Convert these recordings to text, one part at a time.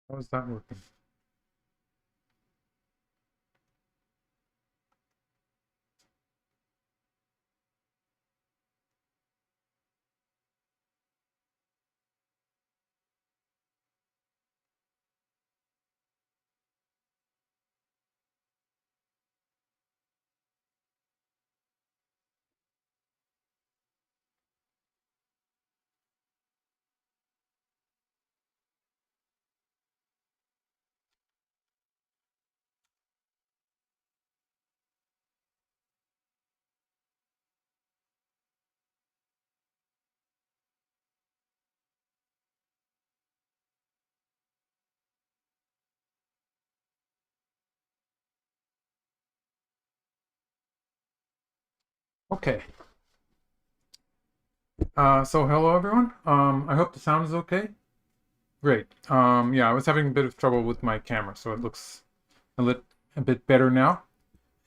How is that working? Okay. So hello everyone. I hope the sound is okay. Great. Yeah, I was having a bit of trouble with my camera, so it looks a bit better now.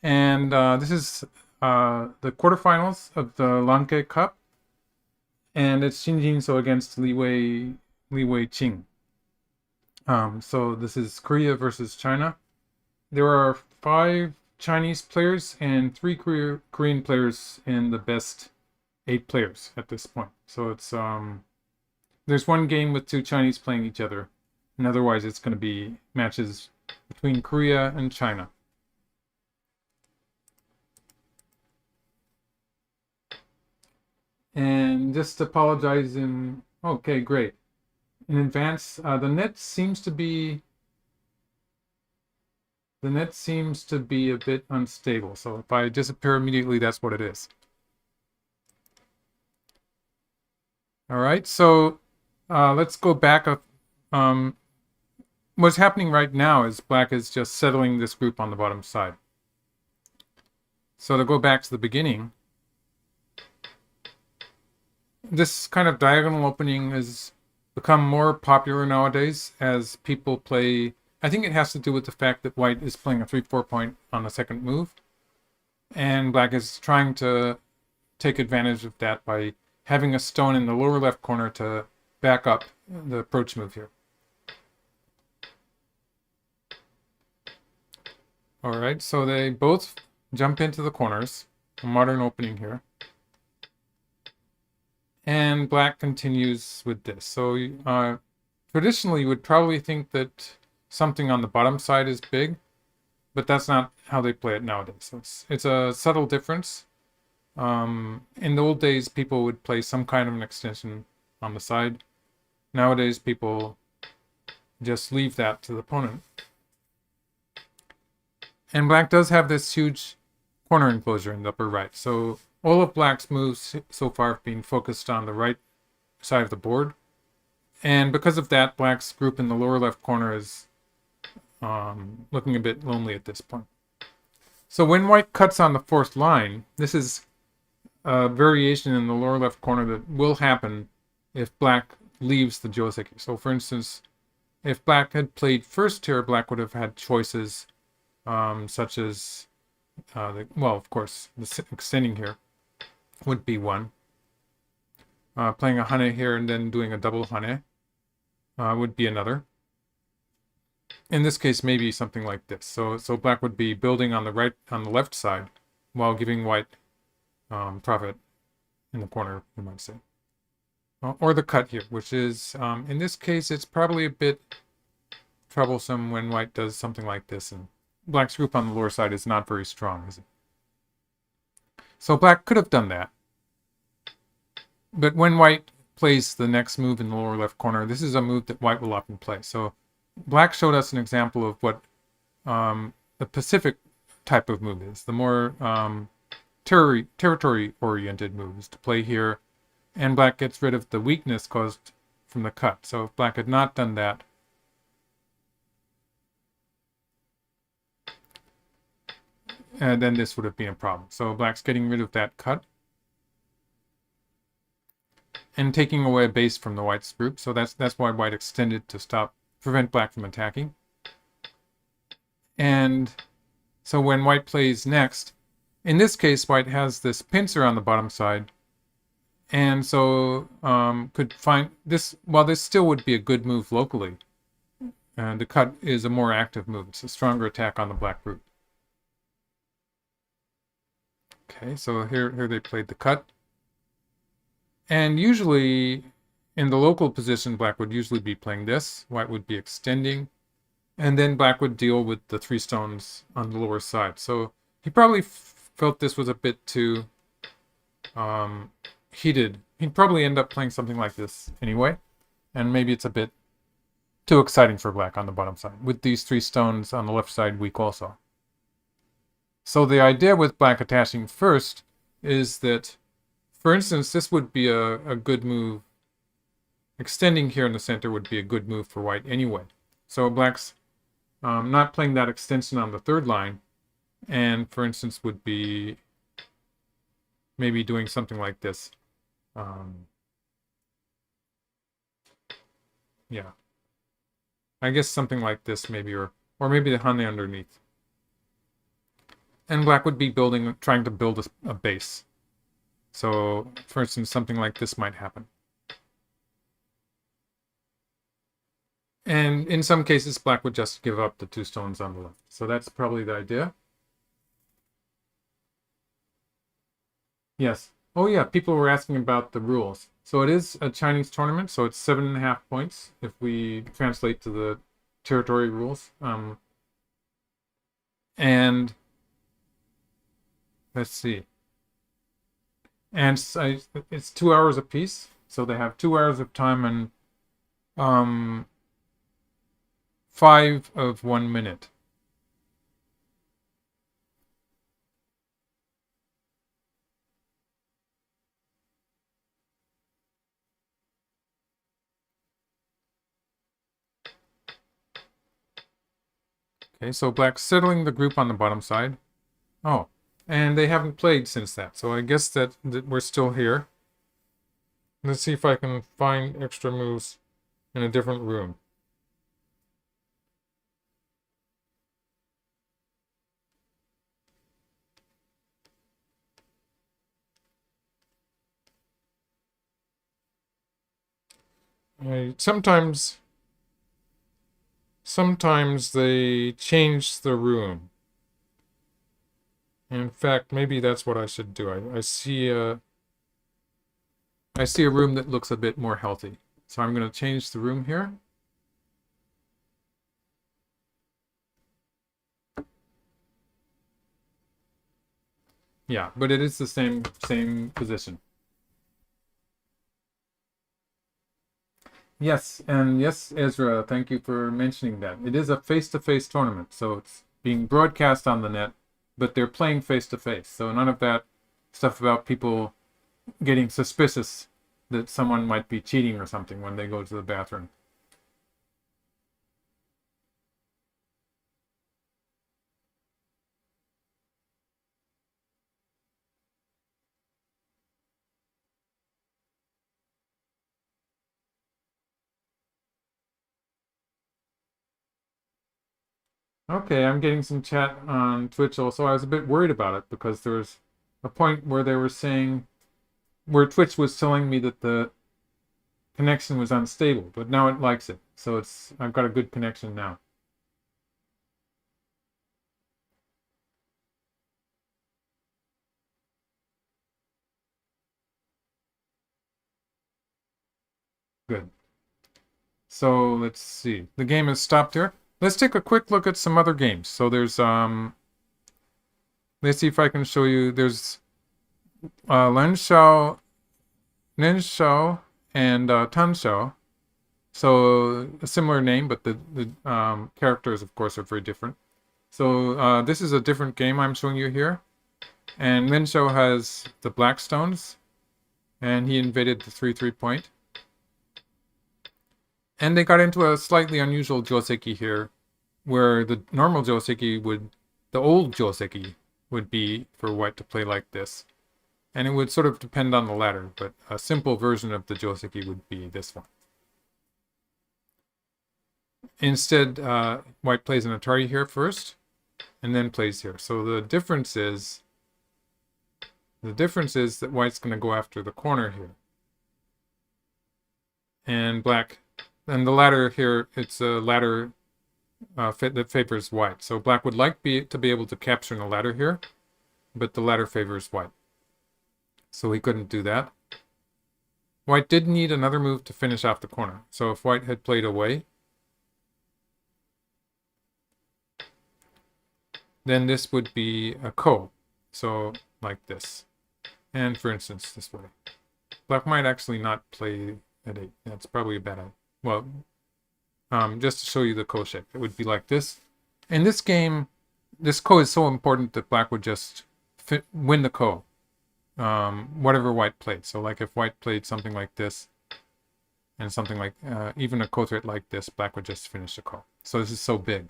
And this is the quarterfinals of the Lanke Cup, and it's Shin Jinseo against Li Weiqing. So this is Korea versus China. There are 5 Chinese players and 3 Korean players in the best 8 players at this point. So it's there's one game with 2 Chinese playing each other, and otherwise it's going to be matches between Korea and China. And just apologize in okay, great. In advance, the net seems to be a bit unstable. So if I disappear immediately, that's what it is. All right, so let's go back up. Um, what's happening right now is black is just settling this group on the bottom side. So to go back to the beginning, this kind of diagonal opening has become more popular nowadays as people play. I think it has to do with the fact that white is playing a 3-4 point on the second move, and black is trying to take advantage of that by having a stone in the lower left corner to back up the approach move here. All right, so they both jump into the corners. A modern opening here. And black continues with this. So traditionally, you would probably think that something on the bottom side is big, but that's not how they play it nowadays. So it's a subtle difference. In the old days, people would play some kind of an extension on the side. Nowadays, people just leave that to the opponent. And black does have this huge corner enclosure in the upper right. So all of black's moves so far have been focused on the right side of the board. And because of that, black's group in the lower left corner is looking a bit lonely at this point. So when white cuts on the fourth line, this is a variation in the lower left corner that will happen if black leaves the joseki. So for instance, if black had played first here, black would have had choices such as, well, of course, the extending here would be one. Playing a hane here and then doing a double hane would be another. In this case, maybe something like this. So black would be building on the left side, while giving white profit in the corner, you might say. Or the cut here, which is, in this case, it's probably a bit troublesome when white does something like this, and black's group on the lower side is not very strong, is it? So black could have done that. But when white plays the next move in the lower left corner, this is a move that white will often play. So black showed us an example of what the Pacific type of move is. The more territory-oriented moves to play here, and black gets rid of the weakness caused from the cut. So if black had not done that, then this would have been a problem. So black's getting rid of that cut and taking away a base from the white's group. So that's why white extended to prevent black from attacking. And so when white plays next, in this case, white has this pincer on the bottom side, and so could find this. While this still would be a good move locally, the cut is a more active move. It's a stronger attack on the black rook. Okay, so here they played the cut. And usually, in the local position, black would usually be playing this. White would be extending. And then black would deal with the 3 stones on the lower side. So he probably felt this was a bit too heated. He'd probably end up playing something like this anyway. And maybe it's a bit too exciting for black on the bottom side, with these 3 stones on the left side weak also. So the idea with black attaching first is that, for instance, this would be a good move. Extending here in the center would be a good move for white anyway. So black's not playing that extension on the 3rd line, and for instance would be maybe doing something like this. Yeah. I guess something like this maybe, or maybe the hane underneath. And black would be trying to build a base. So, for instance, something like this might happen. And in some cases, black would just give up the 2 stones on the left. So that's probably the idea. Yes. Oh yeah, people were asking about the rules. So it is a Chinese tournament, so it's 7.5 points if we translate to the territory rules. And let's see. And it's 2 hours apiece, so they have 2 hours of time and 5 of 1 minute. Okay, so black's settling the group on the bottom side. Oh, and they haven't played since that, so I guess that we're still here. Let's see if I can find extra moves in a different room. Sometimes they change the room. In fact, maybe that's what I should do. I see a room that looks a bit more healthy. So I'm going to change the room here. Yeah, but it is the same position. Yes, and yes, Ezra, thank you for mentioning that. It is a face-to-face tournament, so it's being broadcast on the net, but they're playing face-to-face. So none of that stuff about people getting suspicious that someone might be cheating or something when they go to the bathroom. Okay, I'm getting some chat on Twitch also. I was a bit worried about it because there was a point where they were saying, where Twitch was telling me that the connection was unstable, but now it likes it. So I've got a good connection now. Good. So let's see. The game has stopped here. Let's take a quick look at some other games. So there's let's see if I can show you. There's Nensho and Tanshou. So a similar name, but the characters, of course, are very different. So this is a different game I'm showing you here. And Nensho has the black stones, and he invaded the 3-3 point. And they got into a slightly unusual joseki here, where the normal joseki the old joseki would be for white to play like this. And it would sort of depend on the ladder, but a simple version of the joseki would be this one. Instead, white plays an atari here first, and then plays here. So the difference is that white's going to go after the corner here. And black, and the ladder here, it's a ladder that favors white. So black would like to be able to capture the ladder here, but the ladder favors white. So he couldn't do that. White did need another move to finish off the corner. So if white had played away, then this would be a ko. So like this. And for instance, this way. Black might actually not play at 8. That's probably a bad idea. Well, just to show you the ko shape, it would be like this. In this game, this ko is so important that black would just win the ko, whatever white played. So like if white played something like this, and something like, even a ko threat like this, black would just finish the ko. So this is so big.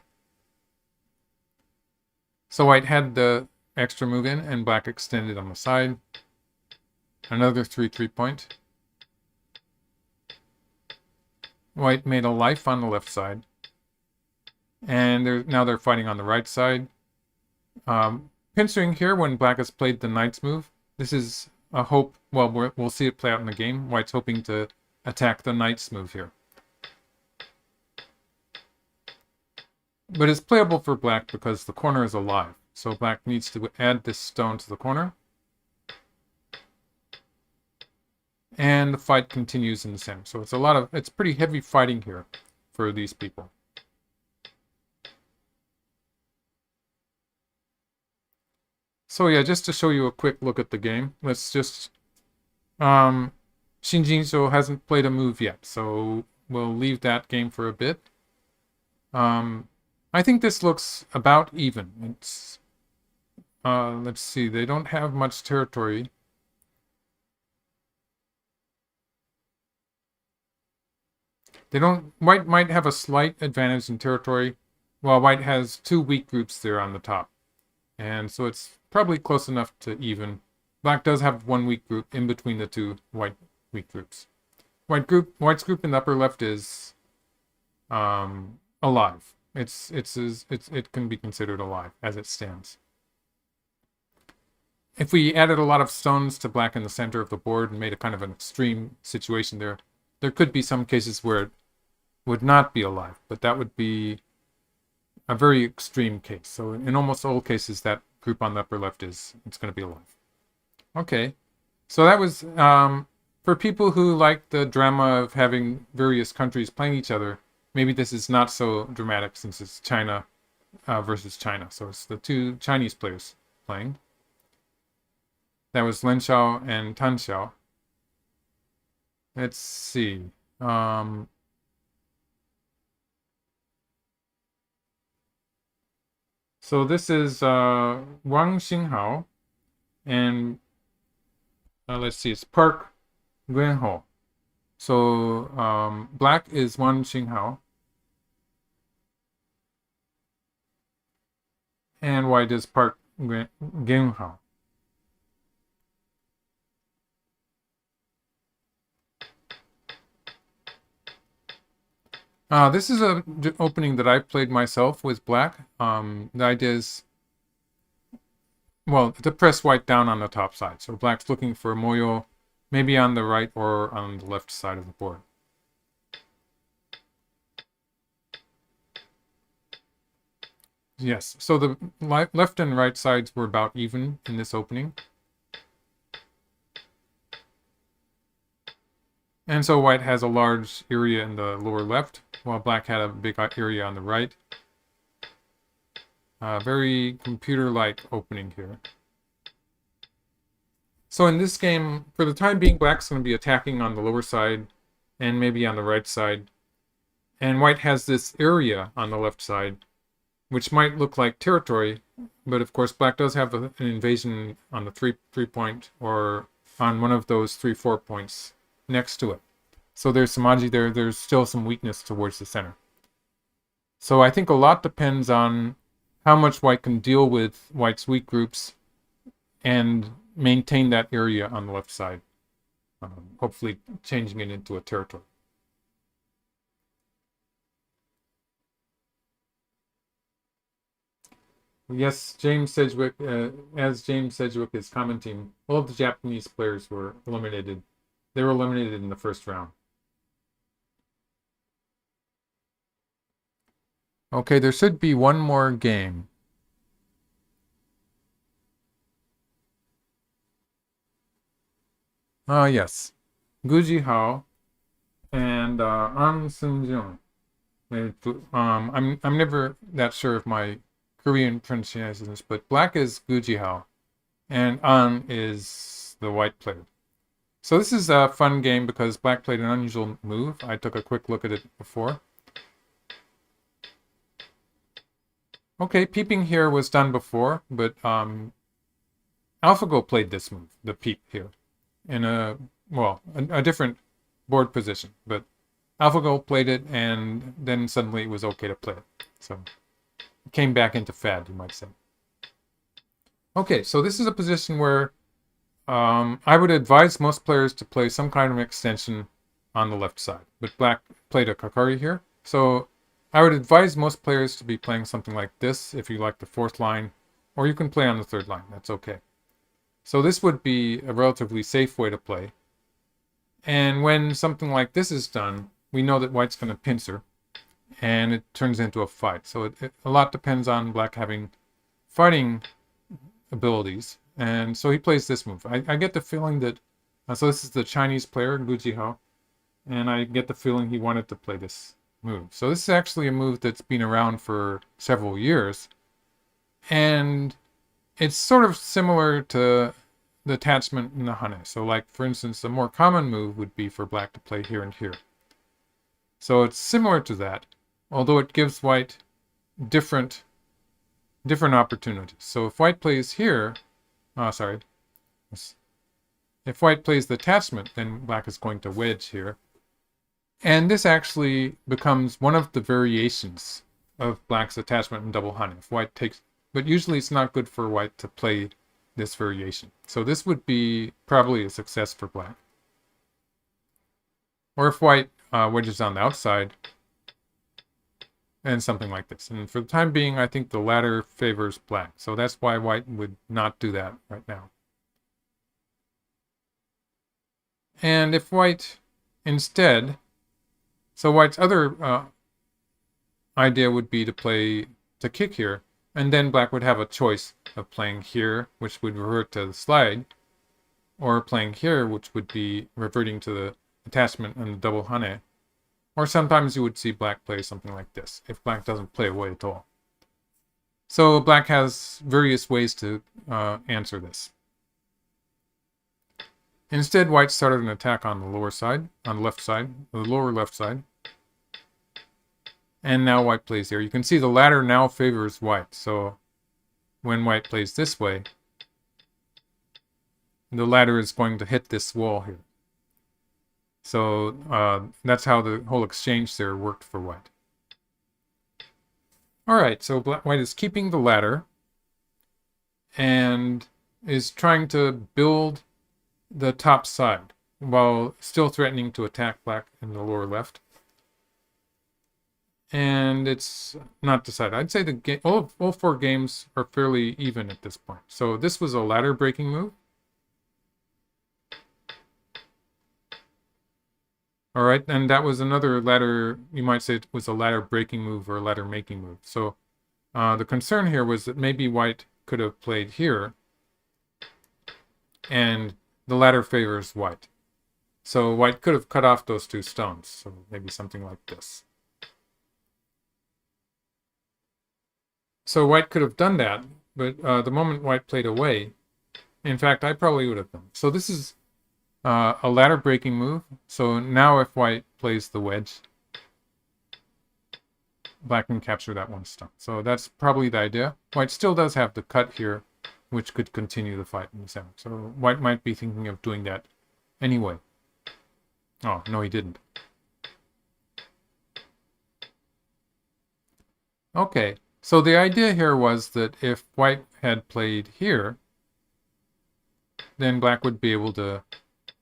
So white had the extra move in, and black extended on the side. Another 3-3-point. White made a life on the left side. And now they're fighting on the right side. Pinching here when black has played the knight's move. This is a hope, well, we'll see it play out in the game. White's hoping to attack the knight's move here. But it's playable for black because the corner is alive. So black needs to add this stone to the corner. And the fight continues in the center. So it's pretty heavy fighting here for these people. So yeah, just to show you a quick look at the game, let's just, Shin Jinseo hasn't played a move yet, so we'll leave that game for a bit. I think this looks about even. It's, let's see, they don't have much territory. White might have a slight advantage in territory, while white has 2 weak groups there on the top. And so it's probably close enough to even. Black does have 1 weak group in between the 2 white weak groups. White's group in the upper left is alive. It can be considered alive as it stands. If we added a lot of stones to black in the center of the board and made a kind of an extreme situation there could be some cases where it would not be alive, but that would be a very extreme case. So in almost all cases, that group on the upper left it's going to be alive. Okay, so that was, for people who like the drama of having various countries playing each other, maybe this is not so dramatic since it's China versus China. So it's the 2 Chinese players playing. That was Lin Xiao and Tan Xiao. Let's see. So this is Wang Xinghao, and let's see, it's Park Guanho. So black is Wang Xinghao, and white is Park Guanho. This is an opening that I played myself with black. The idea is, well, to press white down on the top side. So black's looking for moyo, maybe on the right or on the left side of the board. Yes, so the left and right sides were about even in this opening. And so white has a large area in the lower left, while black had a big area on the right. Very computer-like opening here. So in this game, for the time being, black's going to be attacking on the lower side and maybe on the right side. And white has this area on the left side, which might look like territory, but of course black does have an invasion on the 3-point or on one of those 3-4 points next to it. So there's some aji there. There's still some weakness towards the center. So I think a lot depends on how much white can deal with white's weak groups and maintain that area on the left side, hopefully changing it into a territory. Yes, James Sedgwick, as James Sedgwick is commenting, all of the Japanese players were eliminated. They were eliminated in the first round. Okay, there should be one more game. Yes. Quzhou and An Sunjun. I'm never that sure of my Korean pronunciations, but black is Quzhou and An is the white player. So this is a fun game because black played an unusual move. I took a quick look at it before. Okay, peeping here was done before, but AlphaGo played this move, the peep here, in a different board position. But AlphaGo played it, and then suddenly it was okay to play it. So it came back into fad, you might say. Okay, so this is a position where I would advise most players to play some kind of extension on the left side. But black played a kakari here, so I would advise most players to be playing something like this if you like the fourth line, or you can play on the third line, that's okay. So this would be a relatively safe way to play. And when something like this is done, we know that white's going to pincer, and it turns into a fight. So a lot depends on black having fighting abilities, and so he plays this move. I get the feeling that, so this is the Chinese player, Quzhou, and I get the feeling he wanted to play this move. So this is actually a move that's been around for several years, and it's sort of similar to the attachment in the hane. So like, for instance, a more common move would be for black to play here and here. So it's similar to that, although it gives white different opportunities. So if white plays here, if white plays the attachment, then black is going to wedge here. And this actually becomes one of the variations of black's attachment in double hane. If white takes, but usually it's not good for white to play this variation. So this would be probably a success for black. Or if white wedges on the outside, and something like this. And for the time being, I think the latter favors black. So that's why white would not do that right now. And if white instead, so white's other idea would be to kick here, and then black would have a choice of playing here, which would revert to the slide, or playing here, which would be reverting to the attachment and the double hane. Or sometimes you would see black play something like this, if black doesn't play away at all. So black has various ways to answer this. Instead, white started an attack on the lower side, on the left side, the lower left side. And now white plays here. You can see the ladder now favors white. So when white plays this way, the ladder is going to hit this wall here. So that's how the whole exchange there worked for white. Alright, so white is keeping the ladder and is trying to build the top side while still threatening to attack black in the lower left. And it's not decided. I'd say the all four games are fairly even at this point. So this was a ladder breaking move. All right, and that was another ladder, you might say it was a ladder breaking move or a ladder making move. So the concern here was that maybe white could have played here, and the ladder favors white. So white could have cut off those two stones, so maybe something like this. So white could have done that, but the moment white played away, in fact, I probably would have done. So this is a ladder breaking move. So now if white plays the wedge, black can capture that one stone. So that's probably the idea. White still does have the cut here, which could continue the fight in the center. So white might be thinking of doing that anyway. Oh, no, he didn't. Okay, so the idea here was that if white had played here, then black would be able to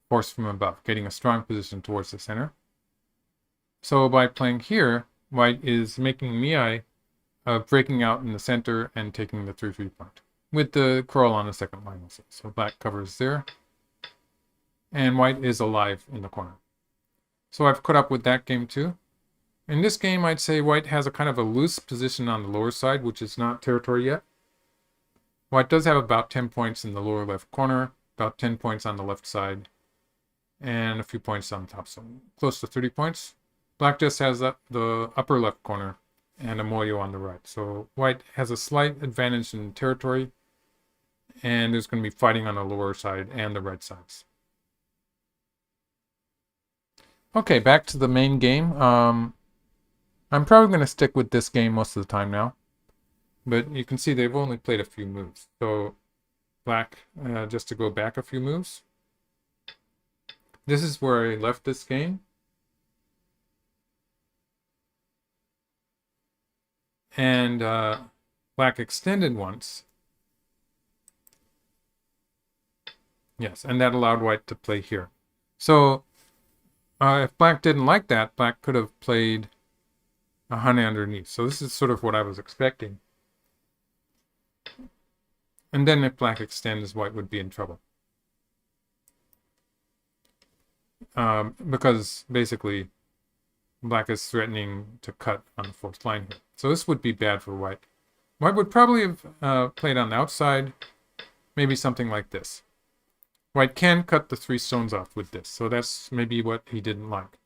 force from above, getting a strong position towards the center. So by playing here, white is making miai of breaking out in the center and taking the 3-3 point, with the curl on the second line also. So black covers there, and white is alive in the corner. So I've caught up with that game too. In this game, I'd say white has a kind of a loose position on the lower side, which is not territory yet. White does have about 10 points in the lower left corner, about 10 points on the left side, and a few points on top, so close to 30 points. Black just has the upper left corner and a moyo on the right. So white has a slight advantage in territory, and there's going to be fighting on the lower side and the right sides. Okay, back to the main game. I'm probably going to stick with this game most of the time now, but you can see they've only played a few moves. So black, just to go back a few moves, this is where I left this game. And black extended once. Yes, and that allowed white to play here. So if black didn't like that, black could have played a hane underneath. So this is sort of what I was expecting. And then if black extends, white would be in trouble. Because basically black is threatening to cut on the fourth line here. So this would be bad for white. White would probably have played on the outside, maybe something like this. White can cut the 3 stones off with this, so that's maybe what he didn't like.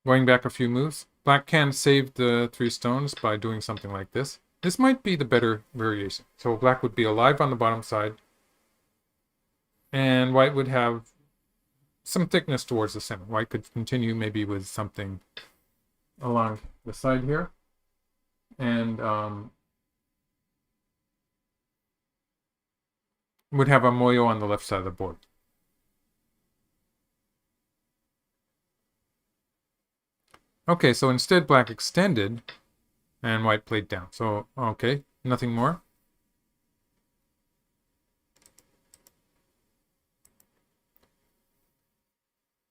Going back a few moves, black can save the 3 stones by doing something like this. This might be the better variation. So black would be alive on the bottom side, and white would have some thickness towards the center. White could continue maybe with something along the side here, and would have a moyo on the left side of the board. Okay, so instead black extended and white played down. So, okay, nothing more.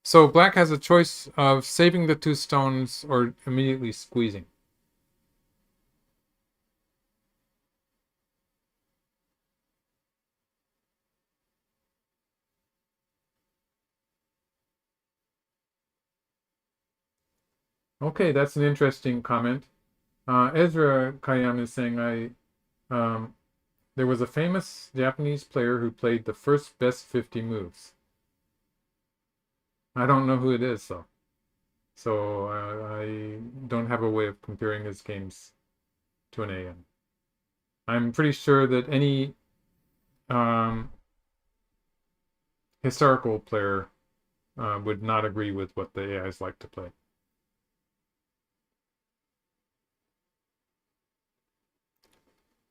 So black has a choice of saving the 2 stones or immediately squeezing. Okay, that's an interesting comment. Ezra Kayam is saying there was a famous Japanese player who played the first best 50 moves. I don't know who it is, though. So I don't have a way of comparing his games to an AM. I'm pretty sure that any historical player would not agree with what the AIs like to play.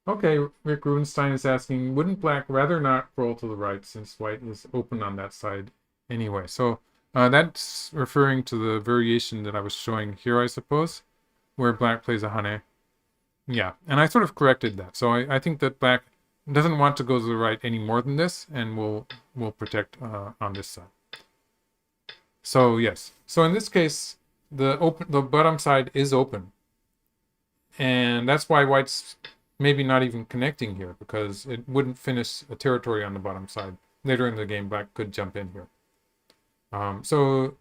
Okay, Rick Rubenstein is asking, wouldn't black rather not roll to the right since white is open on that side anyway? So that's referring to the variation that I was showing here, I suppose, where black plays a hane. Yeah, and I sort of corrected that. So I think that black doesn't want to go to the right any more than this, and will protect on this side. So yes, so in this case, the bottom side is open, and that's why white's maybe not even connecting here, because it wouldn't finish a territory on the bottom side. Later in the game, black could jump in here. So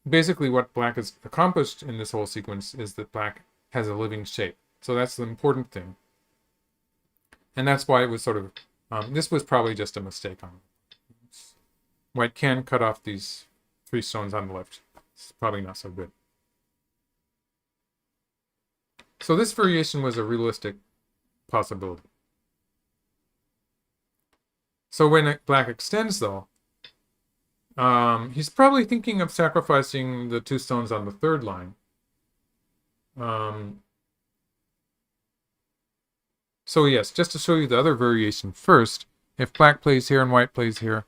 basically what black has accomplished in this whole sequence is that black has a living shape. So that's the important thing. And that's why it was sort of, this was probably just a mistake on it. White can cut off these 3 stones on the left. It's probably not so good. So this variation was a realistic possibility. So when black extends, though, he's probably thinking of sacrificing the 2 stones on the 3rd line. So yes, just to show you the other variation first, if black plays here and white plays here,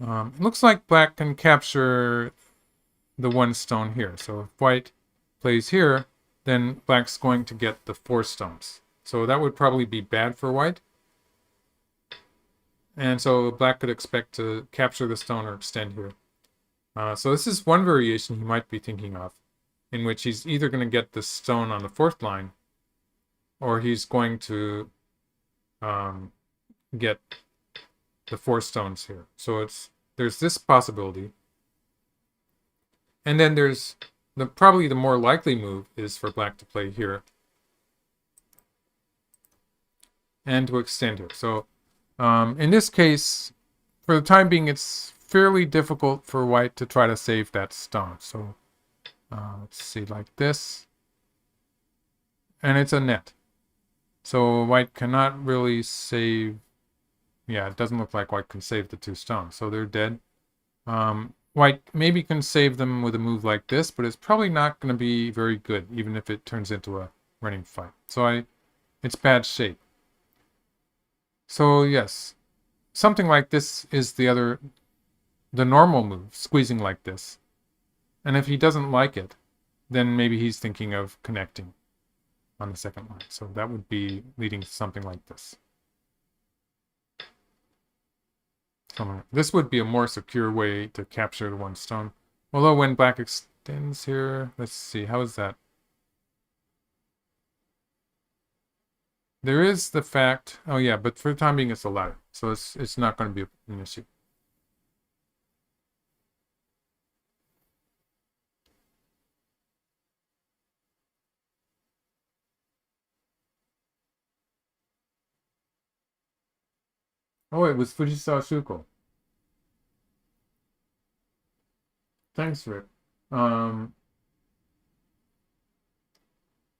it looks like black can capture the 1 stone here. So if white plays here, then black's going to get the 4 stones. So that would probably be bad for white. And so black could expect to capture the stone or extend here. So this is one variation he might be thinking of, in which he's either going to get the stone on the 4th line, or he's going to get the 4 stones here. So it's there's this possibility. And then there's probably the more likely move is for black to play here and to extend here. So in this case, for the time being, it's fairly difficult for white to try to save that stone. So let's see, like this. And it's a net. So white cannot really save. Yeah, it doesn't look like white can save the 2 stones. So they're dead. White maybe can save them with a move like this, but it's probably not going to be very good, even if it turns into a running fight. So it's bad shape. So yes, something like this is the normal move, squeezing like this. And if he doesn't like it, then maybe he's thinking of connecting on the second line. So that would be leading to something like this. So this would be a more secure way to capture the 1 stone. Although when black extends here, let's see, how is that? There is the fact, oh yeah, but for the time being it's a ladder. So it's not going to be an issue. Oh, it was Fujisawa Shuko. Thanks, Rick.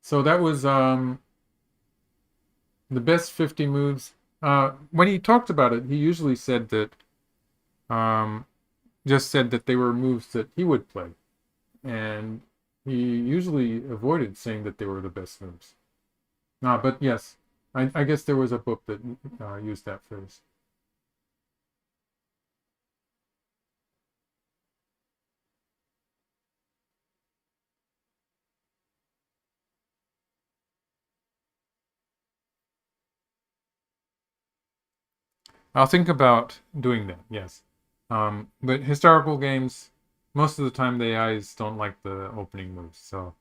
So that was the best 50 moves. When he talked about it, he usually said that just said that they were moves that he would play. And he usually avoided saying that they were the best moves. But yes, I guess there was a book that used that phrase. I'll think about doing that, yes. But historical games, most of the time the AIs don't like the opening moves, so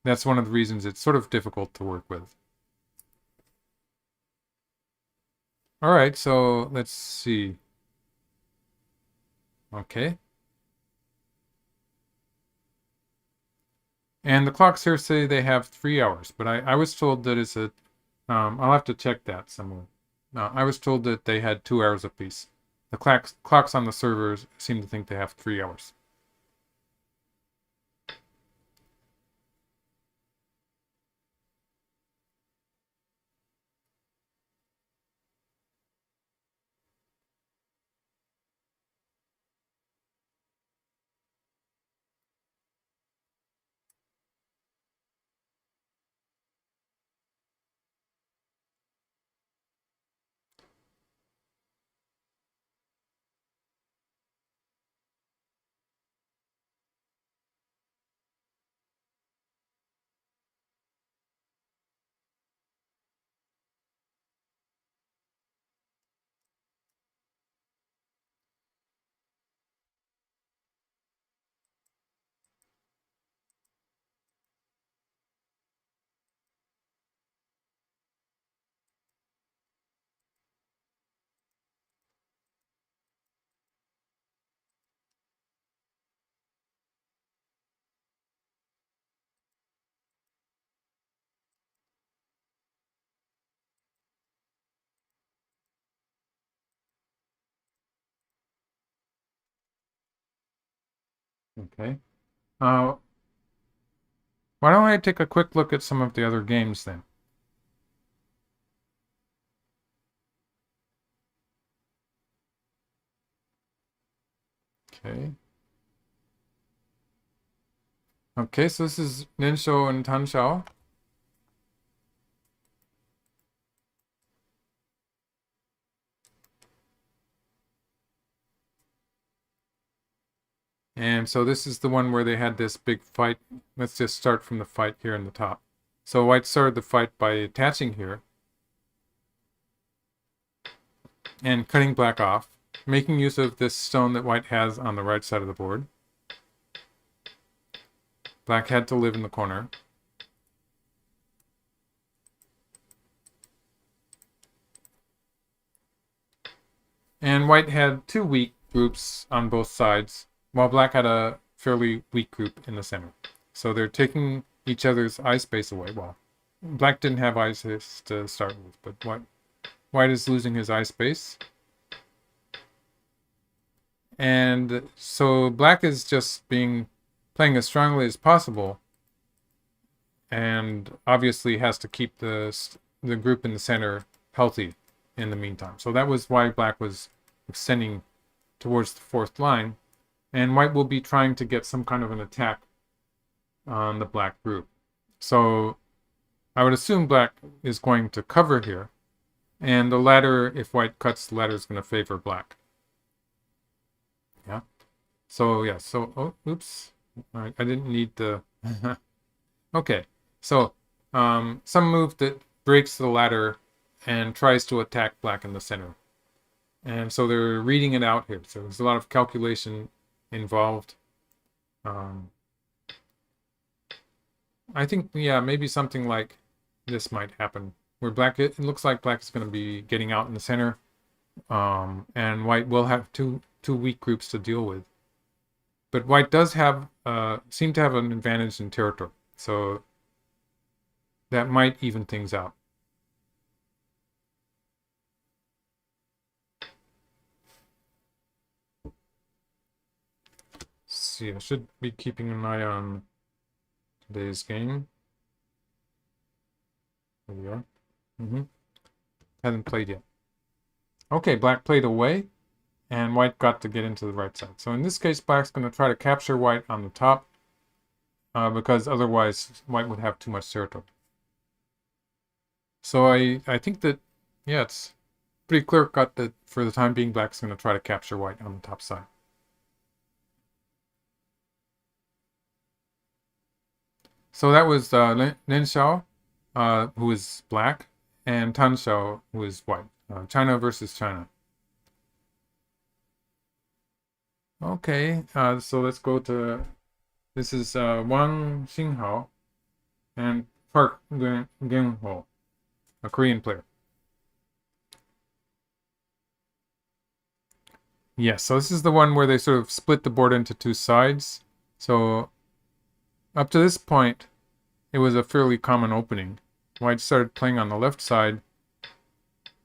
that's one of the reasons it's sort of difficult to work with. All right, so let's see. Okay. And the clocks here say they have 3 hours, but I was told that it's I'll have to check that somewhere. I was told that they had 2 hours apiece. The clocks on the servers seem to think they have 3 hours. Okay. Why don't I take a quick look at some of the other games then? Okay. Okay, so this is Ninsho and Tanshao. And so this is the one where they had this big fight. Let's just start from the fight here in the top. So white started the fight by attaching here and cutting black off, making use of this stone that white has on the right side of the board. Black had to live in the corner. And white had two weak groups on both sides, while black had a fairly weak group in the center. So they're taking each other's eye space away. Well, black didn't have eye space to start with, but white is losing his eye space. And so black is just playing as strongly as possible, and obviously has to keep the group in the center healthy in the meantime. So that was why black was extending towards the fourth line, and white will be trying to get some kind of an attack on the black group. So I would assume black is going to cover here, and the ladder, if white cuts, the ladder is going to favor black. Yeah. So yeah, oh, oops. All right, I didn't need the okay. So some move that breaks the ladder and tries to attack black in the center. And so they're reading it out here. So there's a lot of calculation involved. I think, yeah, maybe something like this might happen, where black, it looks like black is going to be getting out in the center, and white will have two weak groups to deal with. But white does have, seem to have an advantage in territory, so that might even things out. See, I should be keeping an eye on today's game. There we are. Hasn't played yet. Okay, black played away, and white got to get into the right side. So in this case, black's going to try to capture white on the top, because otherwise white would have too much territory. So I think that, yeah, it's pretty clear cut that for the time being, black's going to try to capture white on the top side. So that was Lin Xiao, who is black, and Tan Xiao, who is white. China versus China. Okay, so let's go to, this is Wang Xinghao and Park Geun-ho, a Korean player. Yes, so this is the one where they sort of split the board into two sides. So up to this point, it was a fairly common opening. White started playing on the left side,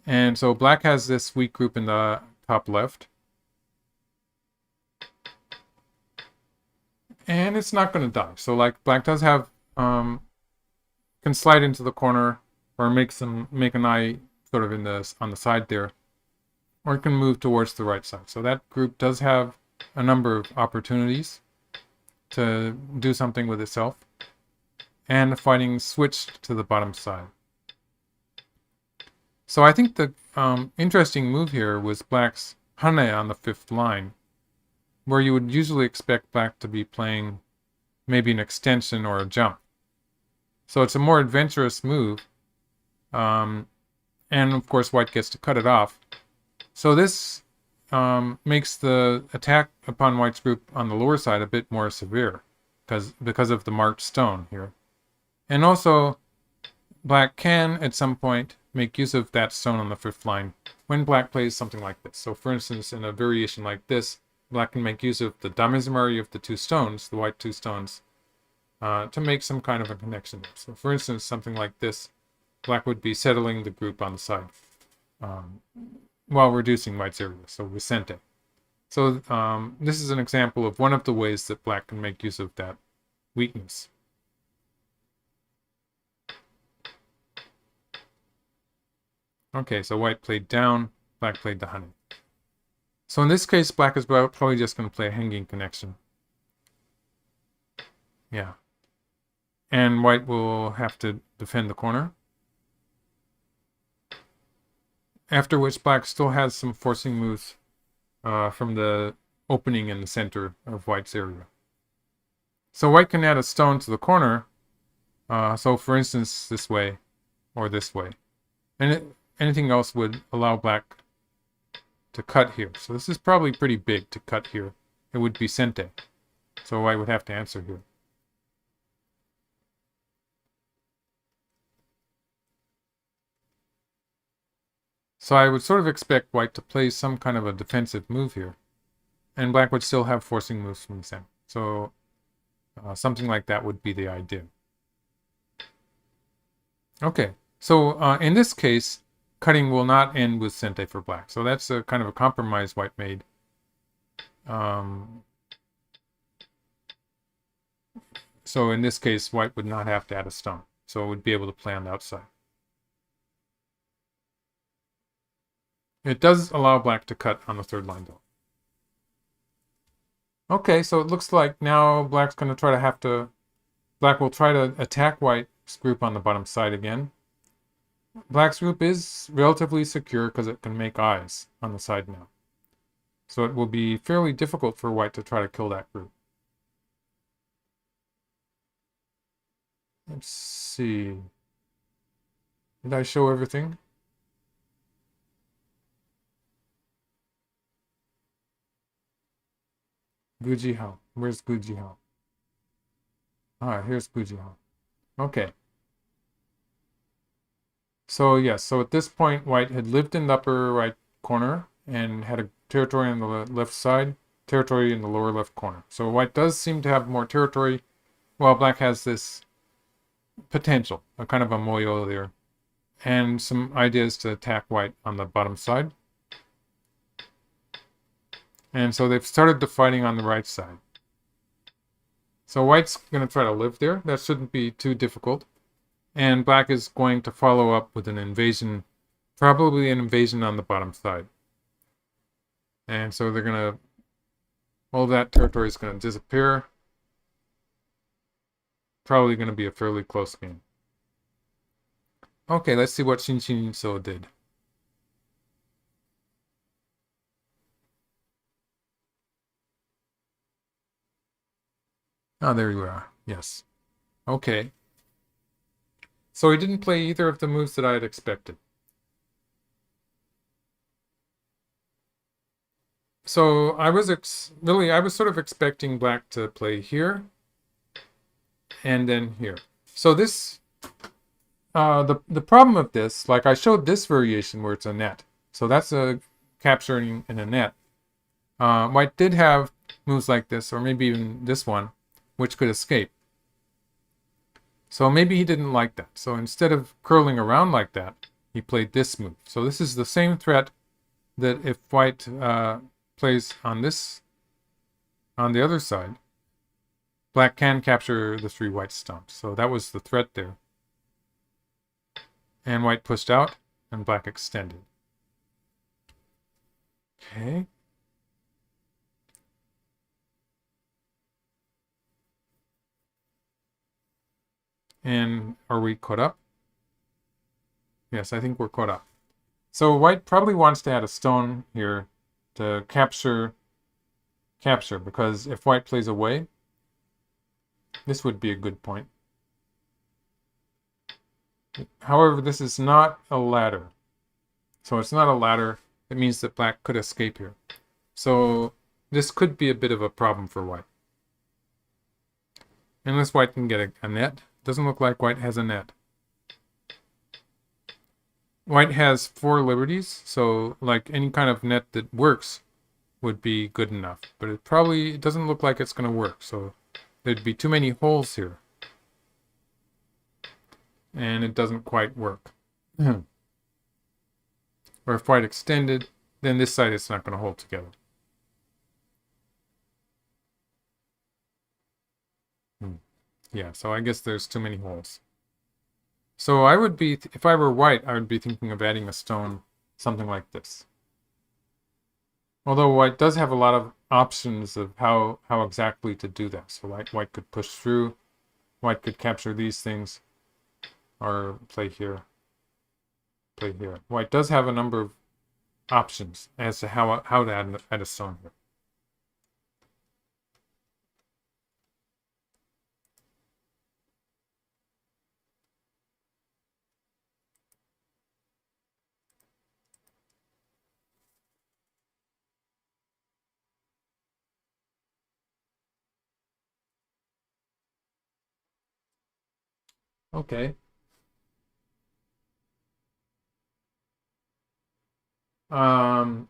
and so black has this weak group in the top left. And it's not going to die. So like black does have, can slide into the corner, or make an eye sort of on the side there, or it can move towards the right side. So that group does have a number of opportunities to do something with itself. And the fighting switched to the bottom side. So I think the interesting move here was black's hane on the fifth line, where you would usually expect black to be playing maybe an extension or a jump. So it's a more adventurous move, and of course white gets to cut it off. So this makes the attack upon white's group on the lower side a bit more severe, because of the marked stone here. And also, black can, at some point, make use of that stone on the fifth line when black plays something like this. So for instance, in a variation like this, black can make use of the damezumari of the two stones, the white two stones, to make some kind of a connection. So for instance, something like this, black would be settling the group on the side, while reducing white's area, so Vicente. So this is an example of one of the ways that black can make use of that weakness. Okay, so white played down, black played the hane. So in this case, black is probably just going to play a hanging connection. Yeah. And white will have to defend the corner. After which black still has some forcing moves from the opening in the center of white's area. So white can add a stone to the corner. So for instance, this way or this way. And anything else would allow black to cut here. So this is probably pretty big to cut here. It would be Sente. So white would have to answer here. So I would sort of expect white to play some kind of a defensive move here. And black would still have forcing moves from the center. So something like that would be the idea. Okay, so in this case, cutting will not end with sente for black. So that's a kind of a compromise white made. So in this case, white would not have to add a stone. So it would be able to play on the outside. It does allow black to cut on the third line, though. Okay, so it looks like now black's going to try to have to... Black will try to attack white's group on the bottom side again. Black's group is relatively secure because it can make eyes on the side now. So it will be fairly difficult for white to try to kill that group. Let's see. Did I show everything? Gujihao. Where's Gujihao? Ah, here's Gujihao. Okay. So yes, so at this point, white had lived in the upper right corner and had a territory on the left side, territory in the lower left corner. So white does seem to have more territory, while black has this potential, a kind of a moyo there, and some ideas to attack white on the bottom side. And so they've started the fighting on the right side. So white's going to try to live there. That shouldn't be too difficult. And black is going to follow up with an invasion, probably an invasion on the bottom side. And so they're going to, all that territory is going to disappear. Probably going to be a fairly close game. Okay, let's see what Shin Jinseo did. Oh, there you are. Yes. Okay. So he didn't play either of the moves that I had expected. So I was sort of expecting black to play here and then here. So this, the problem of this, like I showed this variation where it's a net. So that's a capturing in a net. White did have moves like this, or maybe even this one, which could escape. So maybe he didn't like that. So instead of curling around like that, he played this move. So this is the same threat that if white plays on this, on the other side, black can capture the 3 white stumps. So that was the threat there. And white pushed out, and black extended. Okay. And are we caught up? Yes, I think we're caught up. So white probably wants to add a stone here to capture, because if white plays away, this would be a good point. However, this is not a ladder. So it's not a ladder. It means that black could escape here. So this could be a bit of a problem for white. Unless white can get a net. Doesn't look like white has a net. White has 4 liberties, so like any kind of net that works would be good enough. But it doesn't look like it's going to work, so there'd be too many holes here. And it doesn't quite work. Or if white extended, then this side is not going to hold together. Yeah, so I guess there's too many holes. So I would be, if I were white, I would be thinking of adding a stone, something like this. Although white does have a lot of options of how exactly to do that. So white could push through, white could capture these things, or play here, play here. White does have a number of options as to how to add a stone here. Okay. All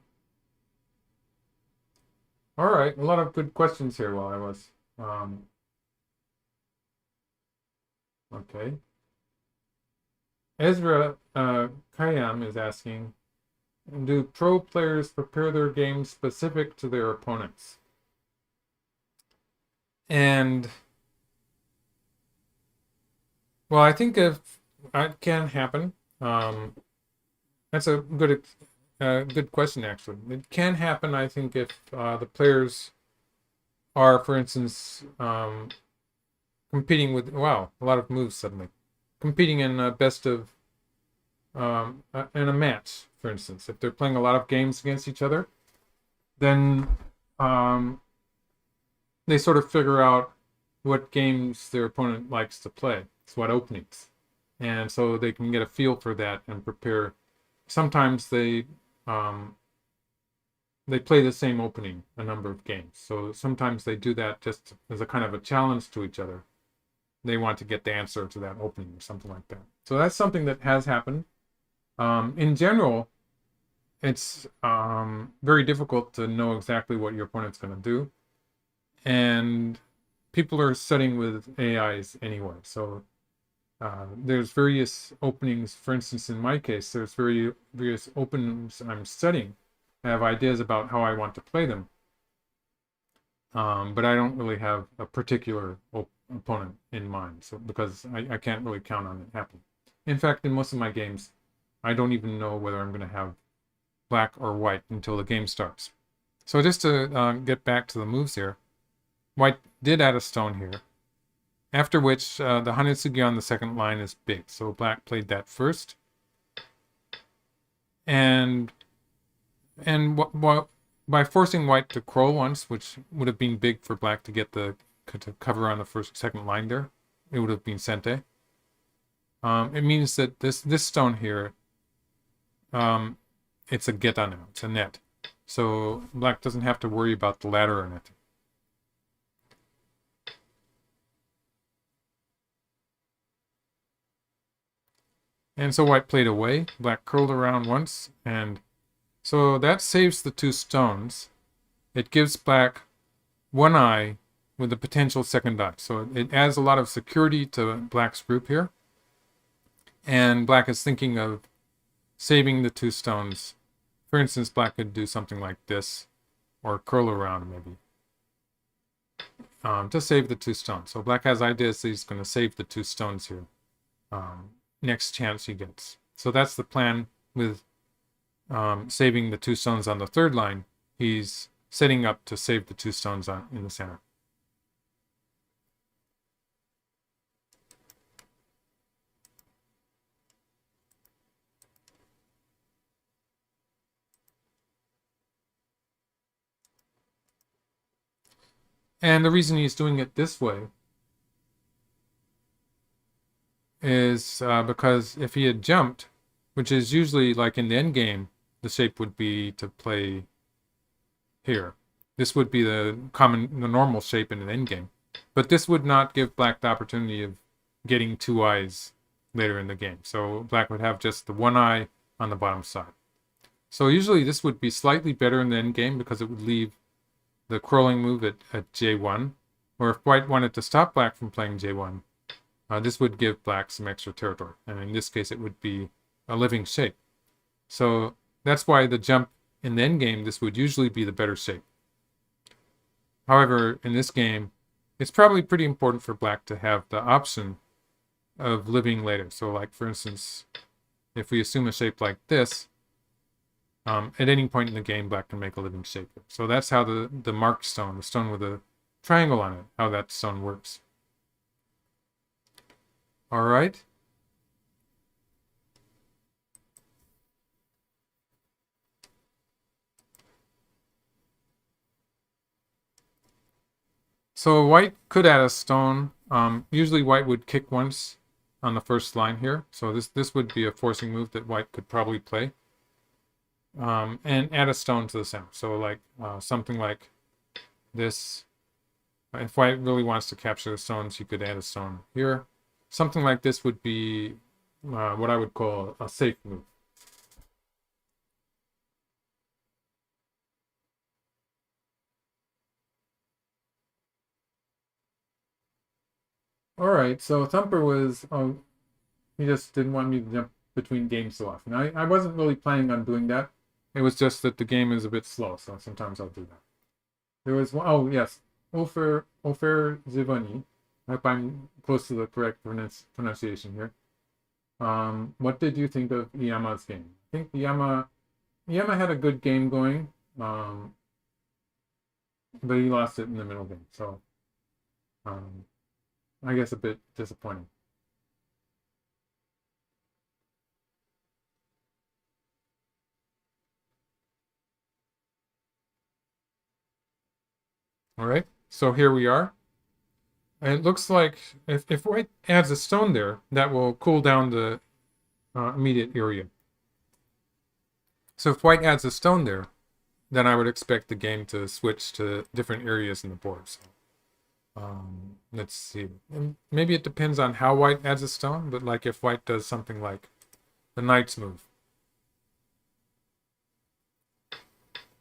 right, a lot of good questions here while I was. Okay. Ezra Kayam is asking, do pro players prepare their games specific to their opponents? And well, I think if that can happen. That's a good question, actually. It can happen, I think, if the players are, for instance, competing with, wow, a lot of moves suddenly. Competing in a best of, in a match, for instance. If they're playing a lot of games against each other, then they sort of figure out what games their opponent likes to play. It's what openings. And so they can get a feel for that and prepare. Sometimes they play the same opening a number of games. So sometimes they do that just as a kind of a challenge to each other. They want to get the answer to that opening or something like that. So that's something that has happened. In general, it's very difficult to know exactly what your opponent's going to do. And people are studying with AIs anyway. So there's various openings. For instance, in my case, there's various openings I'm studying. I have ideas about how I want to play them. But I don't really have a particular opponent in mind, so because I can't really count on it happening. In fact, in most of my games, I don't even know whether I'm going to have black or white until the game starts. So just to get back to the moves here, white did add a stone here, after which the Hanetsugi on the second line is big. So black played that first. And by forcing white to crawl once, which would have been big for black to get to cover on the second line there, it would have been sente. It means that this stone here, it's a geta now, it's a net. So black doesn't have to worry about the ladder or anything. And so white played away, black curled around once, and so that saves the two stones. It gives black one eye with a potential second eye. So it adds a lot of security to black's group here. And black is thinking of saving the two stones. For instance, black could do something like this, or curl around maybe, to save the two stones. So black has ideas that he's going to save the two stones here. Next chance he gets. So that's the plan with saving the two stones on the third line. He's setting up to save the two stones in the center. And the reason he's doing it this way is because if he had jumped, which is usually like in the end game, the shape would be to play here. This would be the normal shape in an end game. But this would not give black the opportunity of getting two eyes later in the game. So black would have just the one eye on the bottom side. So usually this would be slightly better in the end game because it would leave the crawling move at J1. Or if white wanted to stop black from playing J1, this would give black some extra territory. And in this case, it would be a living shape. So that's why the jump in the end game, this would usually be the better shape. However, in this game, it's probably pretty important for black to have the option of living later. So like, for instance, if we assume a shape like this, at any point in the game, black can make a living shape. So that's how the marked stone, the stone with a triangle on it, how that stone works. All right. So white could add a stone. Usually white would kick once on the first line here. So this would be a forcing move that white could probably play. And add a stone to the center. So like something like this. If white really wants to capture the stones, you could add a stone here. Something like this would be what I would call a safe move. All right, so Thumper was, oh, he just didn't want me to jump between games so often. I wasn't really planning on doing that. It was just that the game is a bit slow, so sometimes I'll do that. There was one, oh yes, Ofer Zivani. I hope I'm close to the correct pronunciation here. What did you think of Iyama's game? I think Iyama had a good game going, but he lost it in the middle game, so um, I guess a bit disappointing. All right, so here we are. It looks like if white adds a stone there, that will cool down the immediate area. So if white adds a stone there, then I would expect the game to switch to different areas in the board. So, let's see. And maybe it depends on how white adds a stone, but like if white does something like the knight's move.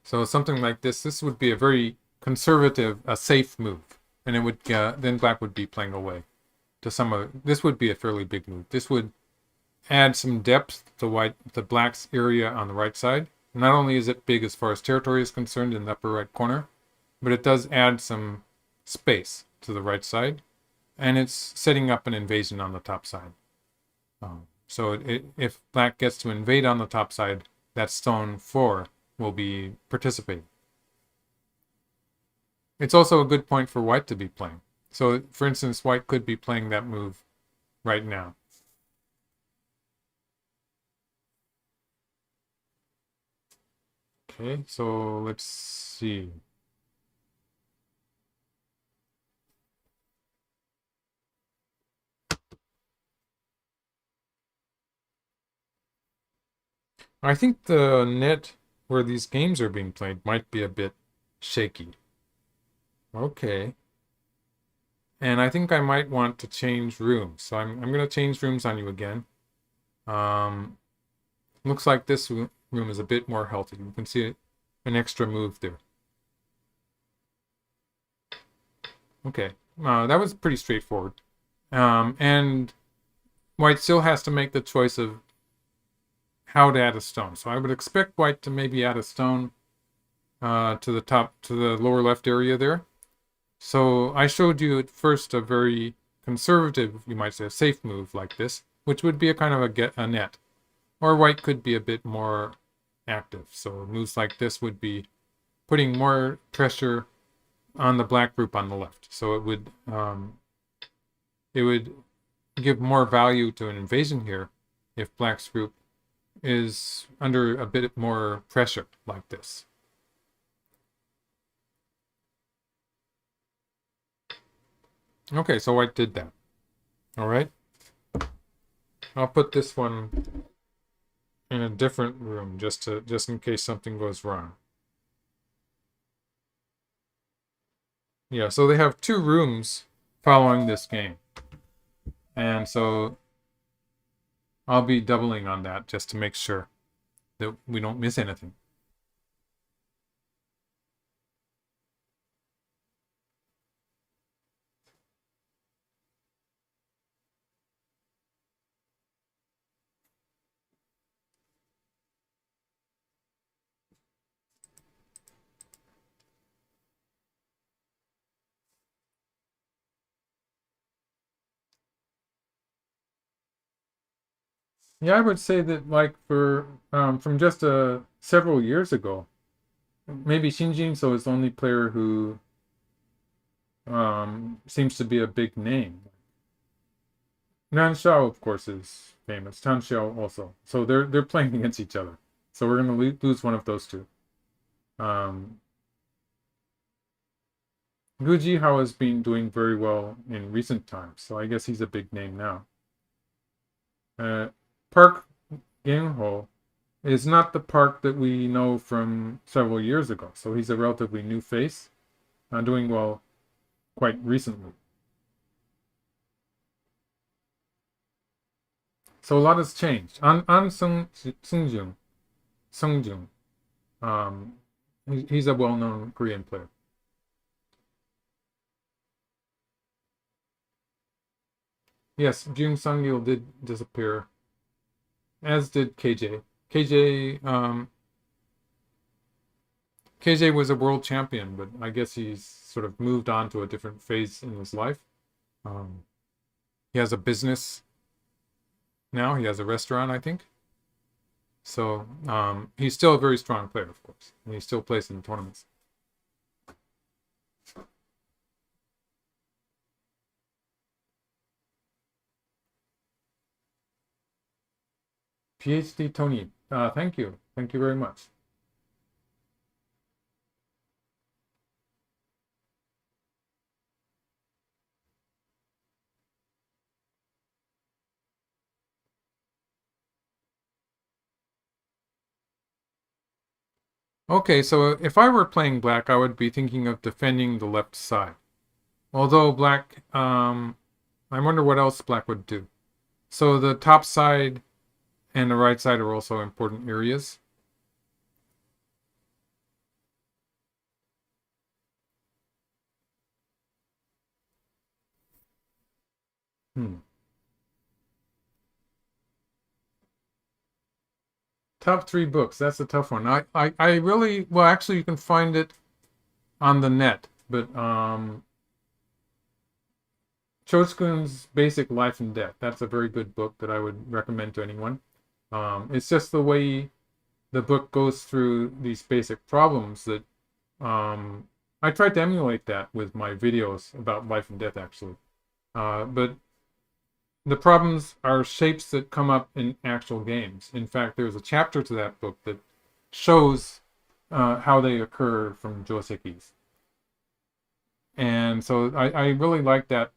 So something like this would be a very conservative, a safe move. And it would then black would be playing away to some of this would be a fairly big move. This would add some depth to the black's area on the right side. Not only is it big as far as territory is concerned in the upper right corner, but it does add some space to the right side, and it's setting up an invasion on the top side. So if black gets to invade on the top side, that stone 4 will be participating. It's also a good point for white to be playing. So, for instance, white could be playing that move right now. Okay, so let's see. I think the net where these games are being played might be a bit shaky. Okay. And I think I might want to change rooms. So I'm going to change rooms on you again. Looks like this room is a bit more healthy. You can see an extra move there. Okay. That was pretty straightforward. And white still has to make the choice of how to add a stone. So I would expect white to maybe add a stone to the lower left area there. So I showed you at first a very conservative, you might say a safe move like this, which would be a kind of a net. Or white could be a bit more active. So moves like this would be putting more pressure on the black group on the left. So it would give more value to an invasion here if black's group is under a bit more pressure like this. Okay, so white did that. All right. I'll put this one in a different room just in case something goes wrong. Yeah, so they have 2 rooms following this game. And so I'll be doubling on that just to make sure that we don't miss anything. Yeah, I would say that like from just several years ago, maybe Shin Jinseo is the only player who seems to be a big name. Nan Xiao, of course, is famous. Tan Xiao also. So they're playing against each other. So we're gonna lose one of those two. Um, Gu Jihao has been doing very well in recent times, so I guess he's a big name now. Park Gyeongho is not the Park that we know from several years ago, so he's a relatively new face, doing well quite recently. So a lot has changed. An Seungjung, he's a well-known Korean player. Yes, Jun Sung-il did disappear, as did KJ. KJ was a world champion, but I guess he's sort of moved on to a different phase in his life. Um, he has a business now. He has a restaurant, I think. So he's still a very strong player, of course, and he still plays in tournaments. PhD Tony, thank you. Thank you very much. Okay, so if I were playing black, I would be thinking of defending the left side. Although black, I wonder what else black would do. So the top side and the right side are also important areas. Hmm. Top three books. That's a tough one. I really, well, actually, you can find it on the net, but Chosukun's Basic Life and Death. That's a very good book that I would recommend to anyone. It's just the way the book goes through these basic problems that I tried to emulate that with my videos about life and death, actually. But the problems are shapes that come up in actual games. In fact, there's a chapter to that book that shows how they occur from josekis. And so I really like that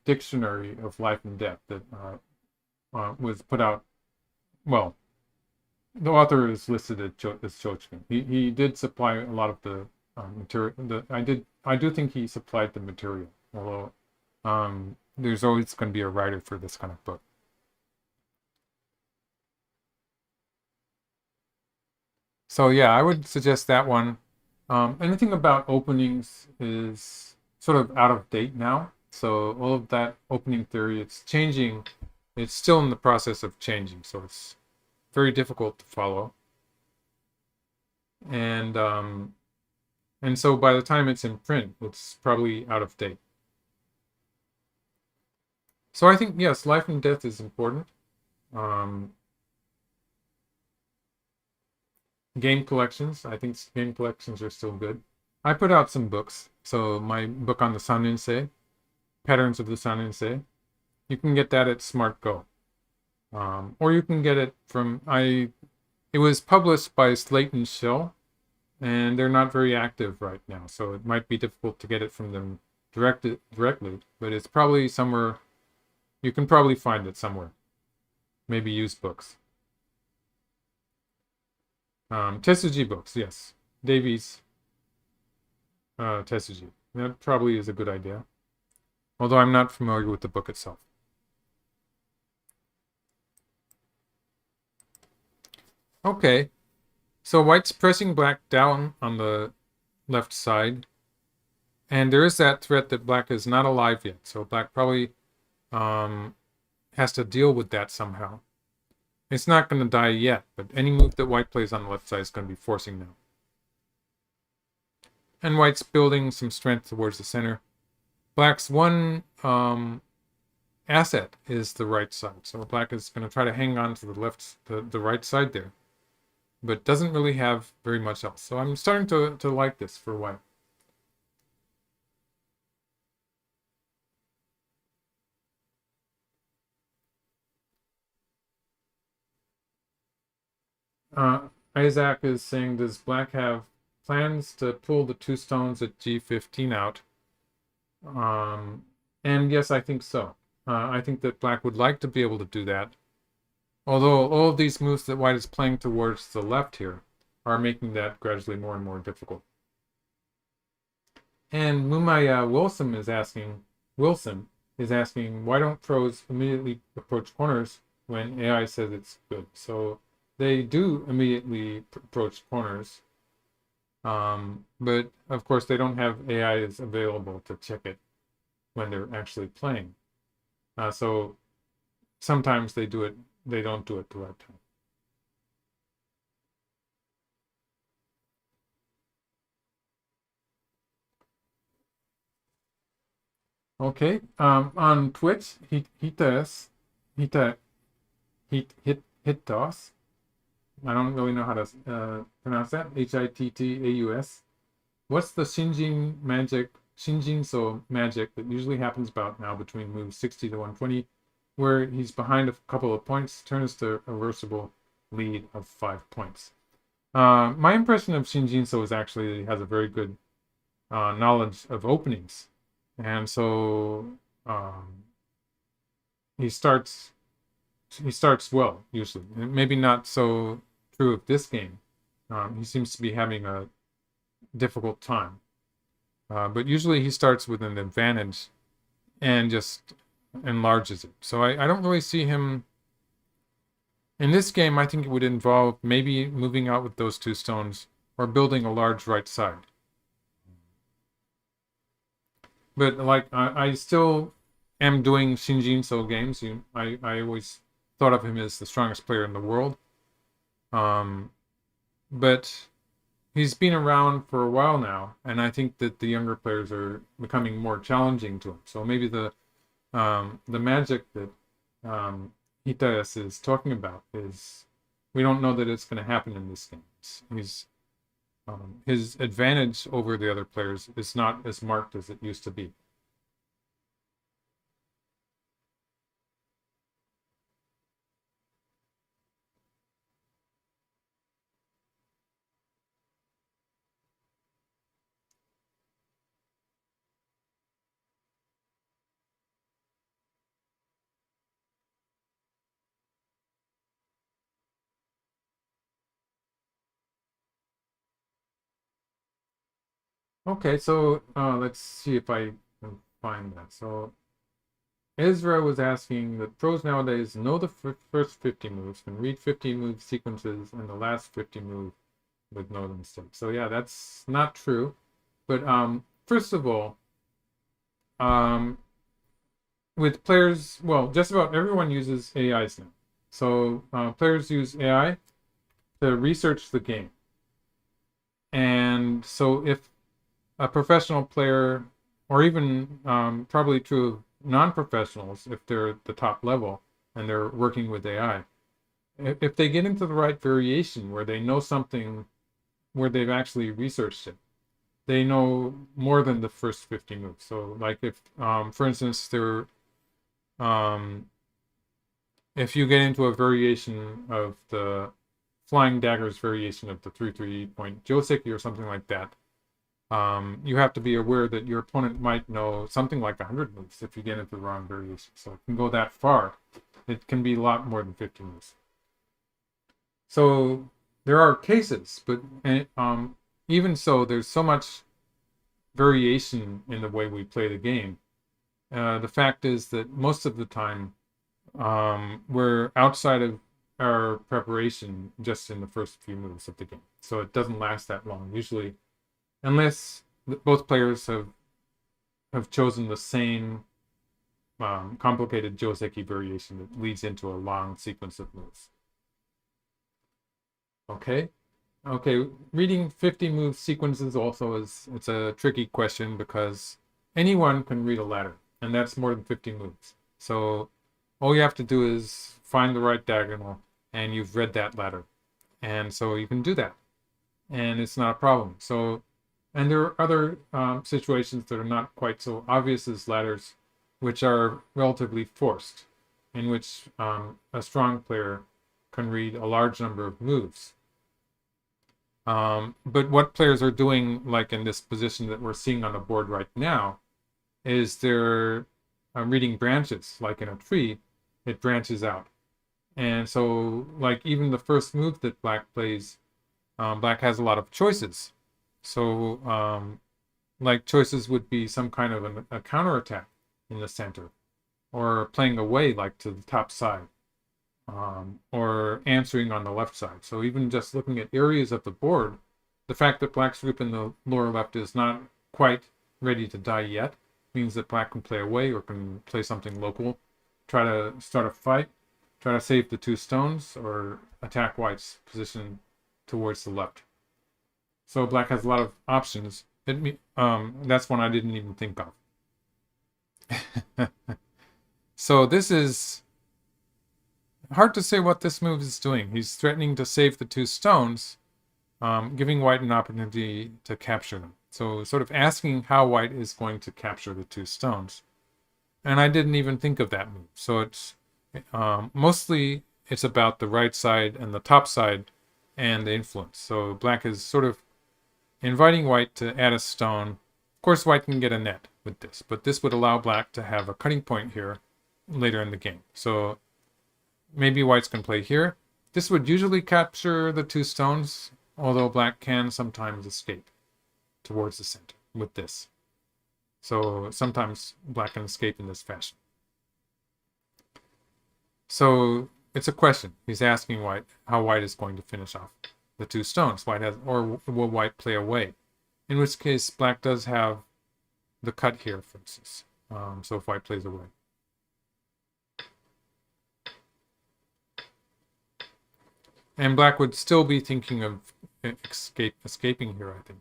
dictionary of life and death that was put out. Well, the author is listed as Chochkin. He did supply a lot of the material. I do think he supplied the material, although there's always going to be a writer for this kind of book. So yeah, I would suggest that one. Anything about openings is sort of out of date now. So all of that opening theory, it's changing. It's still in the process of changing. So it's very difficult to follow. And so by the time it's in print, it's probably out of date. So I think, yes, life and death is important. Game collections, I think game collections are still good. I put out some books. So my book on the Sanrinsei, Patterns of the Sanrinsei, you can get that at SmartGo. Or you can get it from, it was published by Slate and Shell, and they're not very active right now. So it might be difficult to get it from them directly, but it's probably somewhere, you can probably find it somewhere. Maybe used books. Tetsuji books, yes. Davies Tetsuji. That probably is a good idea. Although I'm not familiar with the book itself. Okay. So white's pressing black down on the left side. And there is that threat that black is not alive yet. So black probably has to deal with that somehow. It's not going to die yet, but any move that white plays on the left side is going to be forcing now. And white's building some strength towards the center. Black's one asset is the right side. So black is going to try to hang on to the right side there, but doesn't really have very much else. So I'm starting to like this for white. Isaac is saying, does black have plans to pull the two stones at G15 out? And yes, I think so. I think that black would like to be able to do that. Although all of these moves that white is playing towards the left here are making that gradually more and more difficult. And Mumaya Wilson is asking, why don't pros immediately approach corners when AI says it's good? So they do immediately approach corners. But of course they don't have AIs available to check it when they're actually playing. So sometimes they don't do it the right time. Okay. On Twitch, Hitas, Hita, Hitos. I don't really know how to pronounce that. Hittaus. What's the Shin Jinseo magic that usually happens about now between moves 60 to 120, where he's behind a couple of points, turns to a reversible lead of 5 points? My impression of Shin Jinseo is actually that he has a very good knowledge of openings, and so he starts well usually. Maybe not so true of this game. He seems to be having a difficult time, but usually he starts with an advantage and just enlarges it. So I don't really see him in this game. I think it would involve maybe moving out with those 2 stones or building a large right side. But like I still am doing Shin Jinseo games. I always thought of him as the strongest player in the world. But he's been around for a while now, and I think that the younger players are becoming more challenging to him. So maybe the magic that Hitayas is talking about is, we don't know that it's going to happen in this game. His advantage over the other players is not as marked as it used to be. Okay, so let's see if I can find that. So Ezra was asking that pros nowadays know the first 50 moves, can read 50 move sequences, and the last 50 move with no mistakes. So yeah, that's not true. But first of all, um, with players, well, just about everyone uses AIs now. So players use AI to research the game. And so if a professional player, or even probably true of non-professionals, if they're at the top level and they're working with AI, if they get into the right variation where they know something, where they've actually researched it, they know more than the first 50 moves. So like if, for instance, if you get into a variation of the Flying Daggers variation of the 3-3 point Joseki or something like that, you have to be aware that your opponent might know something like 100 moves if you get into the wrong variation. So it can go that far. It can be a lot more than 50 moves. So there are cases, but even so, there's so much variation in the way we play the game. The fact is that most of the time, we're outside of our preparation just in the first few moves of the game. So it doesn't last that long, usually, unless both players have chosen the same complicated Joseki variation that leads into a long sequence of moves. Okay. Okay, reading 50 move sequences also it's a tricky question because anyone can read a ladder, and that's more than 50 moves. So all you have to do is find the right diagonal, and you've read that ladder. And so you can do that, and it's not a problem. So, and there are other situations that are not quite so obvious as ladders, which are relatively forced, in which a strong player can read a large number of moves. But what players are doing, like in this position that we're seeing on the board right now, is they're reading branches, like in a tree, it branches out. And so, like, even the first move that Black plays, Black has a lot of choices. So, like, choices would be some kind of a counterattack in the center, or playing away, like, to the top side. Or answering on the left side. So even just looking at areas of the board, the fact that Black's group in the lower left is not quite ready to die yet means that Black can play away or can play something local try to start a fight, try to save the 2 stones, or attack white's position towards the left. So black has a lot of options. That's one I didn't even think of. So this is hard to say what this move is doing. He's threatening to save the 2 stones, giving white an opportunity to capture them. So sort of asking how white is going to capture the 2 stones. And I didn't even think of that move. So it's mostly it's about the right side and the top side and the influence. So black is sort of inviting white to add a stone. Of course, white can get a net with this, but this would allow black to have a cutting point here later in the game. So maybe whites can play here. This would usually capture the 2 stones, although black can sometimes escape towards the center with this. So sometimes black can escape in this fashion. So it's a question. He's asking white how white is going to finish off the 2 stones. Or will white play away? In which case, black does have the cut here, for instance. So if white plays away. And black would still be thinking of escaping here, I think.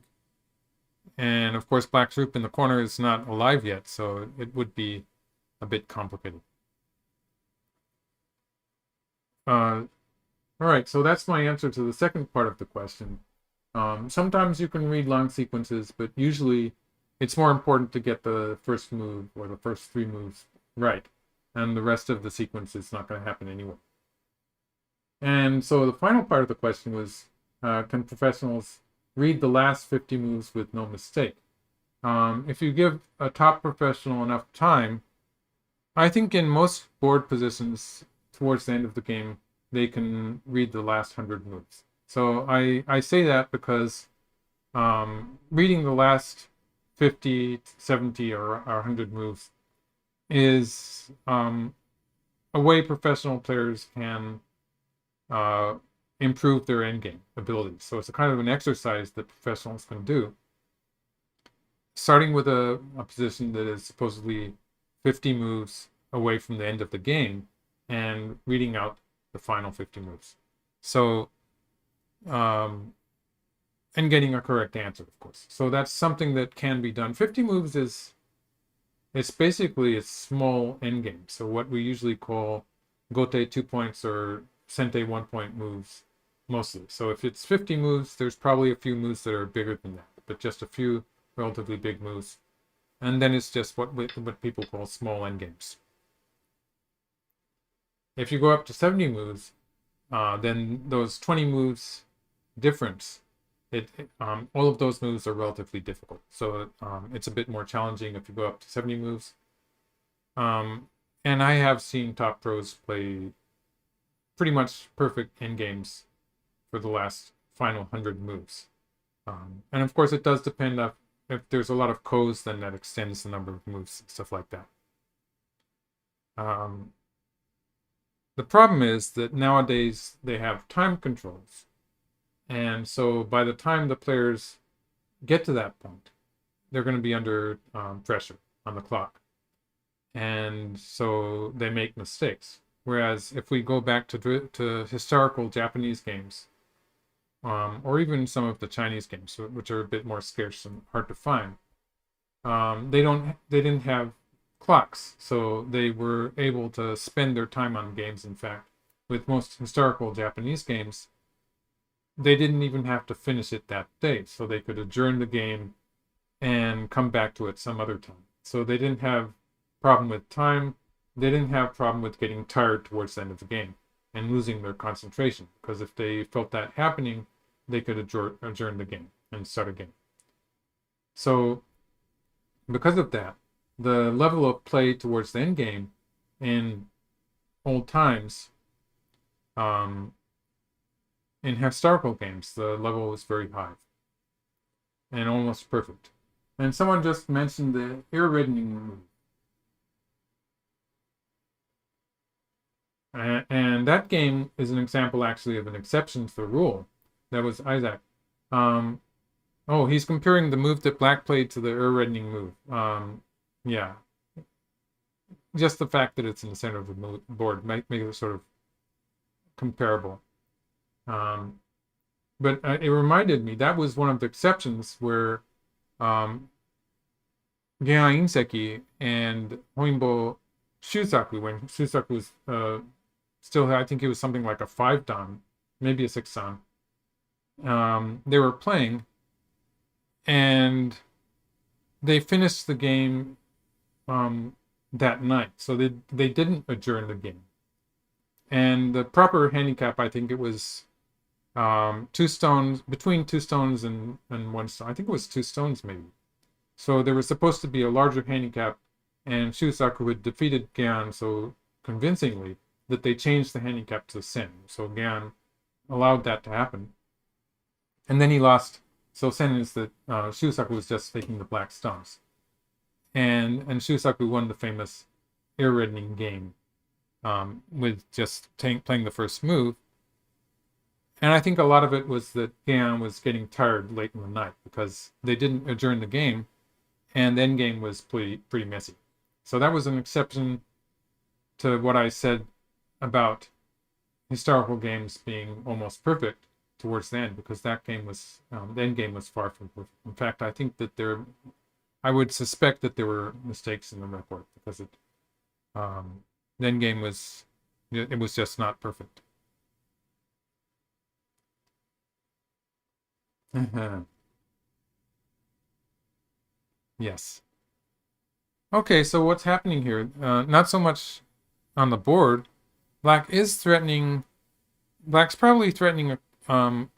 And of course, black's rook in the corner is not alive yet, so it would be a bit complicated. All right, so that's my answer to the second part of the question. Sometimes you can read long sequences, but usually it's more important to get the first move or the first 3 moves right, and the rest of the sequence is not going to happen anyway. And so the final part of the question was, can professionals read the last 50 moves with no mistake? If you give a top professional enough time, I think in most board positions towards the end of the game, they can read the last 100 moves. So I say that because reading the last 50, 70, or 100 moves is a way professional players can improve their endgame abilities. So it's a kind of an exercise that professionals can do, starting with a position that is supposedly 50 moves away from the end of the game and reading out the final 50 moves. So, and getting a correct answer, of course. So that's something that can be done. 50 moves it's basically a small endgame. So what we usually call gote 2 points or sente 1 point moves mostly. So if it's 50 moves, there's probably a few moves that are bigger than that, but just a few relatively big moves. And then it's just what people call small endgames. If you go up to 70 moves, then those 20 moves difference, all of those moves are relatively difficult. So it's a bit more challenging if you go up to 70 moves. And I have seen top pros play pretty much perfect endgames for the last final 100 moves. And of course, it does depend on if there's a lot of ko's, then that extends the number of moves and stuff like that. The problem is that nowadays they have time controls. And so by the time the players get to that point, they're going to be under pressure on the clock. And so they make mistakes. Whereas if we go back to historical Japanese games, or even some of the Chinese games, which are a bit more scarce and hard to find, they didn't have clocks, so they were able to spend their time on games. In fact, with most historical Japanese games, they didn't even have to finish it that day, so they could adjourn the game and come back to it some other time. So they didn't have problem with time. They didn't have problem with getting tired towards the end of the game and losing their concentration, because if they felt that happening, they could adjourn the game and start again. So because of that, the level of play towards the end game in old times, in historical games, the level was very high and almost perfect. And someone just mentioned the ear reddening move. And that game is an example, actually, of an exception to the rule. That was Isaac. Oh, he's comparing the move that black played to the ear reddening move. Yeah. just the fact that it's in the center of the board make it sort of comparable. But it reminded me that was one of the exceptions where Gyan Inseki and Hoimbo Shusaku, when Shusaku was still, I think it was something like a 5-dan, maybe a 6-dan. They were playing, and they finished the game that night, so they didn't adjourn the game. And the proper handicap, I think it was 2 stones, between 2 stones and 1 stone. I think it was 2 stones maybe. So there was supposed to be a larger handicap, and Shusaku had defeated Gyan so convincingly that they changed the handicap to Sen. So Gyan allowed that to happen. And then he lost. So Sen is that Shusaku was just taking the black stones. And Shusaku won the famous ear-reddening game with just playing the first move. And I think a lot of it was that Gyan was getting tired late in the night because they didn't adjourn the game, and the end game was pretty messy. So that was an exception to what I said about historical games being almost perfect towards the end, because that game was the end game was far from perfect. In fact, I think that I would suspect that there were mistakes in the report because the end game was just not perfect. Yes. Okay, so what's happening here? Not so much on the board. Black's probably threatening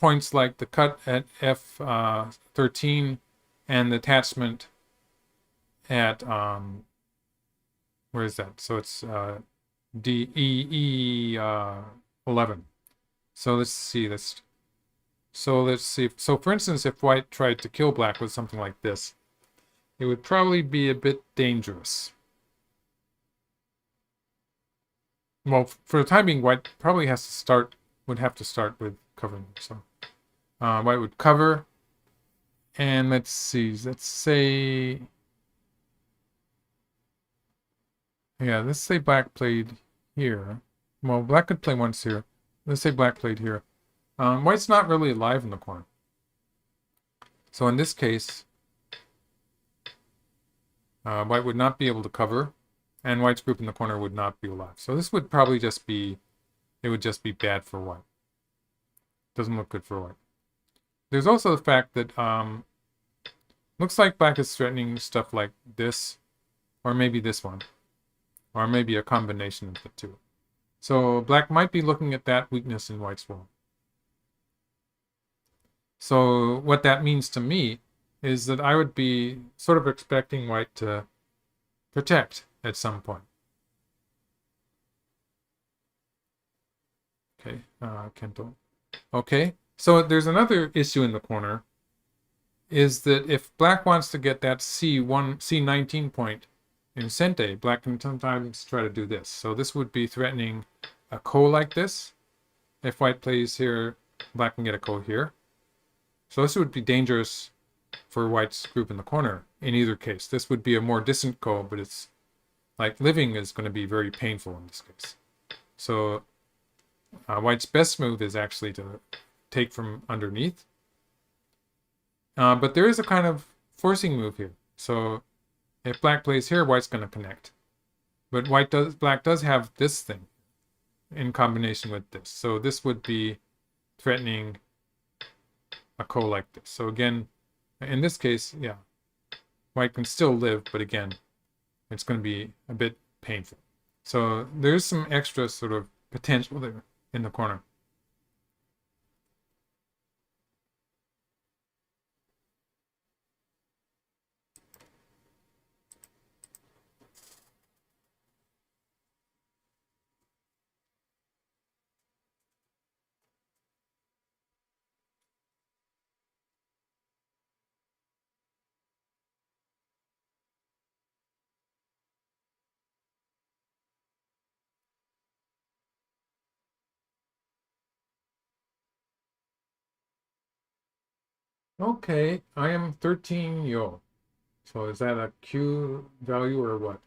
points like the cut at F13 and the attachment at where is that? So it's DE11. So let's see this. So let's see. So for instance, if white tried to kill black with something like this, it would probably be a bit dangerous. Well, for the time being, white probably would have to start with covering. So white would cover, and let's see. Let's say, yeah, let's say black played here. Well, black could play once here. Let's say black played here. White's not really alive in the corner. So in this case, white would not be able to cover, and white's group in the corner would not be alive. So this would probably just be bad for white. Doesn't look good for white. There's also the fact that looks like black is threatening stuff like this, or maybe this one, or maybe a combination of the two. So black might be looking at that weakness in white's wall. So what that means to me is that I would be sort of expecting white to protect at some point. Okay, Kento. Okay, so there's another issue in the corner, is that if black wants to get that C19 point in Sente, black can sometimes try to do this. So this would be threatening a ko like this. If white plays here, black can get a ko here. So this would be dangerous for white's group in the corner in either case. This would be a more distant ko, but it's like living is going to be very painful in this case. So white's best move is actually to take from underneath. But there is a kind of forcing move here. So if black plays here, white's going to connect. But black does have this thing in combination with this. So this would be threatening a ko like this. So again, in this case, yeah, white can still live, but again, it's going to be a bit painful. So there's some extra sort of potential there in the corner. Okay, I am 13 yo. So is that a Q value or what?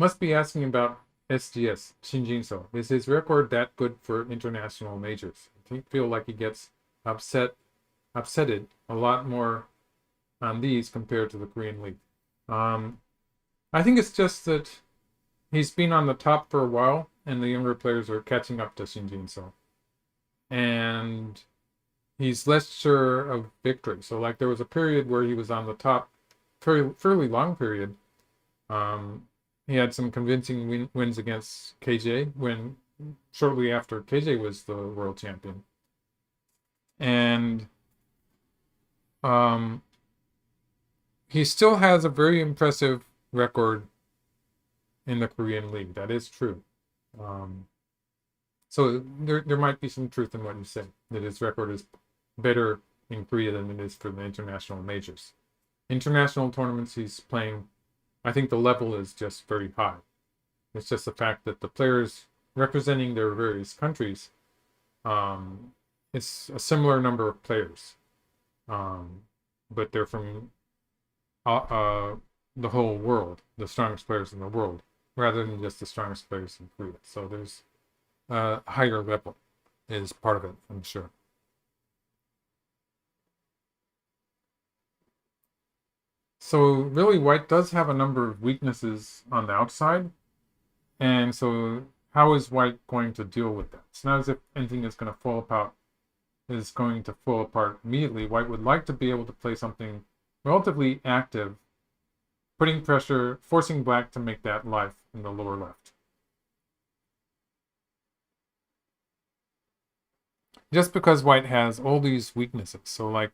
must be asking about SDS, Shin Jinseo. Is his record that good for international majors? I feel like he gets upsetted a lot more on these compared to the Korean League. I think it's just that he's been on the top for a while, and the younger players are catching up to Shin Jinseo. And he's less sure of victory. So like there was a period where he was on the top, fairly long period. He had some convincing wins against KJ when shortly after KJ was the world champion. And he still has a very impressive record in the Korean League. That is true. So there might be some truth in what you say, that his record is better in Korea than it is for the international majors. International tournaments he's playing, I think the level is just very high. It's just the fact that the players representing their various countries, it's a similar number of players, but they're from the whole world, the strongest players in the world, rather than just the strongest players in Korea. So there's a higher level is part of it, I'm sure. So really, White does have a number of weaknesses on the outside. And so how is White going to deal with that? It's not as if anything is going to fall apart immediately. White would like to be able to play something relatively active, putting pressure, forcing Black to make that life in the lower left. Just because White has all these weaknesses. So like,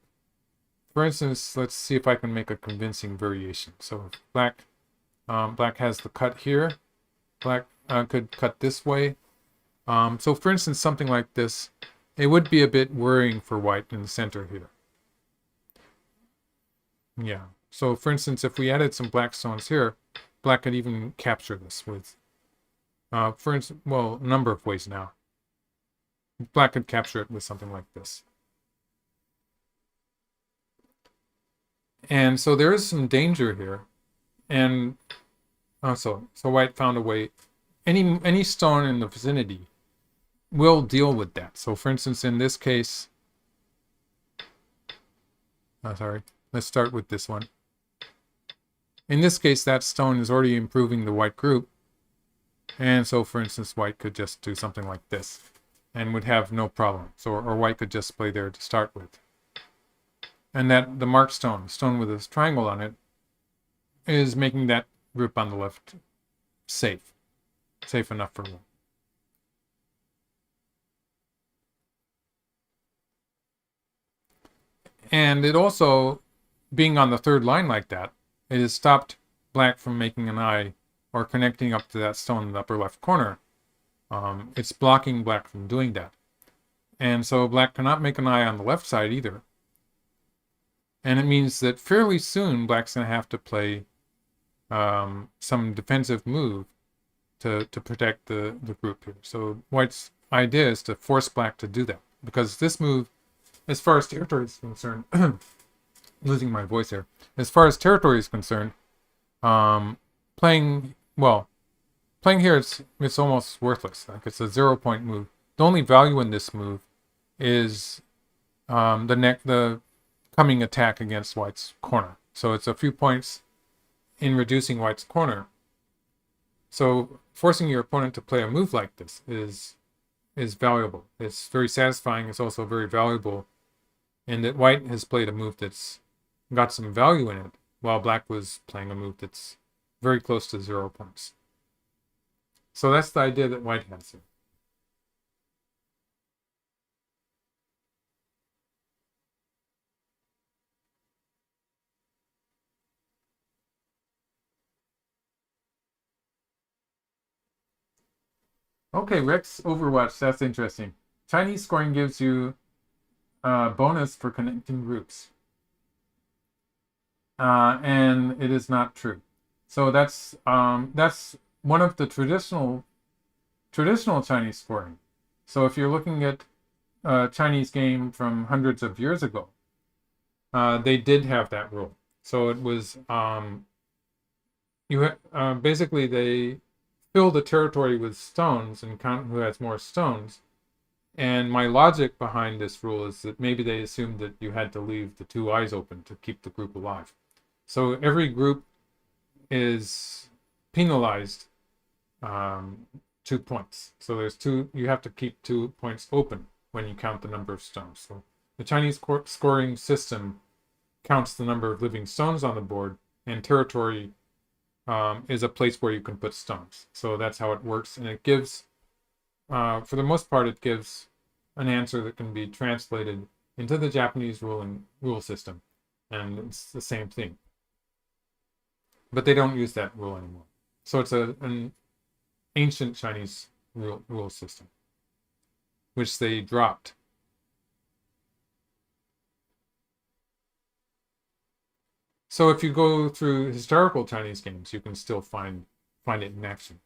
for instance, let's see if I can make a convincing variation. So Black has the cut here. Black could cut this way. So for instance, something like this, it would be a bit worrying for White in the center here. Yeah. So for instance, if we added some Black stones here, Black could even capture this with, for instance, well, a number of ways now. Black could capture it with something like this. And so there is some danger here. And so White found a way. Any stone in the vicinity will deal with that. So for instance, in this case, let's start with this one. In this case, that stone is already improving the White group. And so for instance, White could just do something like this and would have no problem. So, or White could just play there to start with. And that the marked stone with this triangle on it, is making that group on the left safe enough for White. And it also, being on the third line like that, it has stopped Black from making an eye or connecting up to that stone in the upper left corner. It's blocking Black from doing that. And so Black cannot make an eye on the left side either. And it means that fairly soon Black's going to have to play some defensive move to protect the group here. So White's idea is to force Black to do that. Because this move, as far as territory is concerned, losing my voice here. As far as territory is concerned, playing here, it's almost worthless. Like it's a 0-point move. The only value in this move is the coming attack against White's corner. So it's a few points in reducing White's corner. So forcing your opponent to play a move like this is valuable. It's very satisfying. It's also very valuable in that White has played a move that's got some value in it, while Black was playing a move that's very close to 0 points. So that's the idea that White has here. Okay, Rex Overwatch, that's interesting. Chinese scoring gives you a bonus for connecting groups. And it is not true. So that's one of the traditional Chinese scoring. So if you're looking at a Chinese game from hundreds of years ago, they did have that rule. So it was basically they fill the territory with stones and count who has more stones. And my logic behind this rule is that maybe they assumed that you had to leave the 2 eyes open to keep the group alive. So every group is penalized 2 points. So there's you have to keep 2 points open when you count the number of stones. So the Chinese scoring system counts the number of living stones on the board, and territory is a place where you can put stones. So that's how it works, and it gives, for the most part, it gives an answer that can be translated into the Japanese rule system, and it's the same thing. But they don't use that rule anymore. So it's an ancient Chinese rule system, which they dropped. So if you go through historical Chinese games, you can still find it in action.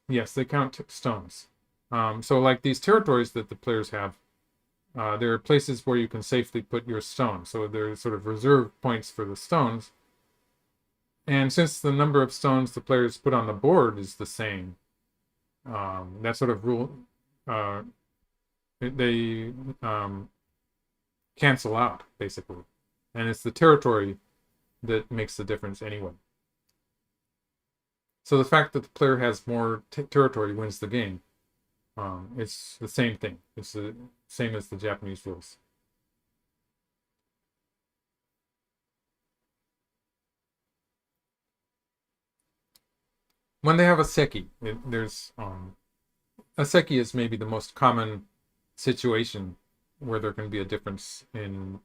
Yes, they count stones. So like these territories that the players have, there are places where you can safely put your stones. So there's sort of reserve points for the stones. And since the number of stones the players put on the board is the same, that sort of rule, they cancel out, basically. And it's the territory that makes the difference anyway. So the fact that the player has more territory wins the game. It's the same thing. It's the same as the Japanese rules. When they have a seki, there's a seki is maybe the most common situation where there can be a difference in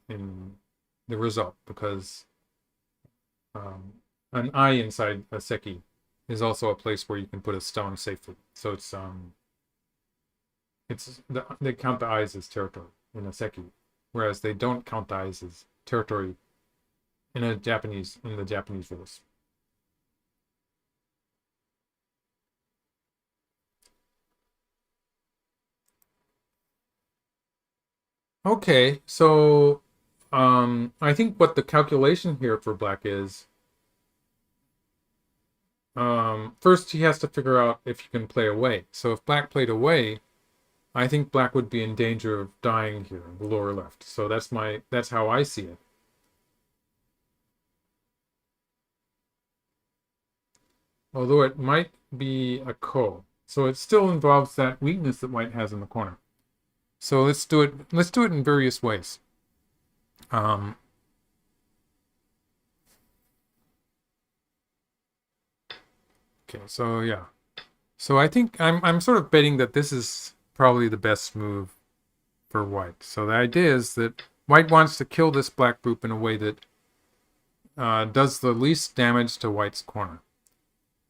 the result, because an eye inside a seki is also a place where you can put a stone safely. So they count the eyes as territory in a seki, whereas they don't count the eyes as territory in the Japanese rules. Okay, so I think what the calculation here for black is, first he has to figure out if you can play away. So if black played away, I think black would be in danger of dying here in the lower left. So that's how I see it. Although it might be a ko. So it still involves that weakness that white has in the corner. So let's do it in various ways. Okay, so yeah. So I think I'm sort of betting that this is probably the best move for white. So the idea is that white wants to kill this black group in a way that does the least damage to white's corner.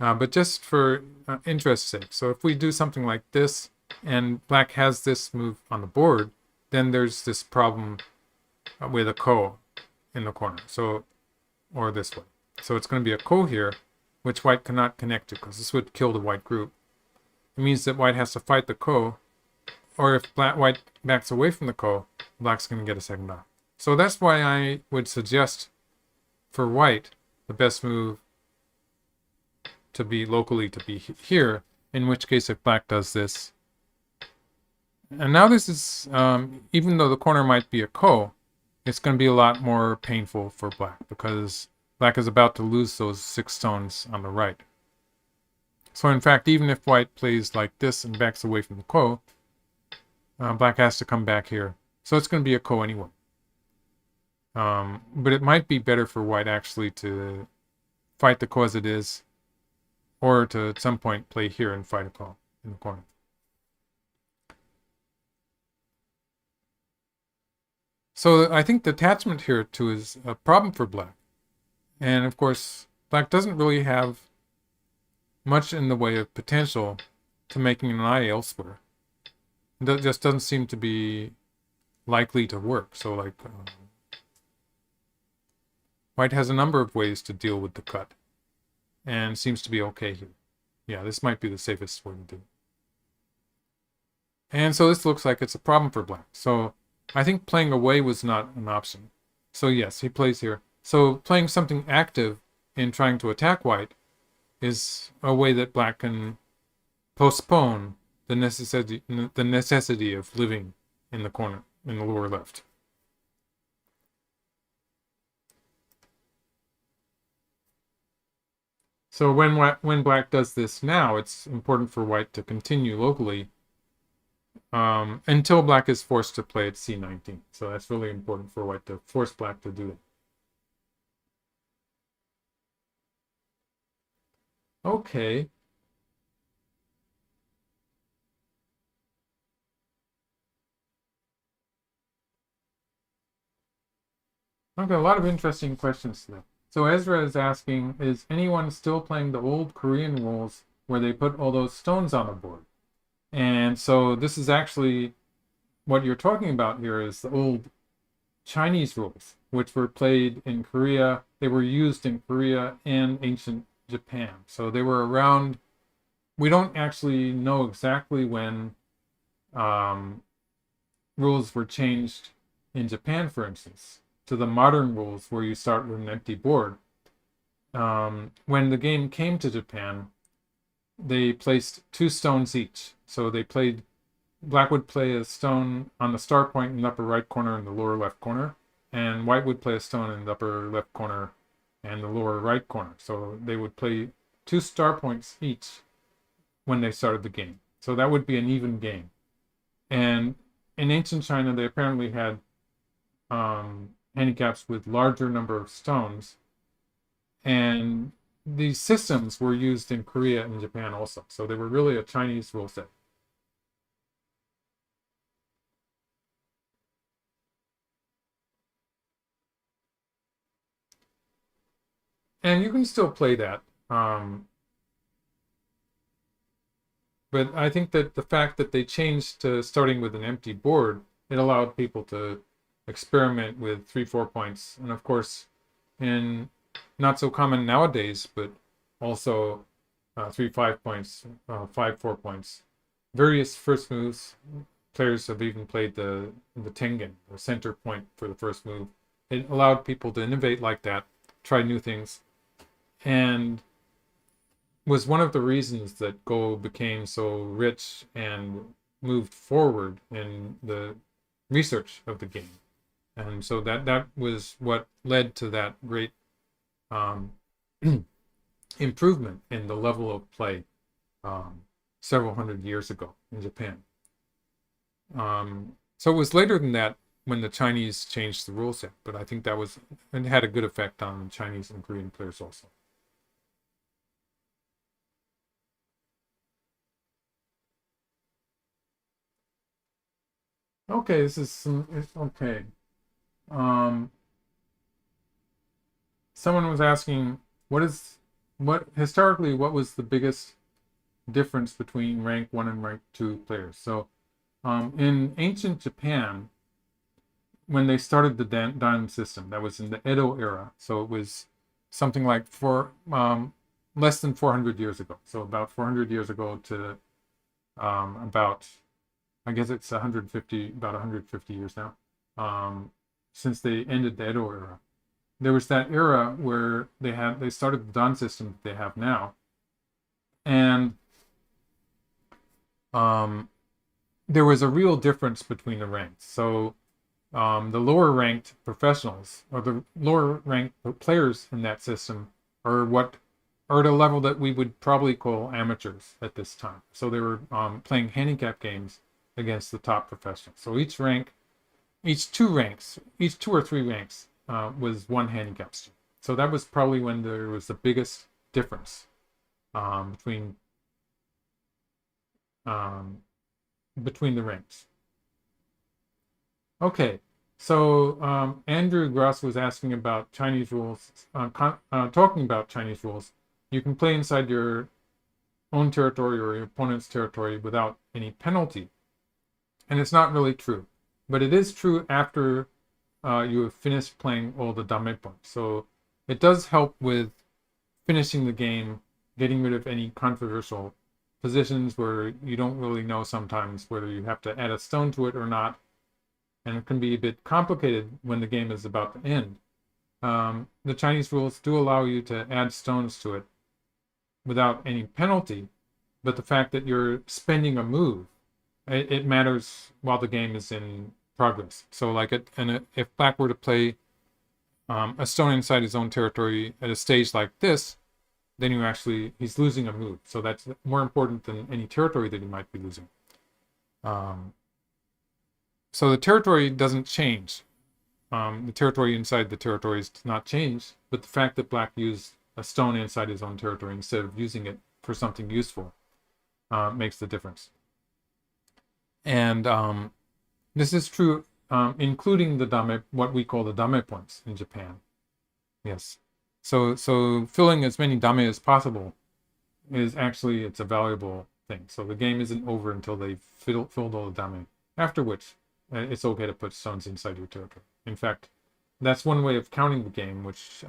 But just for interest's sake, so if we do something like this, and black has this move on the board, then there's this problem with a ko in the corner, so, or this way. So it's going to be a ko here, which white cannot connect to, because this would kill the white group. It means that white has to fight the ko, or if white backs away from the ko, black's going to get a second knock. So that's why I would suggest for white the best move to be locally to be here, in which case if black does this. And now this is, even though the corner might be a ko, it's going to be a lot more painful for black, because black is about to lose those 6 stones on the right. So in fact, even if white plays like this and backs away from the ko, black has to come back here. So it's going to be a ko anyway. But it might be better for white actually to fight the ko as it is, or to at some point play here and fight a ko in the corner. So I think the attachment here too is a problem for black. And of course, black doesn't really have much in the way of potential to making an eye elsewhere. It just doesn't seem to be likely to work. So like, white has a number of ways to deal with the cut, and seems to be okay here. Yeah, this might be the safest way to do it. And so this looks like it's a problem for black. So I think playing away was not an option. So yes, he plays here. So playing something active in trying to attack white is a way that black can postpone the necessity of living in the corner, in the lower left. So when black does this now, it's important for white to continue locally until black is forced to play at c19. So that's really important for white to force black to do that. Okay. Okay, a lot of interesting questions today. So Ezra is asking, is anyone still playing the old Korean rules where they put all those stones on the board? And so this is actually what you're talking about here is the old Chinese rules, which were played in Korea. They were used in Korea and ancient Japan. So they were around. We don't actually know exactly when rules were changed in Japan, for instance, to the modern rules where you start with an empty board. When the game came to Japan, they placed 2 stones each. So they played, black would play a stone on the star point in the upper right corner and the lower left corner, and white would play a stone in the upper left corner and the lower right corner. So they would play 2 star points each when they started the game. So that would be an even game. And in ancient China, they apparently had handicaps with larger number of stones, and these systems were used in Korea and Japan also. So they were really a Chinese rule set. And you can still play that. But I think that the fact that they changed to starting with an empty board, it allowed people to experiment with 3-4 points. And of course, in not so common nowadays, but also 3-5 points, 5-4 points. Various first moves. Players have even played the tengen, the center point for the first move. It allowed people to innovate like that, try new things, and was one of the reasons that Go became so rich and moved forward in the research of the game. And so that was what led to that great improvement in the level of play several hundred years ago in Japan. So it was later than that when the Chinese changed the rule set, but I think that was, and had a good effect on Chinese and Korean players also. Okay, this is some, okay. Someone was asking, what historically, what was the biggest difference between rank 1 and rank 2 players? So in ancient Japan, when they started the Dan system, that was in the Edo era. So it was something like less than 400 years ago. So about 400 years ago to about, I guess it's 150, about 150 years now, since they ended the Edo era. There was that era where they started the Dan system that they have now, and there was a real difference between the ranks. So the lower ranked professionals, or the lower ranked players in that system, are at a level that we would probably call amateurs at this time. So they were playing handicap games against the top professionals. So each two or three ranks was one handicap student. So that was probably when there was the biggest difference between the ranks. Okay, so Andrew Gross was asking about Chinese rules, talking about Chinese rules. You can play inside your own territory or your opponent's territory without any penalty. And it's not really true, but it is true after you have finished playing all the dame points. So it does help with finishing the game getting rid of any controversial positions where you don't really know sometimes whether you have to add a stone to it or not. And it can be a bit complicated when the game is about to end. The Chinese rules do allow you to add stones to it without any penalty, but the fact that you're spending a move, it matters while the game is in progress. So like if Black were to play a stone inside his own territory at a stage like this, then he's losing a move. So that's more important than any territory that he might be losing. So the territory doesn't change. The territory inside the territories does not change, but the fact that Black used a stone inside his own territory instead of using it for something useful makes the difference. And this is true, including the dame, what we call the dame points in Japan. Yes. So filling as many dame as possible is actually, it's a valuable thing. So the game isn't over until they've filled all the dame, after which it's okay to put stones inside your territory. In fact, that's one way of counting the game, which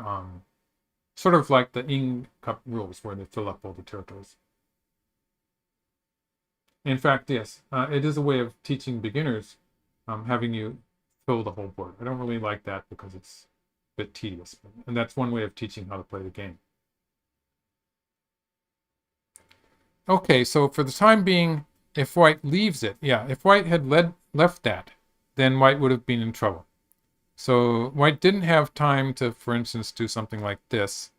sort of like the Ing Cup rules, where they fill up all the territories. In fact, yes, it is a way of teaching beginners, having you fill the whole board. I don't really like that because it's a bit tedious, and that's one way of teaching how to play the game. Okay, so for the time being, if White leaves it, if White had left that, then White would have been in trouble. So White didn't have time to, for instance, do something like this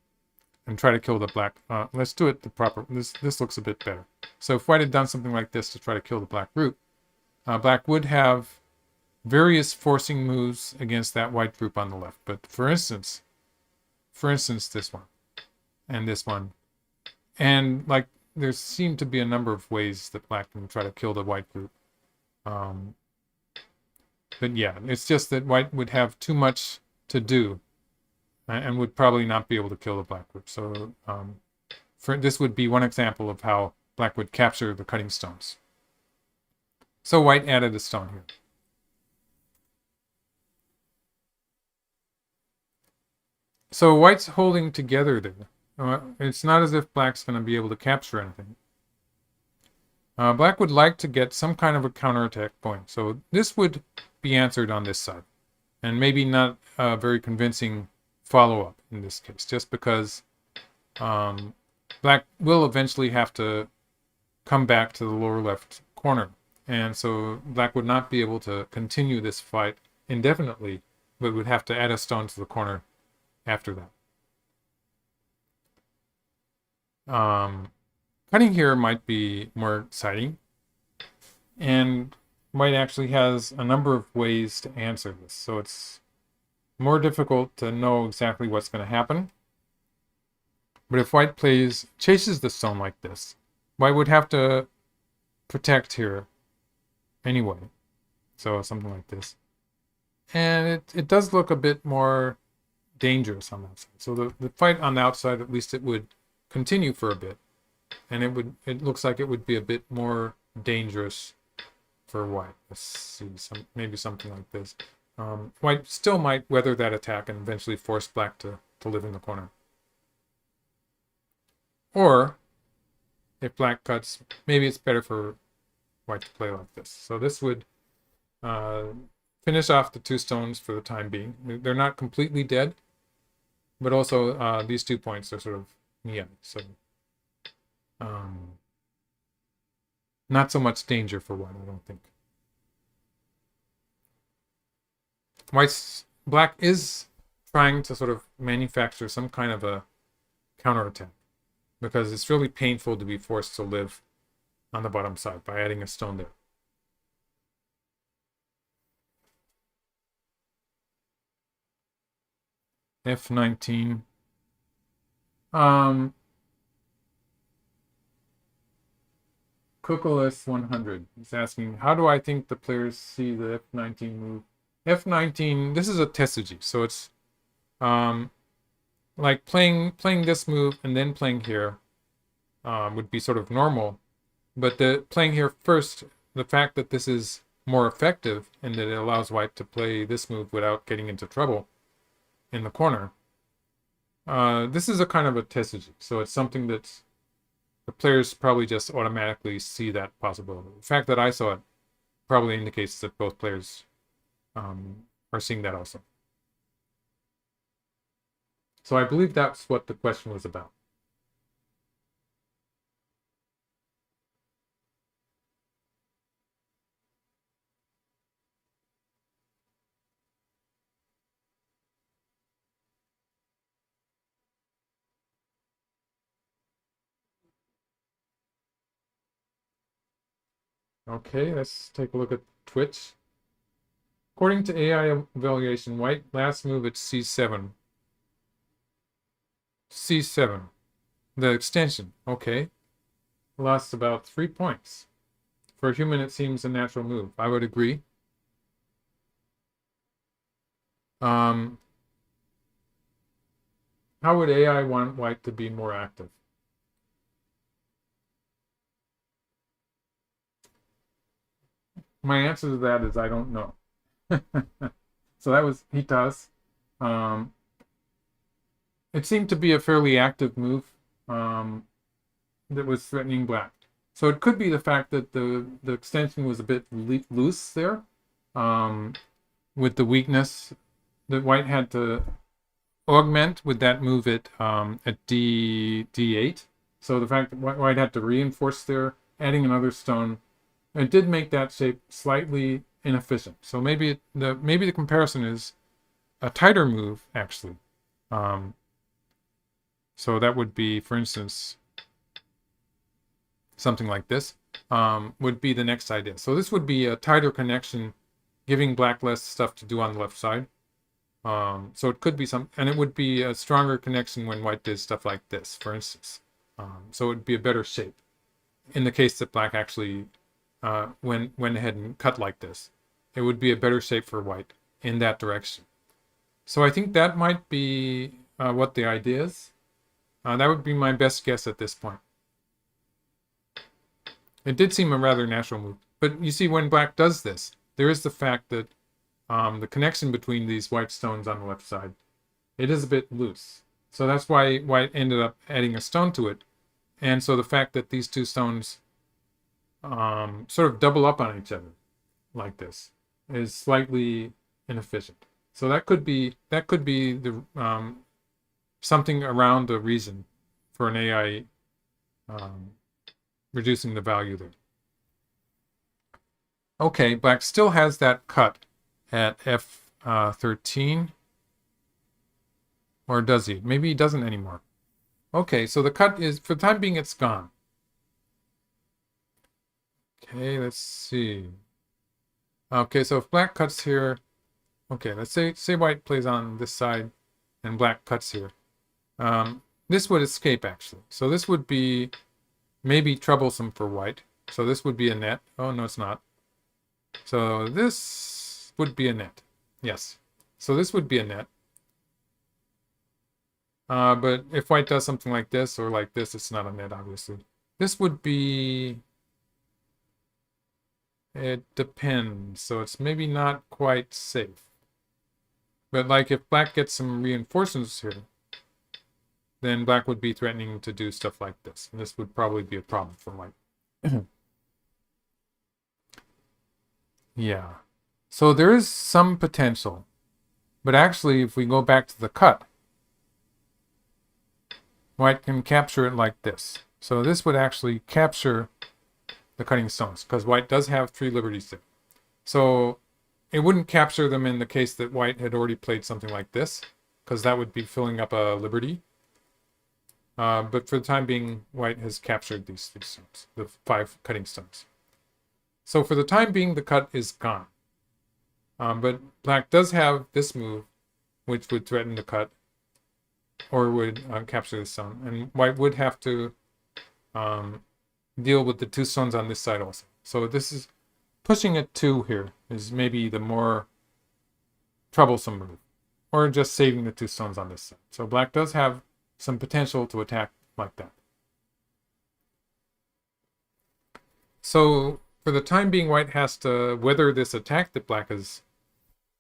and try to kill the Black. Let's do it the proper. This looks a bit better. So if White had done something like this to try to kill the Black group, Black would have various forcing moves against that White group on the left. But for instance, this one and this one, and like there seem to be a number of ways that Black can try to kill the White group. But yeah, it's just that White would have too much to do and would probably not be able to kill the Black group. So this would be one example of how Black would capture the cutting stones. So White added a stone here. So White's holding together there. It's not as if Black's going to be able to capture anything. Black would like to get some kind of a counterattack going. So this would be answered on this side. And maybe not a very convincing follow-up in this case, just because Black will eventually have to come back to the lower left corner. And so Black would not be able to continue this fight indefinitely, but would have to add a stone to the corner after that. Cutting here might be more exciting, and White actually has a number of ways to answer this, so it's more difficult to know exactly what's going to happen. But if White chases the stone like this, White would have to protect here anyway, so something like this. And it does look a bit more dangerous on that side. So the fight on the outside, at least it would continue for a bit. And it looks like it would be a bit more dangerous for White. Let's see, maybe something like this. White still might weather that attack and eventually force Black to live in the corner. Or, if Black cuts, maybe it's better for White to play like this. So this would finish off the two stones for the time being. They're not completely dead, but also these 2 points are sort of so not so much danger for White, I don't think. Black is trying to sort of manufacture some kind of a counterattack, because it's really painful to be forced to live on the bottom side by adding a stone there. F19. Cookless 100 is asking, how do I think the players see the F19 move? F19, this is a tesuji, so it's like playing this move and then playing here would be sort of normal, but playing here first, the fact that this is more effective and that it allows White to play this move without getting into trouble in the corner. This is a kind of a tesuji, so it's something that's the players probably just automatically see that possibility. The fact that I saw it probably indicates that both players are seeing that also. So I believe that's what the question was about. Okay, let's take a look at Twitch. According to AI evaluation, white last move at c7. c7. The extension. Okay. Lost about 3 points. For a human, it seems a natural move. I would agree. How would AI want white to be more active? My answer to that is I don't know. So that was Hita's. It seemed to be a fairly active move that was threatening black. So it could be the fact that the extension was a bit loose there, with the weakness that white had to augment with that move at d8. So the fact that white had to reinforce there, adding another stone, it did make that shape slightly inefficient. So maybe the comparison is a tighter move actually. So that would be, for instance, something like this would be the next idea. So this would be a tighter connection, giving black less stuff to do on the left side. So it could be and it would be a stronger connection when white did stuff like this, for instance. So it would be a better shape in the case that black actually went ahead and cut like this. It would be a better shape for white in that direction. So I think that might be what the idea is. That would be my best guess at this point. It did seem a rather natural move. But you see, when black does this, there is the fact that the connection between these white stones on the left side, it is a bit loose. So that's why white ended up adding a stone to it. And so the fact that these two stones sort of double up on each other like this is slightly inefficient. So that could be the something around the reason for an AI reducing the value there. Okay, black still has that cut at f13. Or does he? Maybe he doesn't anymore. Okay, so the cut is, for the time being, it's gone. Okay, let's see. Okay, so if black cuts here, okay, let's say white plays on this side and black cuts here. This would escape, actually. So this would be maybe troublesome for white. So this would be a net. Oh, no, it's not. So this would be a net. Yes. So this would be a net. But if white does something like this or like this, it's not a net, obviously. This would be... It depends. So it's maybe not quite safe. But like if black gets some reinforcements here, then black would be threatening to do stuff like this. And this would probably be a problem for white. Yeah. So there is some potential. But actually, if we go back to the cut, white can capture it like this. So this would actually capture the cutting stones, because white does have 3 liberties there. So it wouldn't capture them in the case that white had already played something like this, because that would be filling up a liberty. But for the time being, white has captured these 3 stones, the 5 cutting stones. So for the time being, the cut is gone. But black does have this move, which would threaten the cut, or would capture the stone. And white would have to deal with the 2 stones on this side also. So this is pushing at 2 here is maybe the more troublesome move, or just saving the 2 stones on this side. So black does have some potential to attack like that. So for the time being, white has to weather this attack that black is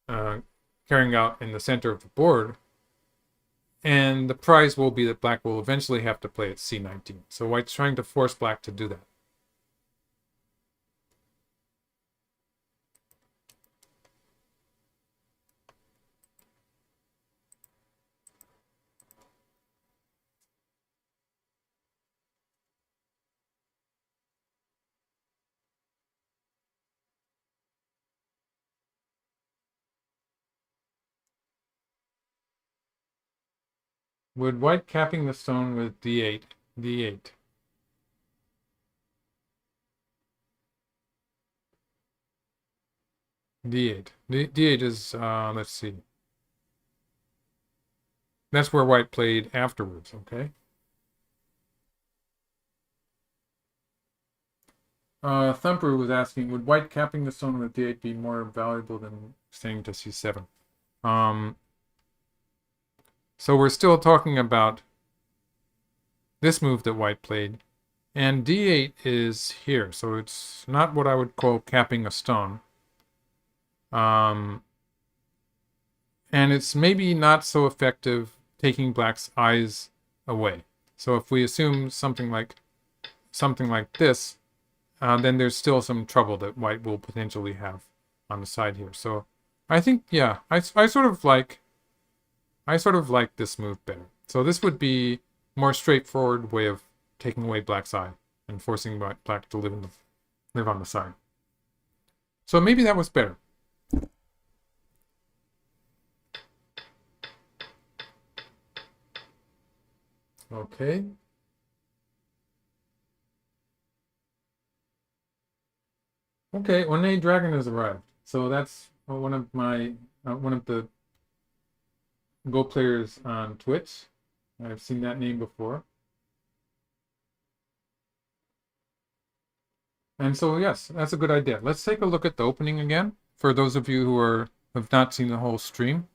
carrying out in the center of the board, And the prize will be that black will eventually have to play at c19. So white's trying to force black to do that. Would white capping the stone with d8, d8. d8. D8 is, let's see. That's where white played afterwards, okay? Thumper was asking, would white capping the stone with d8 be more valuable than staying to c7? So we're still talking about this move that white played. And d8 is here, so it's not what I would call capping a stone. And it's maybe not so effective taking black's eyes away. So if we assume something like this, then there's still some trouble that white will potentially have on the side here. So I think, yeah, I sort of like this move better. So this would be more straightforward way of taking away black's eye and forcing black to live on the side. So maybe that was better. Okay. Okay, One Dragon has arrived. So that's one of the Go players on Twitch. I've seen that name before. And so, yes, that's a good idea. Let's take a look at the opening again, for those of you who have not seen the whole stream.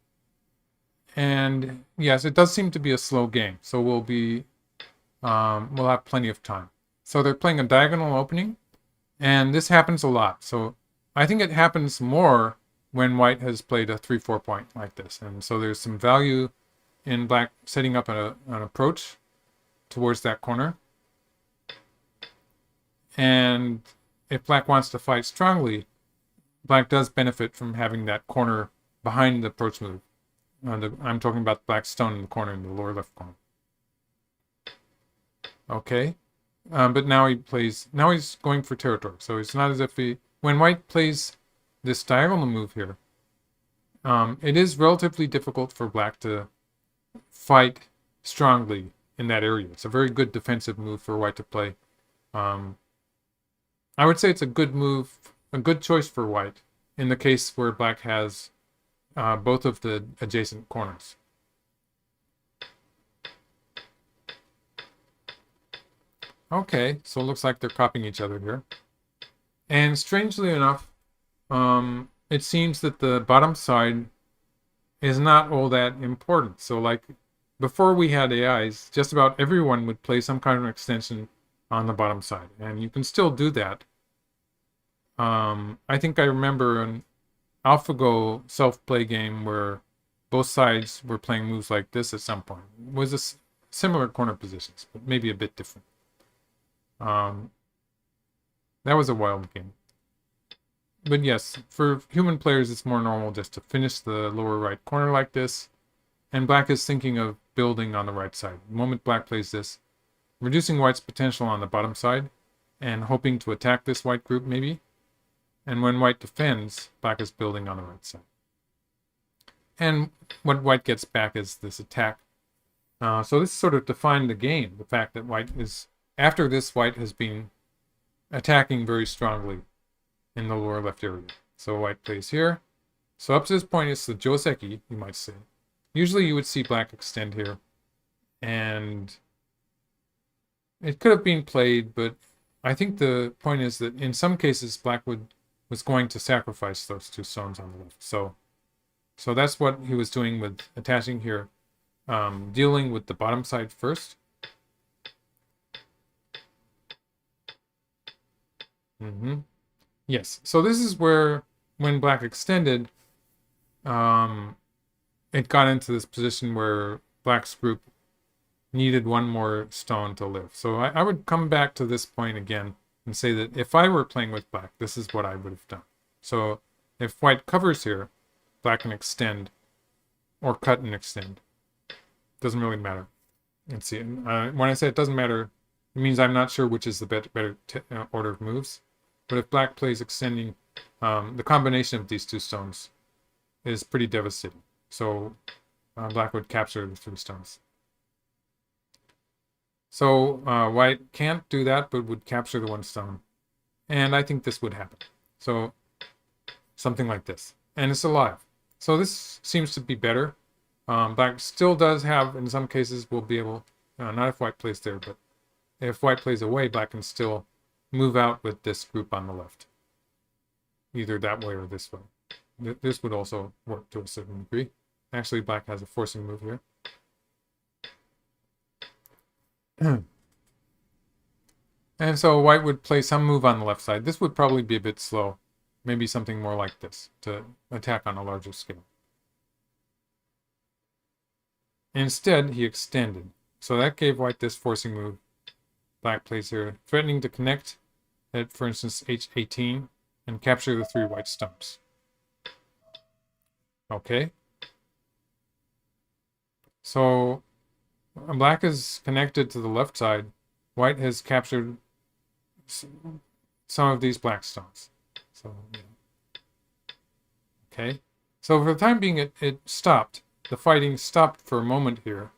And yes, it does seem to be a slow game, so we'll have plenty of time. So they're playing a diagonal opening, and this happens a lot. So I think it happens more when white has played a 3-4 point like this. And so there's some value in black setting up an approach towards that corner. And if black wants to fight strongly, black does benefit from having that corner behind the approach move. I'm talking about black stone in the corner in the lower left corner. Okay. But now he's going for territory. So it's not as if when white plays this diagonal move here, it is relatively difficult for black to fight strongly in that area. It's a very good defensive move for white to play. I would say it's a good move, a good choice for white in the case where black has both of the adjacent corners. Okay, so it looks like they're copying each other here. And strangely enough, it seems that the bottom side is not all that important. So like before we had AIs, just about everyone would play some kind of extension on the bottom side. And you can still do that. I think I remember an AlphaGo self-play game where both sides were playing moves like this at some point. It was a similar corner positions, but maybe a bit different. That was a wild game. But yes, for human players, it's more normal just to finish the lower right corner like this. And black is thinking of building on the right side. The moment black plays this, reducing white's potential on the bottom side and hoping to attack this white group maybe. And when white defends, black is building on the right side. And what white gets back is this attack. So this sort of defined the game. The fact that after this, white has been attacking very strongly in the lower left area. So white plays here. So up to this point, it's the Joseki, you might say. Usually you would see black extend here. And it could have been played, but I think the point is that in some cases, black was going to sacrifice those two stones on the left. So that's what he was doing with attaching here, dealing with the bottom side first. Yes, so this is where, when black extended, it got into this position where black's group needed one more stone to live. So I would come back to this point again and say that if I were playing with black, this is what I would have done. So if white covers here, black can extend or cut and extend. Doesn't really matter. Let's see. When I say it doesn't matter, it means I'm not sure which is the better order of moves. But if black plays extending, the combination of these two stones is pretty devastating. So black would capture the 3 stones. So white can't do that, but would capture the 1 stone. And I think this would happen. So something like this. And it's alive. So this seems to be better. Black still does have, in some cases, will be able, not if white plays there, but if white plays away, black can still move out with this group on the left. Either that way or this way. This would also work to a certain degree. Actually, black has a forcing move here. And so white would play some move on the left side. This would probably be a bit slow. Maybe something more like this to attack on a larger scale. Instead, he extended. So that gave white this forcing move. Black plays here, threatening to connect at, for instance, h18 and capture the 3 white stones. Okay. So black is connected to the left side. White has captured some of these black stones. So, yeah. Okay. So for the time being, it stopped. The fighting stopped for a moment here.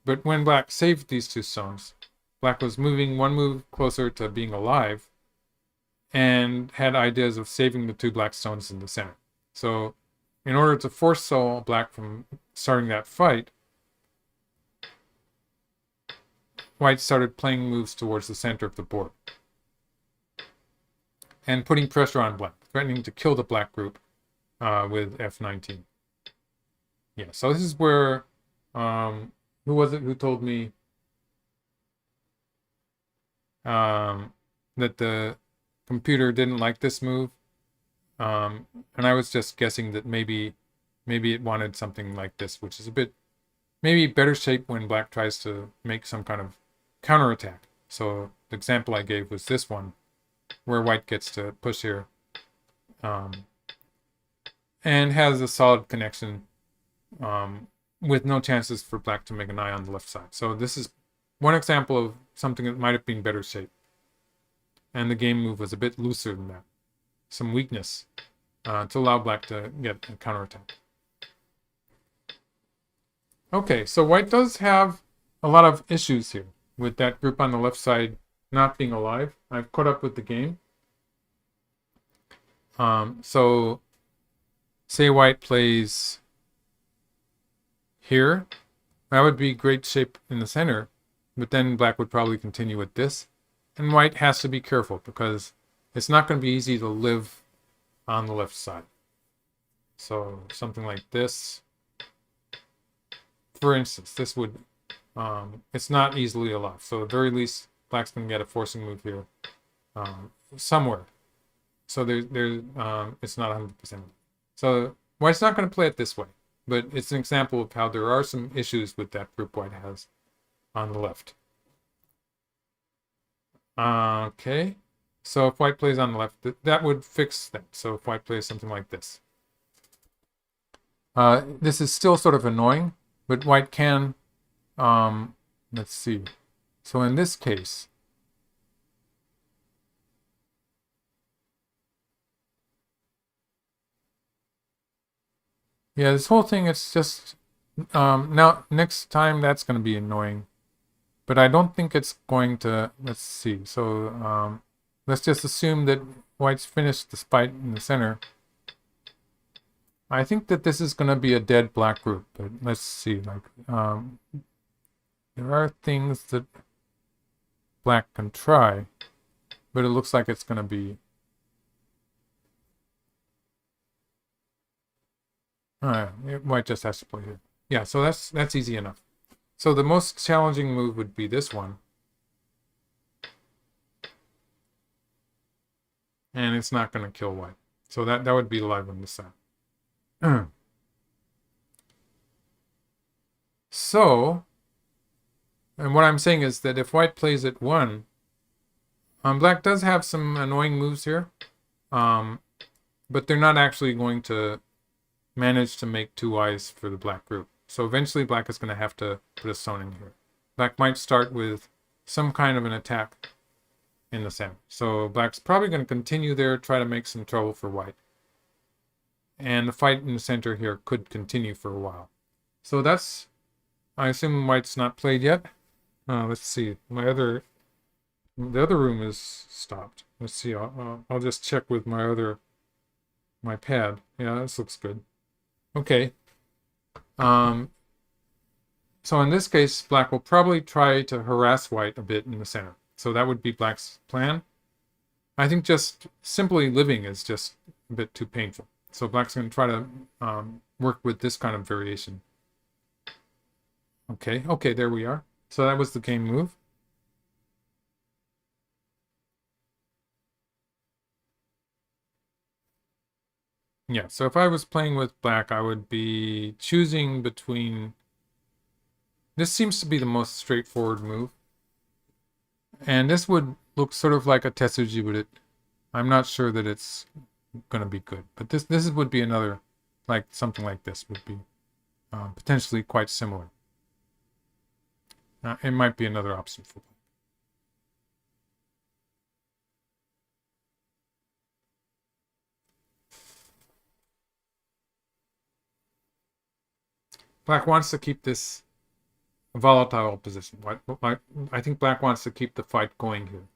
But when black saved these 2 stones, black was moving 1 move closer to being alive and had ideas of saving the 2 black stones in the center. So in order to forestall black from starting that fight, white started playing moves towards the center of the board and putting pressure on black, threatening to kill the black group with f19. Yeah, so this is where, who was it who told me that the computer didn't like this move? And I was just guessing that maybe it wanted something like this, which is a bit, maybe better shape when black tries to make some kind of counterattack. So the example I gave was this one, where white gets to push here and has a solid connection with no chances for black to make an eye on the left side. So this is one example of something that might have been better shape. And the game move was a bit looser than that. Some weakness to allow black to get a counterattack. Okay, so white does have a lot of issues here with that group on the left side not being alive. I've caught up with the game. So say white plays here. That would be great shape in the center, but then black would probably continue with this. And white has to be careful because it's not going to be easy to live on the left side. So something like this. For instance, this would, it's not easily alive. So at the very least, black's going to get a forcing move here somewhere. So it's not 100%. So white's not going to play it this way, but it's an example of how there are some issues with that group white has on the left. Okay, so if white plays on the left, that would fix that. So if white plays something like this. This is still sort of annoying, but white can, let's see. So in this case, yeah, this whole thing, it's just, now, next time that's going to be annoying. But I don't think it's going to, let's see. So let's just assume that white's finished the fight in the center. I think that this is going to be a dead black group. But let's see. Like there are things that black can try. But it looks like it's going to be... white just has to play here. Yeah, so that's easy enough. So the most challenging move would be this one. And it's not going to kill white. So that would be alive on this side. So, and what I'm saying is that if white plays at 1, black does have some annoying moves here, but they're not actually going to manage to make 2 eyes for the black group. So eventually black is going to have to put a stone in here. Black might start with some kind of an attack in the center. So black's probably going to continue there, try to make some trouble for white. And the fight in the center here could continue for a while. So that's, I assume white's not played yet. Let's see, the other room is stopped. Let's see, I'll just check with my pad. Yeah, this looks good. Okay. So in this case, black will probably try to harass white a bit in the center. So that would be black's plan. I think just simply living is just a bit too painful. So black's going to try to work with this kind of variation. Okay, there we are. So that was the game move. Yeah, so if I was playing with black, I would be choosing between... This seems to be the most straightforward move. And this would look sort of like a Tetsuji, but I'm not sure that it's going to be good. But this would be another, like something like this would be potentially quite similar. It might be another option for black. Black wants to keep this volatile position. I think black wants to keep the fight going here.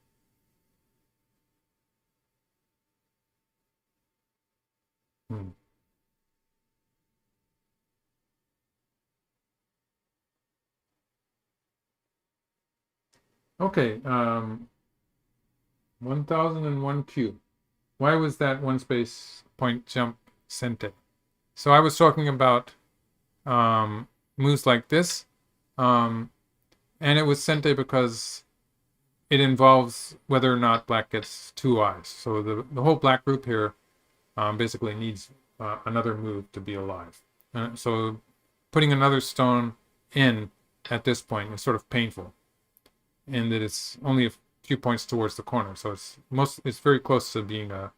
Okay, 1001 Q. Why was that one space point jump sente? So I was talking about moves like this. And it was sente because it involves whether or not black gets 2 eyes. So the whole black group here basically needs another move to be alive. So putting another stone in at this point is sort of painful, in that it's only a few points towards the corner. So it's very close to being a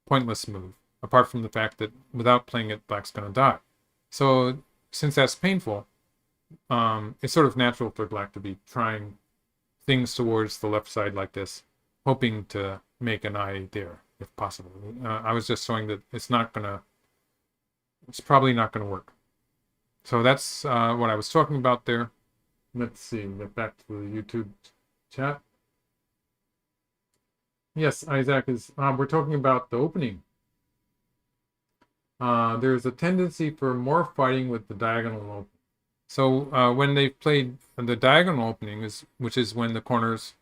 pointless move, apart from the fact that without playing it, black's going to die. So since that's painful, it's sort of natural for black to be trying things towards the left side like this, hoping to make an eye there if possible. I was just showing that it's probably not going to work. So that's what I was talking about there. Let's see, get back to the YouTube chat. Yes, Isaac we're talking about the opening. There's a tendency for more fighting with the diagonal opening. So when they've played the diagonal opening, which is when the corners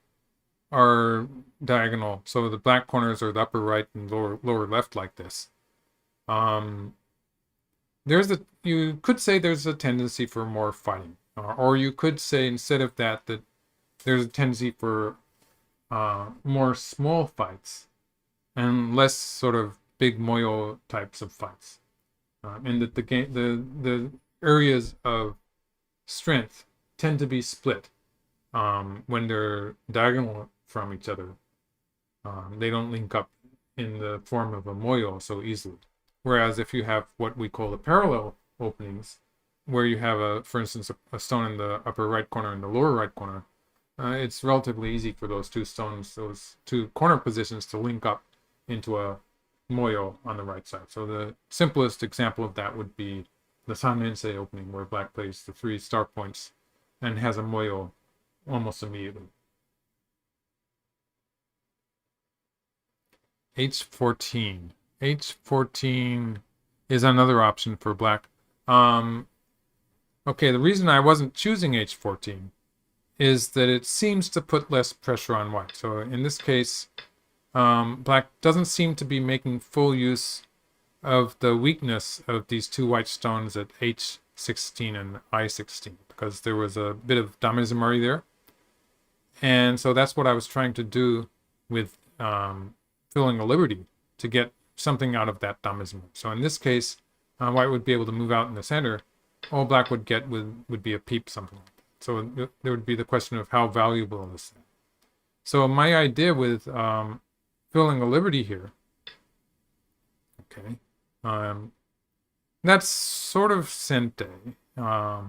are diagonal, so the black corners are the upper right and lower left like this. You could say there's a tendency for more fighting, or you could say instead of that there's a tendency for more small fights and less sort of big moyo types of fights, and that the areas of strength tend to be split when they're diagonal from each other. They don't link up in the form of a moyo so easily. Whereas if you have what we call the parallel openings, where you have, for instance, a stone in the upper right corner and the lower right corner, it's relatively easy for those two corner positions to link up into a moyo on the right side. So the simplest example of that would be the Shin Jinseo opening, where black plays the 3 star points and has a moyo almost immediately. H14. H14 is another option for black. Okay, the reason I wasn't choosing H14 is that it seems to put less pressure on white. So in this case, black doesn't seem to be making full use of the weakness of these 2 white stones at H16 and I16, because there was a bit of damezumari there. And so that's what I was trying to do with filling a liberty, to get something out of that damezumari. So in this case, white would be able to move out in the center all black would get would be a peep, something like that. So there would be the question of how valuable is that. So my idea with filling a liberty here, okay, that's sort of sente, a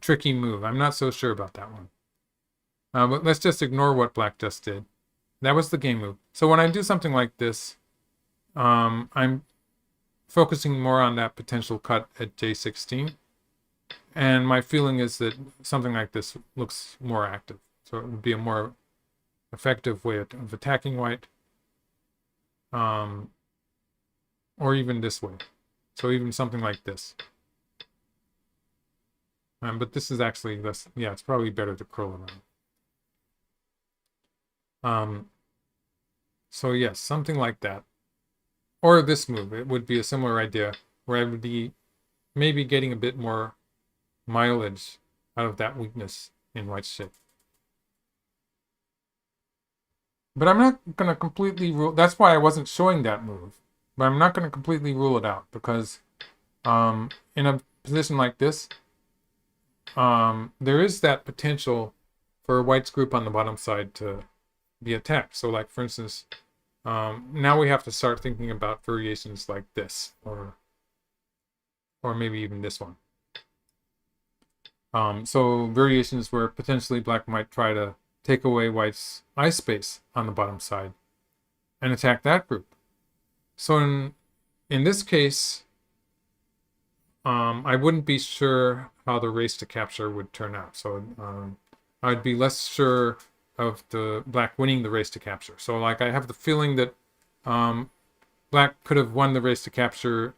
tricky move. I'm not so sure about that one. But let's just ignore what black just did. That was the game move. So when I do something like this, I'm focusing more on that potential cut at J16. And my feeling is that something like this looks more active. So it would be a more effective way of attacking white. Or even this way. So even something like this. But this is actually less, yeah, it's probably better to curl around. So yes, something like that. Or this move, it would be a similar idea where I would be maybe getting a bit more mileage out of that weakness in white's shape. But I'm not going to completely rule, that's why I wasn't showing that move. But I'm not going to completely rule it out because in a position like this, there is that potential for white's group on the bottom side to be attacked. So like, for instance, now we have to start thinking about variations like this, or maybe even this one. So variations where potentially black might try to take away white's eye space on the bottom side and attack that group. So in this case, I wouldn't be sure how the race to capture would turn out. So I'd be less sure of the black winning the race to capture. So like I have the feeling that black could have won the race to capture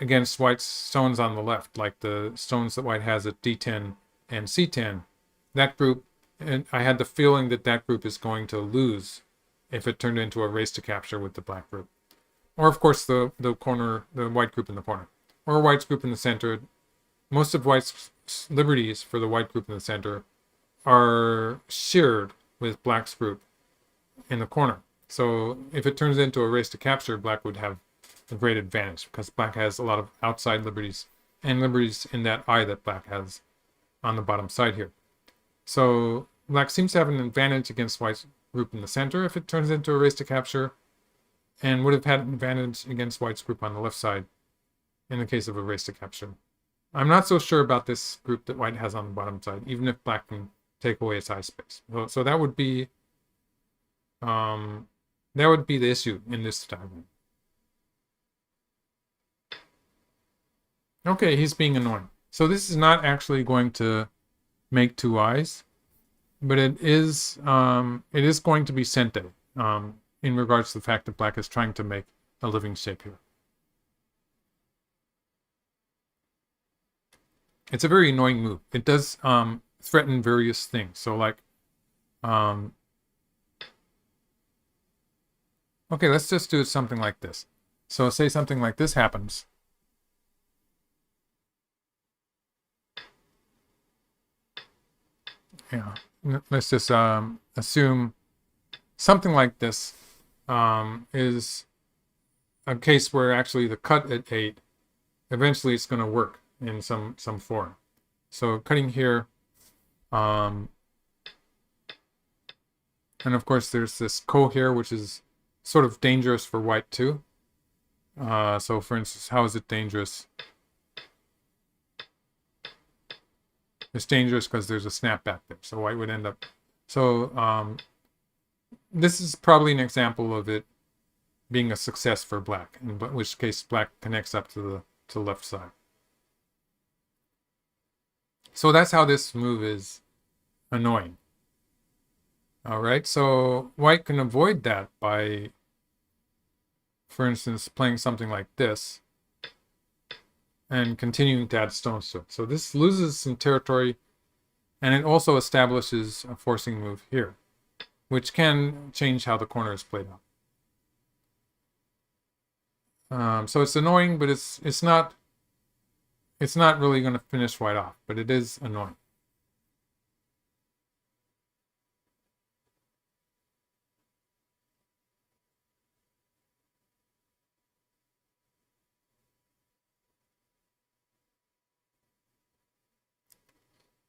against white's stones on the left, like the stones that white has at D10 and C10. That group, and I had the feeling that that group is going to lose if it turned into a race to capture with the black group. Or of course the white group in the corner. Or white's group in the center. Most of white's liberties for the white group in the center are shared with black's group in the corner. So if it turns into a race to capture, black would have a great advantage because black has a lot of outside liberties and liberties in that eye that black has on the bottom side here. So black seems to have an advantage against white's group in the center if it turns into a race to capture, and would have had an advantage against white's group on the left side in the case of a race to capture. I'm not so sure about this group that white has on the bottom side, even if black can take away its eye space. So that would be the issue in this diagram. Okay, he's being annoying. So this is not actually going to make two eyes, but it is going to be sente in regards to the fact that black is trying to make a living shape here. It's a very annoying move. It does threaten various things. So like, okay, let's just do something like this. So say something like this happens. Yeah, let's just assume something like this is a case where actually the cut at 8, eventually it's going to work in some form. So cutting here, and of course there's this ko here, which is sort of dangerous for white too. So for instance, how is it dangerous? It's dangerous because there's a snapback there, so white would end up. So this is probably an example of it being a success for black, in which case black connects up to the left side. So that's how this move is annoying. All right, so white can avoid that by, for instance, playing something like this and continuing to add stones to it. So this loses some territory, and it also establishes a forcing move here, which can change how the corner is played out. So it's annoying, but it's not really going to finish white off, but it is annoying.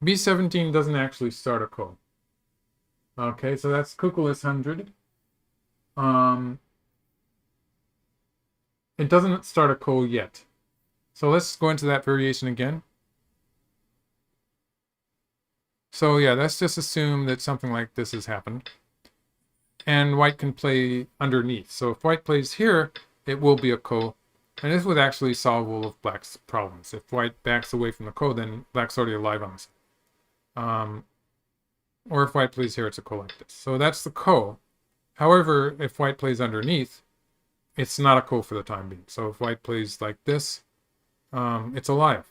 B17 doesn't actually start a ko. Okay, so that's Kukulus 100. It doesn't start a ko yet. So let's go into that variation again. So yeah, let's just assume that something like this has happened. And white can play underneath. So if white plays here, it will be a ko. And this would actually solve all of black's problems. If white backs away from the ko, then black's already alive on this. Or if white plays here, it's a ko like this. So that's the ko. However, if white plays underneath, it's not a ko for the time being. So if white plays like this, it's alive.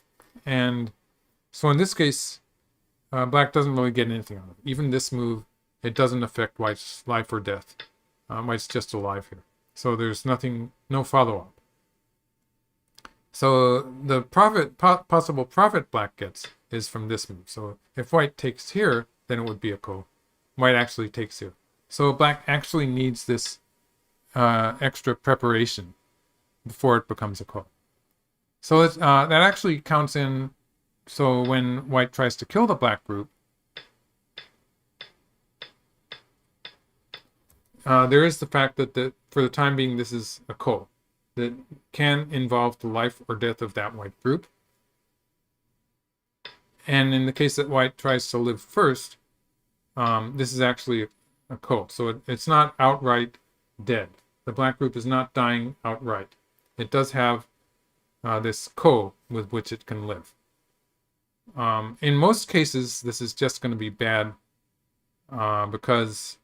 And so in this case, black doesn't really get anything out of it. Even this move, it doesn't affect white's life or death. White's just alive here. So there's nothing, no follow-up. So the possible profit black gets is from this move. So if white takes here, then it would be a ko. White actually takes here. So black actually needs this extra preparation before it becomes a ko. So that actually counts in. So when white tries to kill the black group, there is the fact that for the time being, this is a ko that can involve the life or death of that white group. And in the case that white tries to live first, this is actually a ko. So it's not outright dead. The black group is not dying outright. It does have this ko with which it can live. In most cases, this is just going to be bad because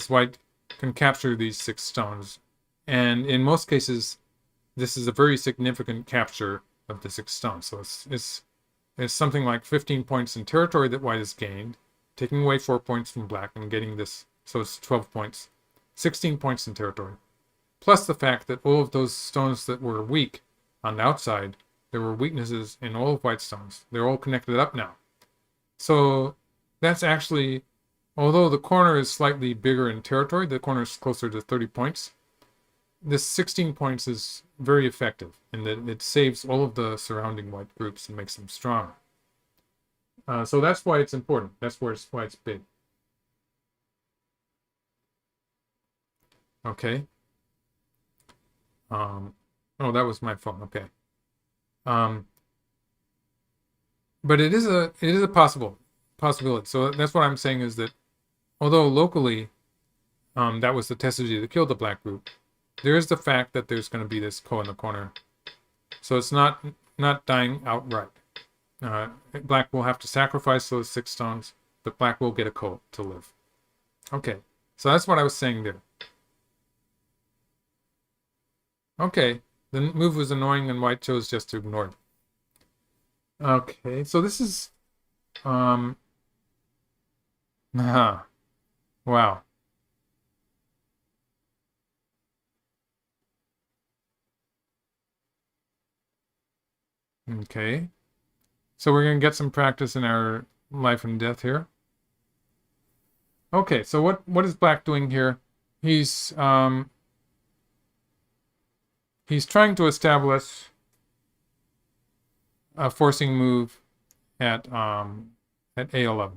white can capture these 6 stones. And in most cases, this is a very significant capture of the 6 stones. So it's something like 15 points in territory that white has gained, taking away 4 points from black and getting this, so it's 12 points, 16 points in territory. Plus the fact that all of those stones that were weak on the outside, there were weaknesses in all of white's stones. They're all connected up now. So that's actually, although the corner is slightly bigger in territory, the corner is closer to 30 points, this 16 points is very effective in that it saves all of the surrounding white groups and makes them stronger. So that's why it's important. That's why it's big. Okay. Oh, that was my phone. Okay. But it is a possibility. So that's what I'm saying is that although locally that was the Tessuji that killed the black group, there is the fact that there's going to be this ko in the corner. So it's not dying outright. Black will have to sacrifice those 6 stones, but black will get a ko to live. Okay, so that's what I was saying there. Okay, the move was annoying and white chose just to ignore it. Okay, so this is wow. Okay. So we're going to get some practice in our life and death here. Okay, so what is black doing here? He's trying to establish a forcing move at A11.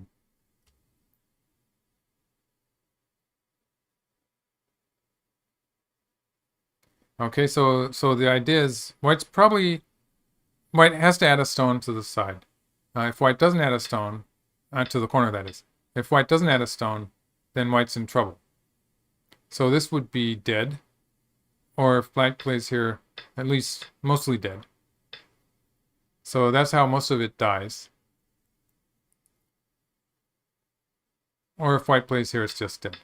Okay, so the idea is white has to add a stone to the side. If white doesn't add a stone, to the corner that is. If white doesn't add a stone, then white's in trouble. So this would be dead. Or if black plays here, at least mostly dead. So that's how most of it dies. Or if white plays here, it's just dead.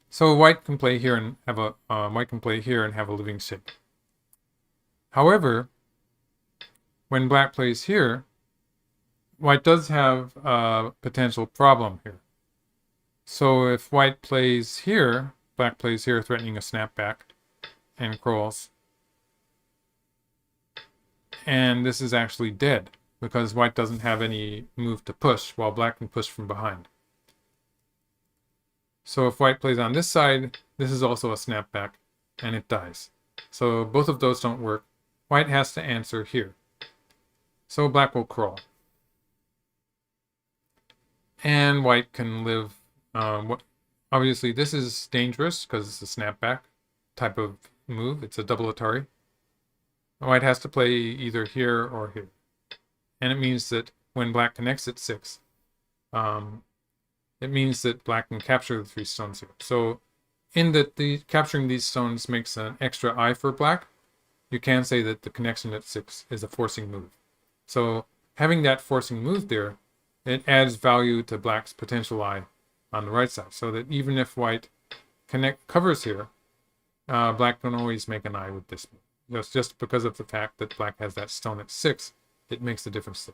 So white can play here and have a living shape. However, when black plays here, white does have a potential problem here. So if white plays here, black plays here, threatening a snapback and crawls. And this is actually dead because white doesn't have any move to push while black can push from behind. So if white plays on this side, this is also a snapback and it dies. So both of those don't work. white has to answer here. So black will crawl. And white can live. Obviously, this is dangerous because it's a snapback type of move. It's a double Atari. White has to play either here or here. And it means that when black connects at 6, it means that black can capture the 3 stones here. So in that capturing these stones makes an extra eye for black, you can say that the connection at 6 is a forcing move. So having that forcing move there, it adds value to black's potential eye on the right side. So that even if white covers here, black can always make an eye with this move. That's just because of the fact that black has that stone at 6, it makes a difference there.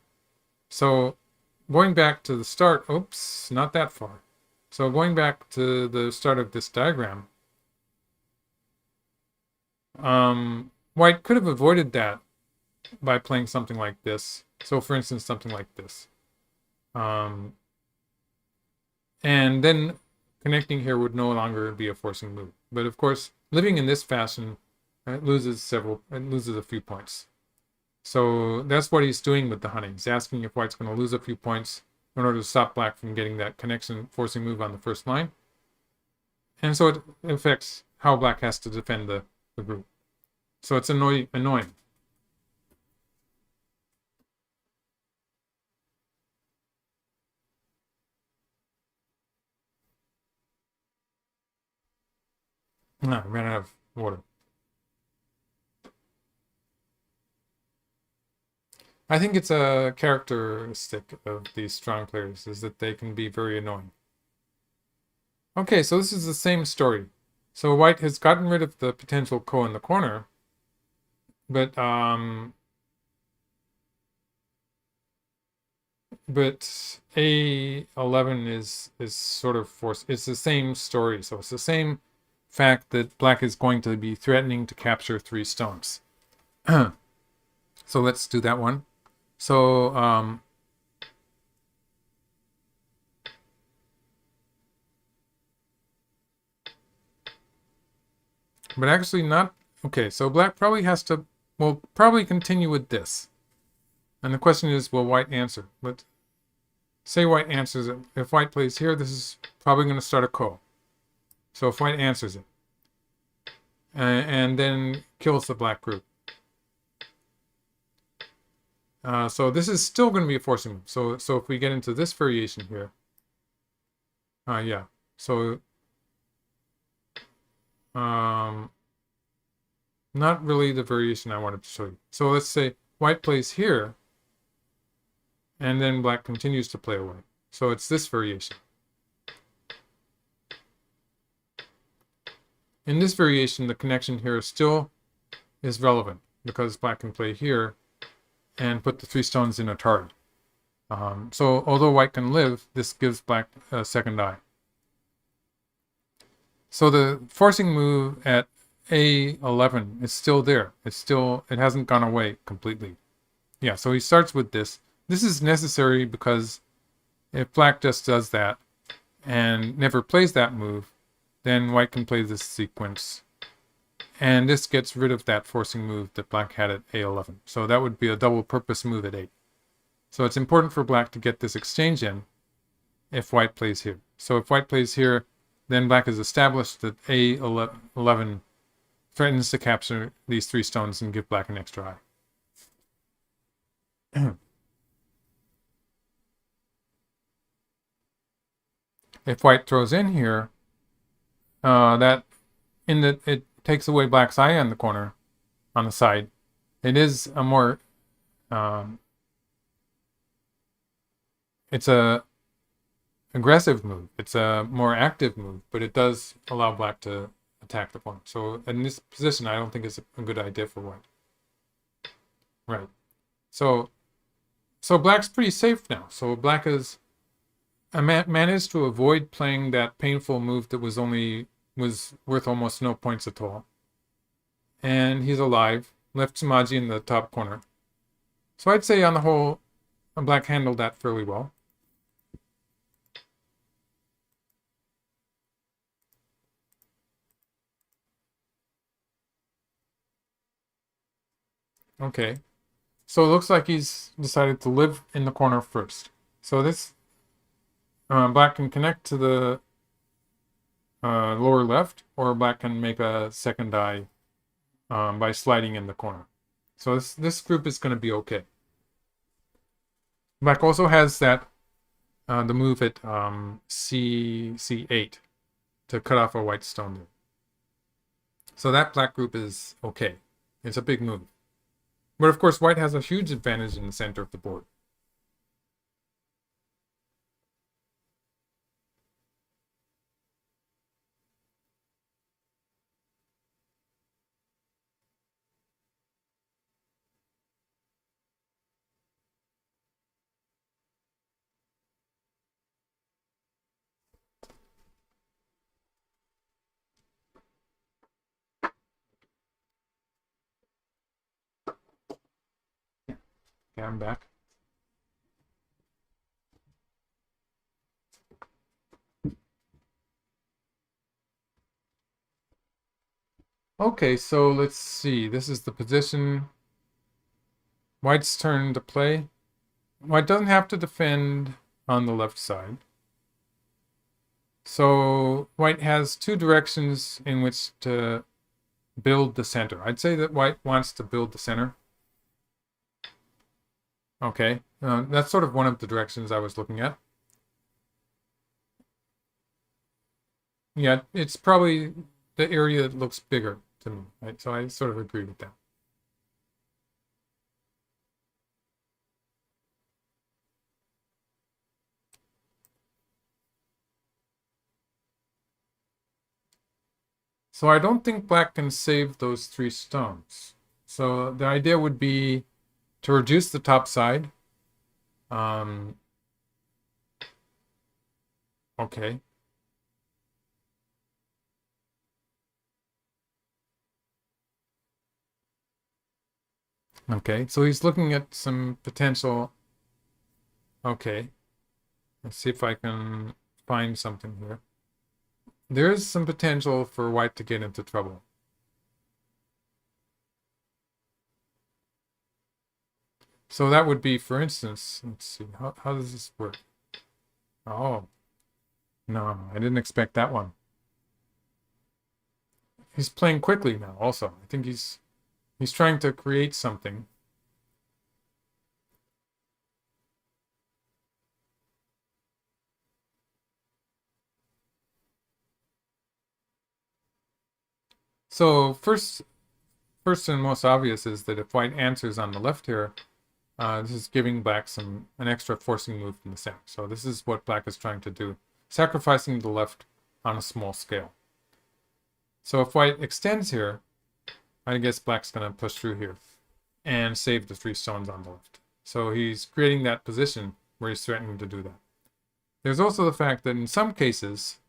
So going back to the start, oops, not that far. So going back to the start of this diagram, white could have avoided that by playing something like this. So for instance, something like this. And then connecting here would no longer be a forcing move. But of course, living in this fashion, it loses a few points. So that's what he's doing with the honey. He's asking if white's going to lose a few points in order to stop black from getting that connection forcing move on the first line. And so it affects how black has to defend the group. So it's annoying. No, I ran out of water. I think it's a characteristic of these strong players, is that they can be very annoying. Okay, so this is the same story. So white has gotten rid of the potential ko in the corner, but A11 is sort of forced. It's the same story, so it's the same fact that black is going to be threatening to capture 3 stones. So let's do that one. So but actually not. Okay, so black probably has to, will probably continue with this. And the question is, will white answer? But say white answers it. If white plays here, this is probably going to start a ko. So if white answers it, and then kills the black group. So this is still going to be a forcing move. So if we get into this variation here, yeah. So not really the variation I wanted to show you. So let's say white plays here, and then black continues to play away. So it's this variation. In this variation, the connection here still is relevant because black can play here and put the 3 stones in Atari. So although white can live, this gives black a second eye. So the forcing move at A11 is still there. It hasn't gone away completely. Yeah, so he starts with this. This is necessary because if black just does that and never plays that move, then white can play this sequence. And this gets rid of that forcing move that black had at A11. So that would be a double purpose move at 8. So it's important for black to get this exchange in if white plays here. So if white plays here, then black has established that A11 threatens to capture these 3 stones and give black an extra eye. If white throws in here, it takes away black's eye on the corner, on the side. It is a more, it's a aggressive move. It's a more active move, but it does allow black to attack the pawn. So in this position, I don't think it's a good idea for white. Right. So black's pretty safe now. So black has managed to avoid playing that painful move that was worth almost no points at all. And he's alive. Left Tsumaji in the top corner. So I'd say on the whole, black handled that fairly well. Okay. So it looks like he's decided to live in the corner first. So this black can connect to the lower left, or black can make a second die by sliding in the corner. So this group is going to be okay. Black also has that the move at C8 to cut off a white stone there. So that black group is okay. It's a big move. But of course, white has a huge advantage in the center of the board. Okay, I'm back. Okay, so let's see. This is the position. White's turn to play. White doesn't have to defend on the left side. So white has two directions in which to build the center. I'd say that white wants to build the center. Okay, that's sort of one of the directions I was looking at. Yeah, it's probably the area that looks bigger to me, right? So I sort of agree with that. So I don't think black can save those 3 stones. So the idea would be to reduce the top side. Okay. Okay, so he's looking at some potential. Okay. Let's see if I can find something here. There is some potential for white to get into trouble. So that would be, for instance, let's see, how does this work? Oh, no, I didn't expect that one. He's playing quickly now also. I think he's trying to create something. So first and most obvious is that if white answers on the left here, this is giving black an extra forcing move from the center. So this is what black is trying to do, sacrificing the left on a small scale. So if white extends here, I guess black's going to push through here and save the 3 stones on the left. So he's creating that position where he's threatening to do that. There's also the fact that in some cases,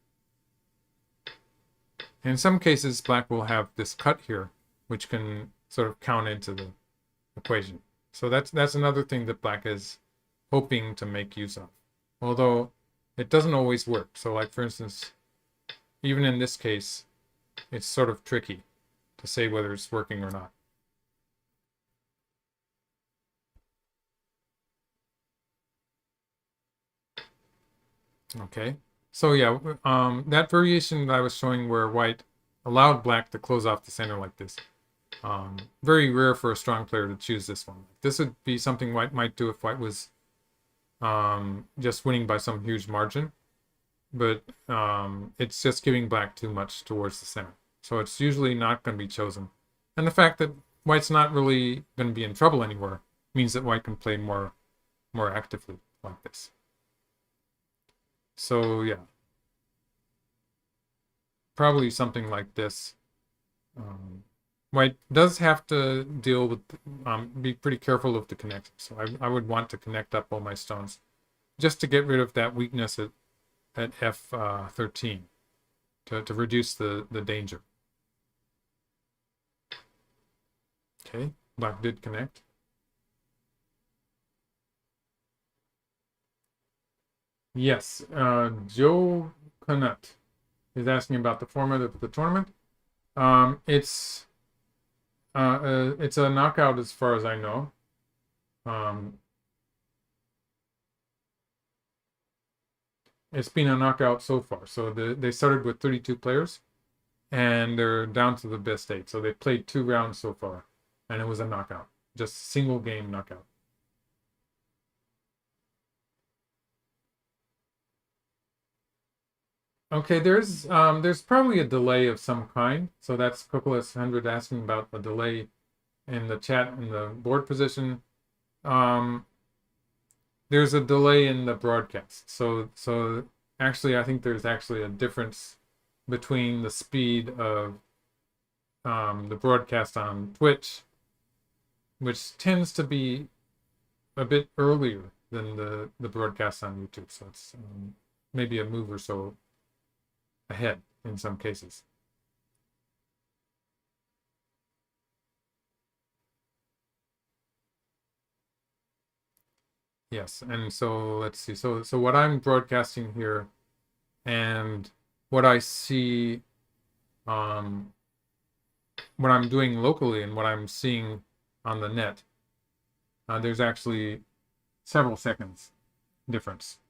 black will have this cut here, which can sort of count into the equation. So that's another thing that black is hoping to make use of. Although it doesn't always work. So like, for instance, even in this case, it's sort of tricky to say whether it's working or not. Okay, so yeah, that variation that I was showing where white allowed black to close off the center like this, very rare for a strong player to choose this one. This would be something white might do if white was just winning by some huge margin, but it's just giving black too much towards the center. So it's usually not going to be chosen. And the fact that white's not really going to be in trouble anywhere means that white can play more actively like this. So yeah, probably something like this. White does have to deal with, be pretty careful of the connection. So I would want to connect up all my stones just to get rid of that weakness at F13 to reduce the danger. Okay, black did connect. Yes, Joe Canut is asking about the format of the tournament. It's It's a knockout as far as I know. It's been a knockout so far. So they started with 32 players, and they're down to the best 8. So they played 2 rounds so far, and it was a knockout, just single game knockout. Okay, there's probably a delay of some kind. So that's Cocolas 100 asking about the delay in the chat in the board position. Um, there's a delay in the broadcast. So actually, I think there's actually a difference between the speed of the broadcast on Twitch, which tends to be a bit earlier than the broadcast on YouTube. So it's maybe a move or so ahead in some cases. Yes, and so let's see. So what I'm broadcasting here and what I see, um, what I'm doing locally and what I'm seeing on the net, there's actually several seconds difference.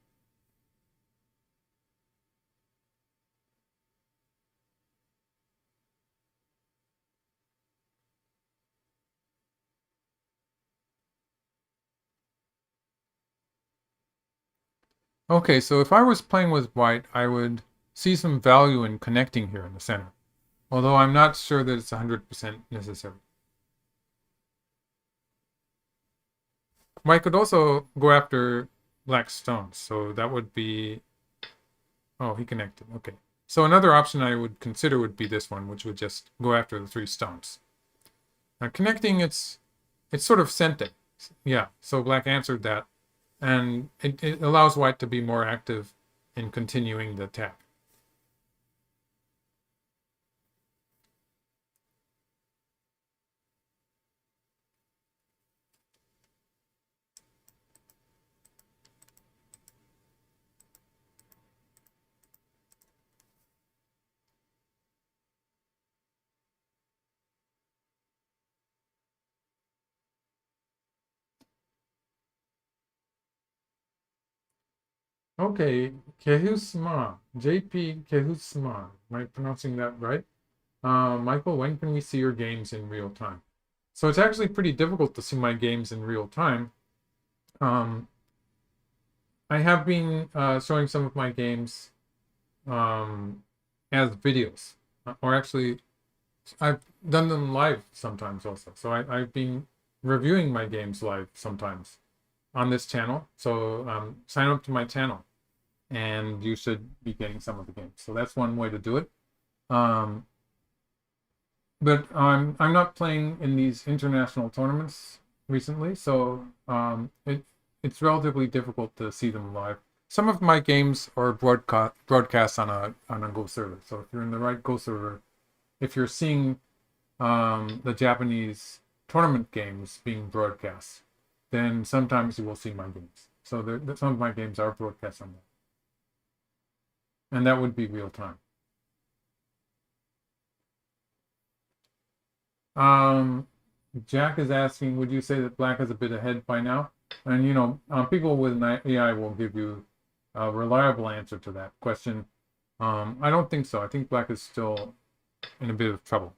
Okay, so if I was playing with white, I would see some value in connecting here in the center, although I'm not sure that it's 100% necessary. White could also go after black stones, so that would be... Oh, he connected. Okay. So another option I would consider would be this one, which would just go after the 3 stones. Now connecting, it's sort of sent it. Yeah, so black answered that. And it allows white to be more active in continuing the attack. Okay, Kehusma, JP Kehusma. Am I pronouncing that right? Michael, when can we see your games in real time? So it's actually pretty difficult to see my games in real time. Um, I have been showing some of my games as videos, or actually, I've done them live sometimes also. So I've been reviewing my games live sometimes on this channel. So sign up to my channel, and you should be getting some of the games. So that's one way to do it. But I'm not playing in these international tournaments recently, so it's relatively difficult to see them live. Some of my games are broadcast on a Go server. So if you're in the right Go server, if you're seeing the Japanese tournament games being broadcast, then sometimes you will see my games. So some of my games are broadcast on that, and that would be real time. Jack is asking, would you say that black is a bit ahead by now? And people with an AI will give you a reliable answer to that question. I don't think so. I think black is still in a bit of trouble.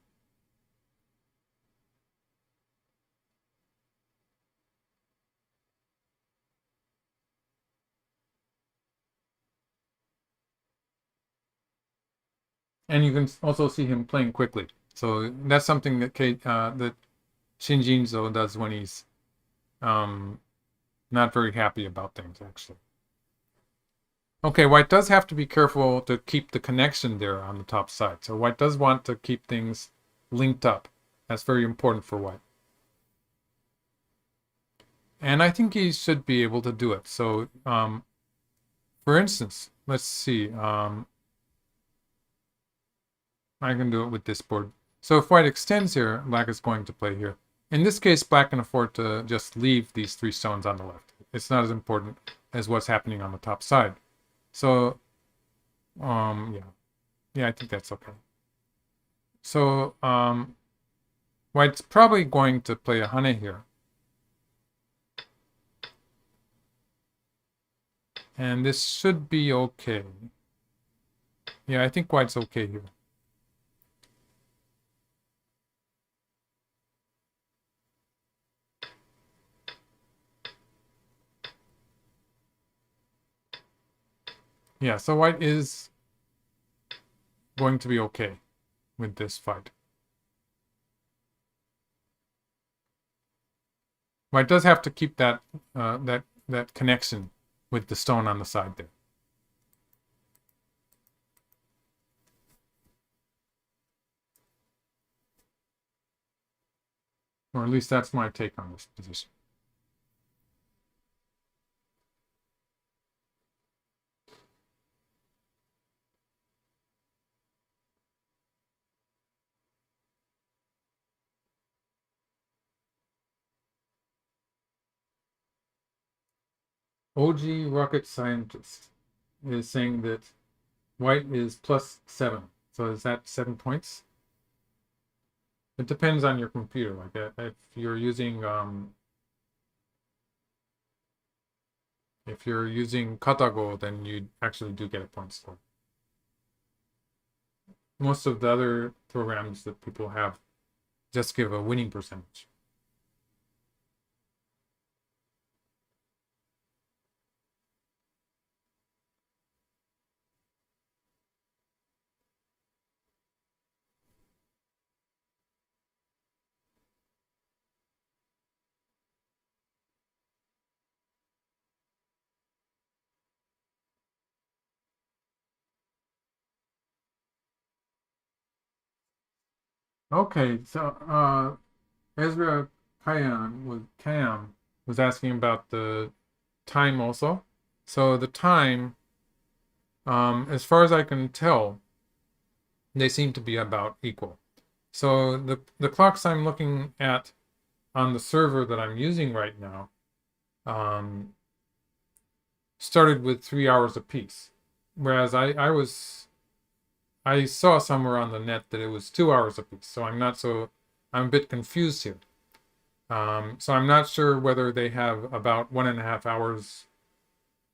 And you can also see him playing quickly. So that's something that that Shin Jinseo does when he's not very happy about things, actually. Okay, white does have to be careful to keep the connection there on the top side. So white does want to keep things linked up. That's very important for white. And I think he should be able to do it. So, for instance, let's see. I can do it with this board. So if white extends here, black is going to play here. In this case, black can afford to just leave these 3 stones on the left. It's not as important as what's happening on the top side. So, yeah. Yeah, I think that's okay. So, White's probably going to play a hane here. And this should be okay. Yeah, I think White's okay here. Yeah, so White is going to be okay with this fight. White does have to keep that that connection with the stone on the side there. Or at least that's my take on this position. OG rocket scientist is saying that White is +7. So is that 7 points? It depends on your computer. Like if you're using AlphaGo, then you actually do get a point score. Most of the other programs that people have just give a winning percentage. Okay, so Ezra Cam was asking about the time also. So the time, as far as I can tell, they seem to be about equal. So the clocks I'm looking at on the server that I'm using right now started with 3 hours apiece, whereas I saw somewhere on the net that it was 2 hours apiece. So I'm a bit confused here. So I'm not sure whether they have about 1.5 hours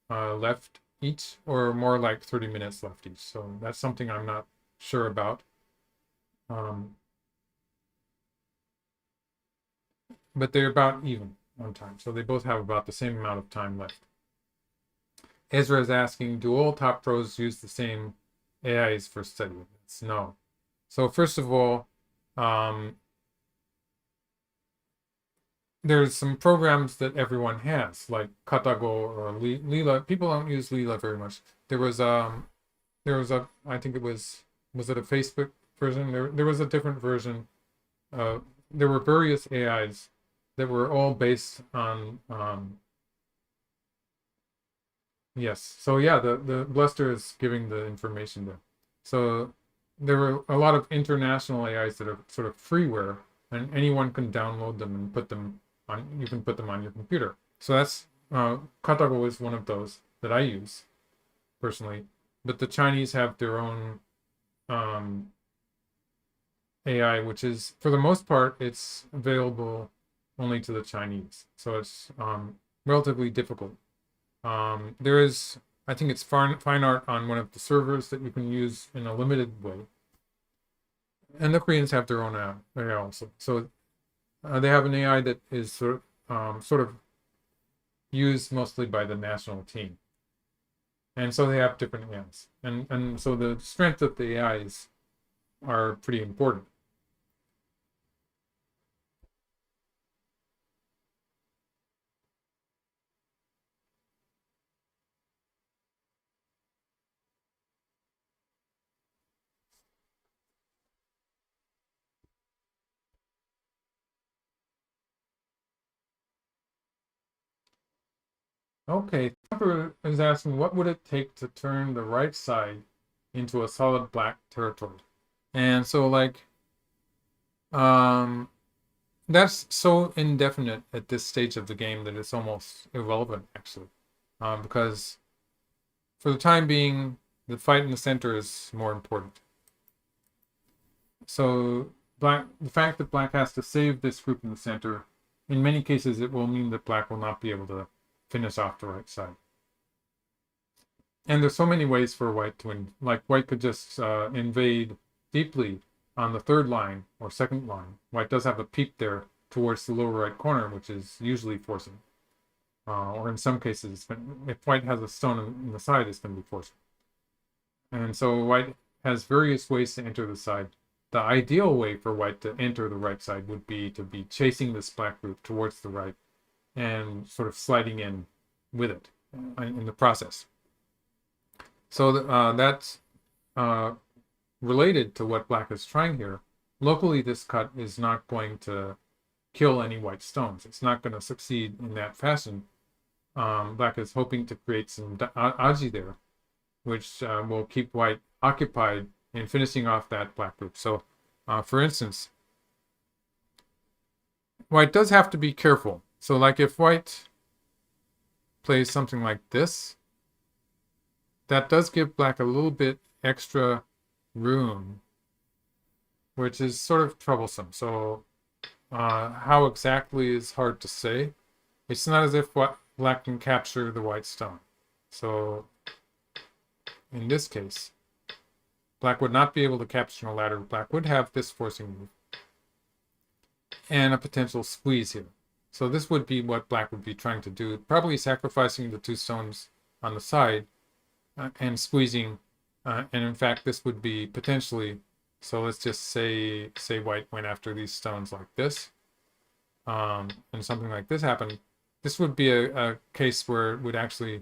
left each, or more like 30 minutes left each. So that's something I'm not sure about. But they're about even on time. So they both have about the same amount of time left. Ezra is asking, do all top pros use the same AIs for study? It's no. So first of all, there's some programs that everyone has, like Katago or Lila. People don't use Lila very much. There was I think it was it a Facebook version? There was a different version. There were various AIs that were all based on yes. So yeah, the Bluster is giving the information there. So there were a lot of international AIs that are sort of freeware, and anyone can download them and put them on. You can put them on your computer. So that's Katago is one of those that I use personally. But the Chinese have their own AI, which is, for the most part, it's available only to the Chinese. So it's relatively difficult. There is, I think it's fine art on one of the servers that you can use in a limited way. And the Koreans have their own AI also. So they have an AI that is sort of used mostly by the national team. And so they have different AIs. And so the strength of the AIs are pretty important. Okay, Thumper is asking, what would it take to turn the right side into a solid black territory? And so, like, that's so indefinite at this stage of the game that it's almost irrelevant, actually. Because for the time being, the fight in the center is more important. So the fact that black has to save this group in the center, in many cases, it will mean that black will not be able to finish off the right side. And there's so many ways for white to, like white could just invade deeply on the third line or second line. White does have a peep there towards the lower right corner, which is usually forcing. Or in some cases, if white has a stone in the side, it's going to be forcing. And so white has various ways to enter the side. The ideal way for white to enter the right side would be to be chasing this black group towards the right and sort of sliding in with it in the process. So that's related to what black is trying here. Locally, this cut is not going to kill any white stones. It's not going to succeed in that fashion. Black is hoping to create some aji there, which will keep white occupied in finishing off that black group. So, for instance, white does have to be careful. So, like if white plays something like this, that does give black a little bit extra room, which is sort of troublesome. So, how exactly is hard to say. It's not as if black can capture the white stone. So, in this case, black would not be able to capture a ladder. Black would have this forcing move and a potential squeeze here. So this would be what black would be trying to do, probably sacrificing the two stones on the side and squeezing. And in fact, this would be potentially, so let's just say white went after these stones like this, and something like this happened. This would be a case where it would actually,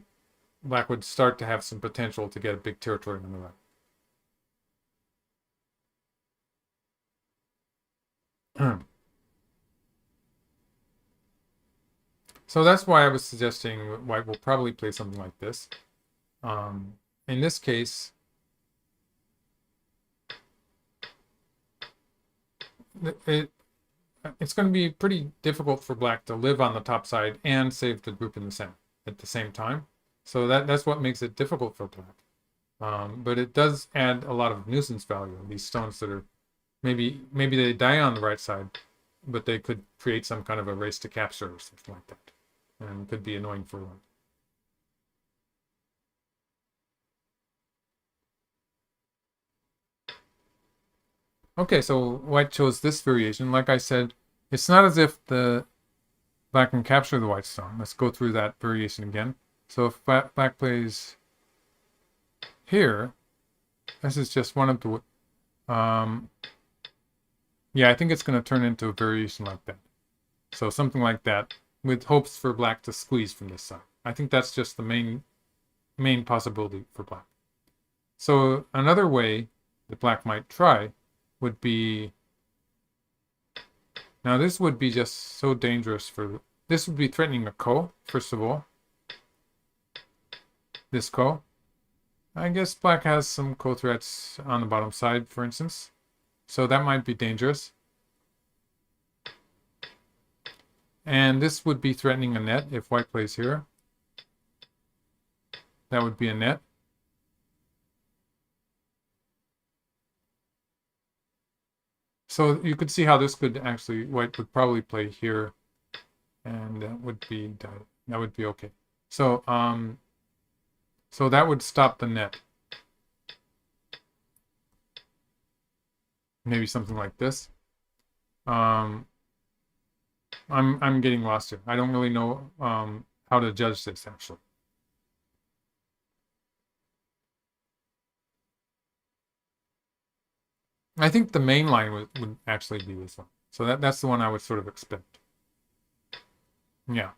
black would start to have some potential to get a big territory on the right. So that's why I was suggesting white will probably play something like this. In this case, it's going to be pretty difficult for black to live on the top side and save the group in the center at the same time. So that's what makes it difficult for black. But it does add a lot of nuisance value. These stones that are maybe they die on the right side, but they could create some kind of a race to capture or something like that, and could be annoying for one. Okay, so white chose this variation. Like I said, it's not as if the black can capture the white stone. Let's go through that variation again. So if black plays here, this is just one of the... yeah, I think it's going to turn into a variation like that. So something like that, with hopes for black to squeeze from this side. I think that's just the main possibility for black. So another way that black might try would be... Now this would be just so dangerous for... This would be threatening a ko, first of all. This ko. I guess black has some ko threats on the bottom side, for instance. So that might be dangerous. And this would be threatening a net if white plays here. That would be a net. So you could see how this could actually, white would probably play here, and that would be okay. So so that would stop the net. Maybe something like this. I'm getting lost here. I don't really know how to judge this actually. I think the main line would actually be this one. So that's the one I would sort of expect. Yeah.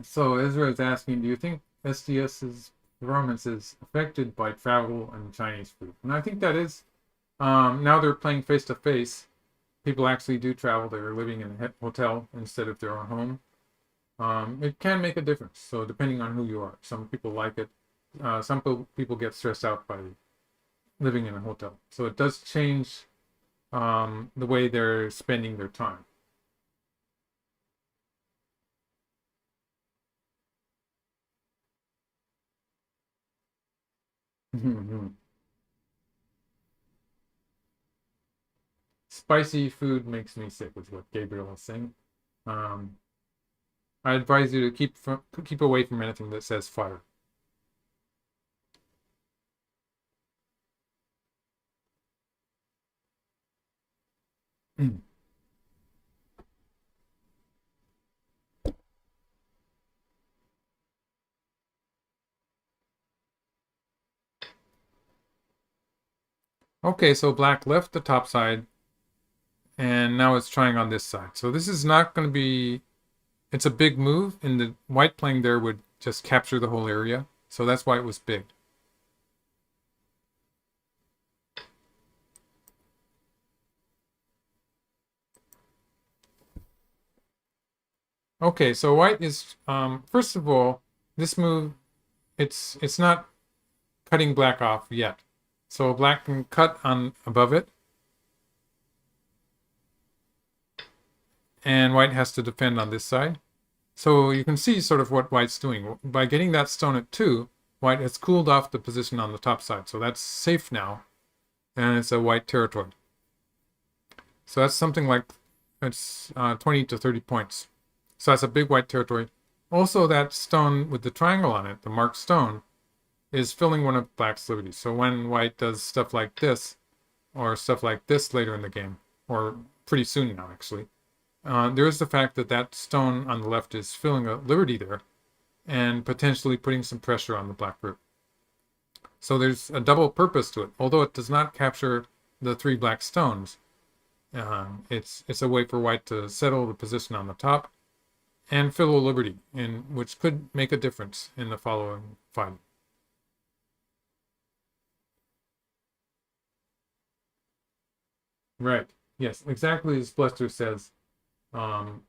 So Ezra is asking, do you think SDS's performance is affected by travel and Chinese food? And I think that is. Now they're playing face to face. People actually do travel. They're living in a hotel instead of their own home. it can make a difference. So depending on who you are, some people like it. Some people get stressed out by living in a hotel. So it does change the way they're spending their time. Spicy food makes me sick, is what Gabriel was saying. Um, I advise you to keep away from anything that says fire. Okay, so black left the top side, and now it's trying on this side. So this is not going to be, it's a big move, and the white playing there would just capture the whole area. So that's why it was big. Okay, so white is, first of all, this move, it's not cutting black off yet. So black can cut on above it, and white has to defend on this side. So you can see sort of what white's doing. By getting that stone at 2, white has cooled off the position on the top side. So that's safe now, and it's a white territory. So that's something like, it's 20 to 30 points. So that's a big white territory. Also, that stone with the triangle on it, the marked stone, is filling one of black's liberties. So when white does stuff like this, or stuff like this later in the game, or pretty soon now actually, there is the fact that that stone on the left is filling a liberty there, and potentially putting some pressure on the black group. So there's a double purpose to it. Although it does not capture the 3 black stones, it's a way for white to settle the position on the top and fill a liberty, which could make a difference in the following fight. Right. Yes, exactly as Bluster says. Um,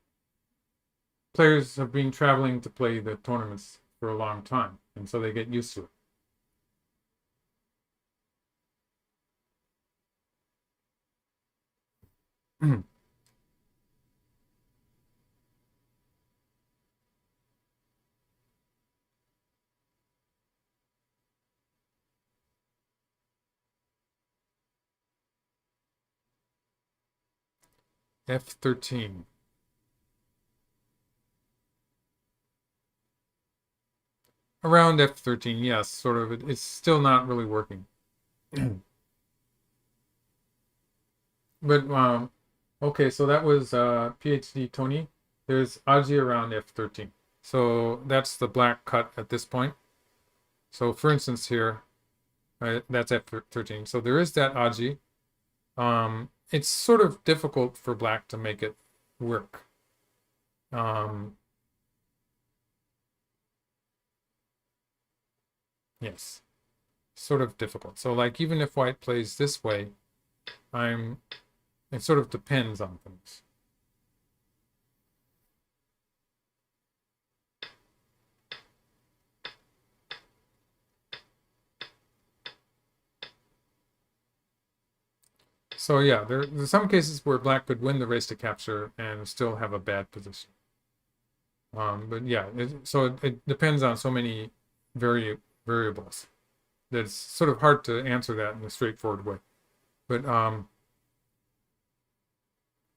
Players have been traveling to play the tournaments for a long time, and so they get used to it. F13. Around F13, yes, sort of. It's still not really working. But okay, so that was PhD Tony. There's Aji around F13. So that's the black cut at this point. So for instance here, that's F13. So there is that Aji. It's sort of difficult for black to make it work. Yes, sort of difficult. So like even if white plays this way, it sort of depends on things. So yeah, there's some cases where black could win the race to capture and still have a bad position. But yeah, it depends on so many variables that it's sort of hard to answer that in a straightforward way. But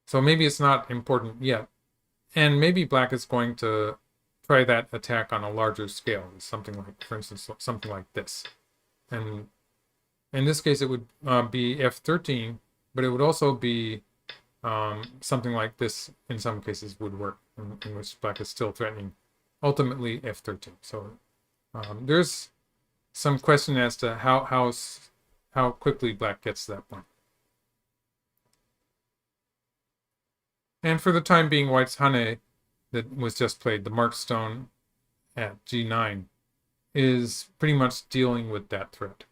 so maybe it's not important yet, and maybe black is going to try that attack on a larger scale, something like, for instance, something like this. And in this case, it would be F13, but it would also be something like this in some cases would work, in which black is still threatening ultimately F13. So there's some question as to how quickly black gets to that point. And for the time being, white's Hane that was just played, the marked stone at G9, is pretty much dealing with that threat.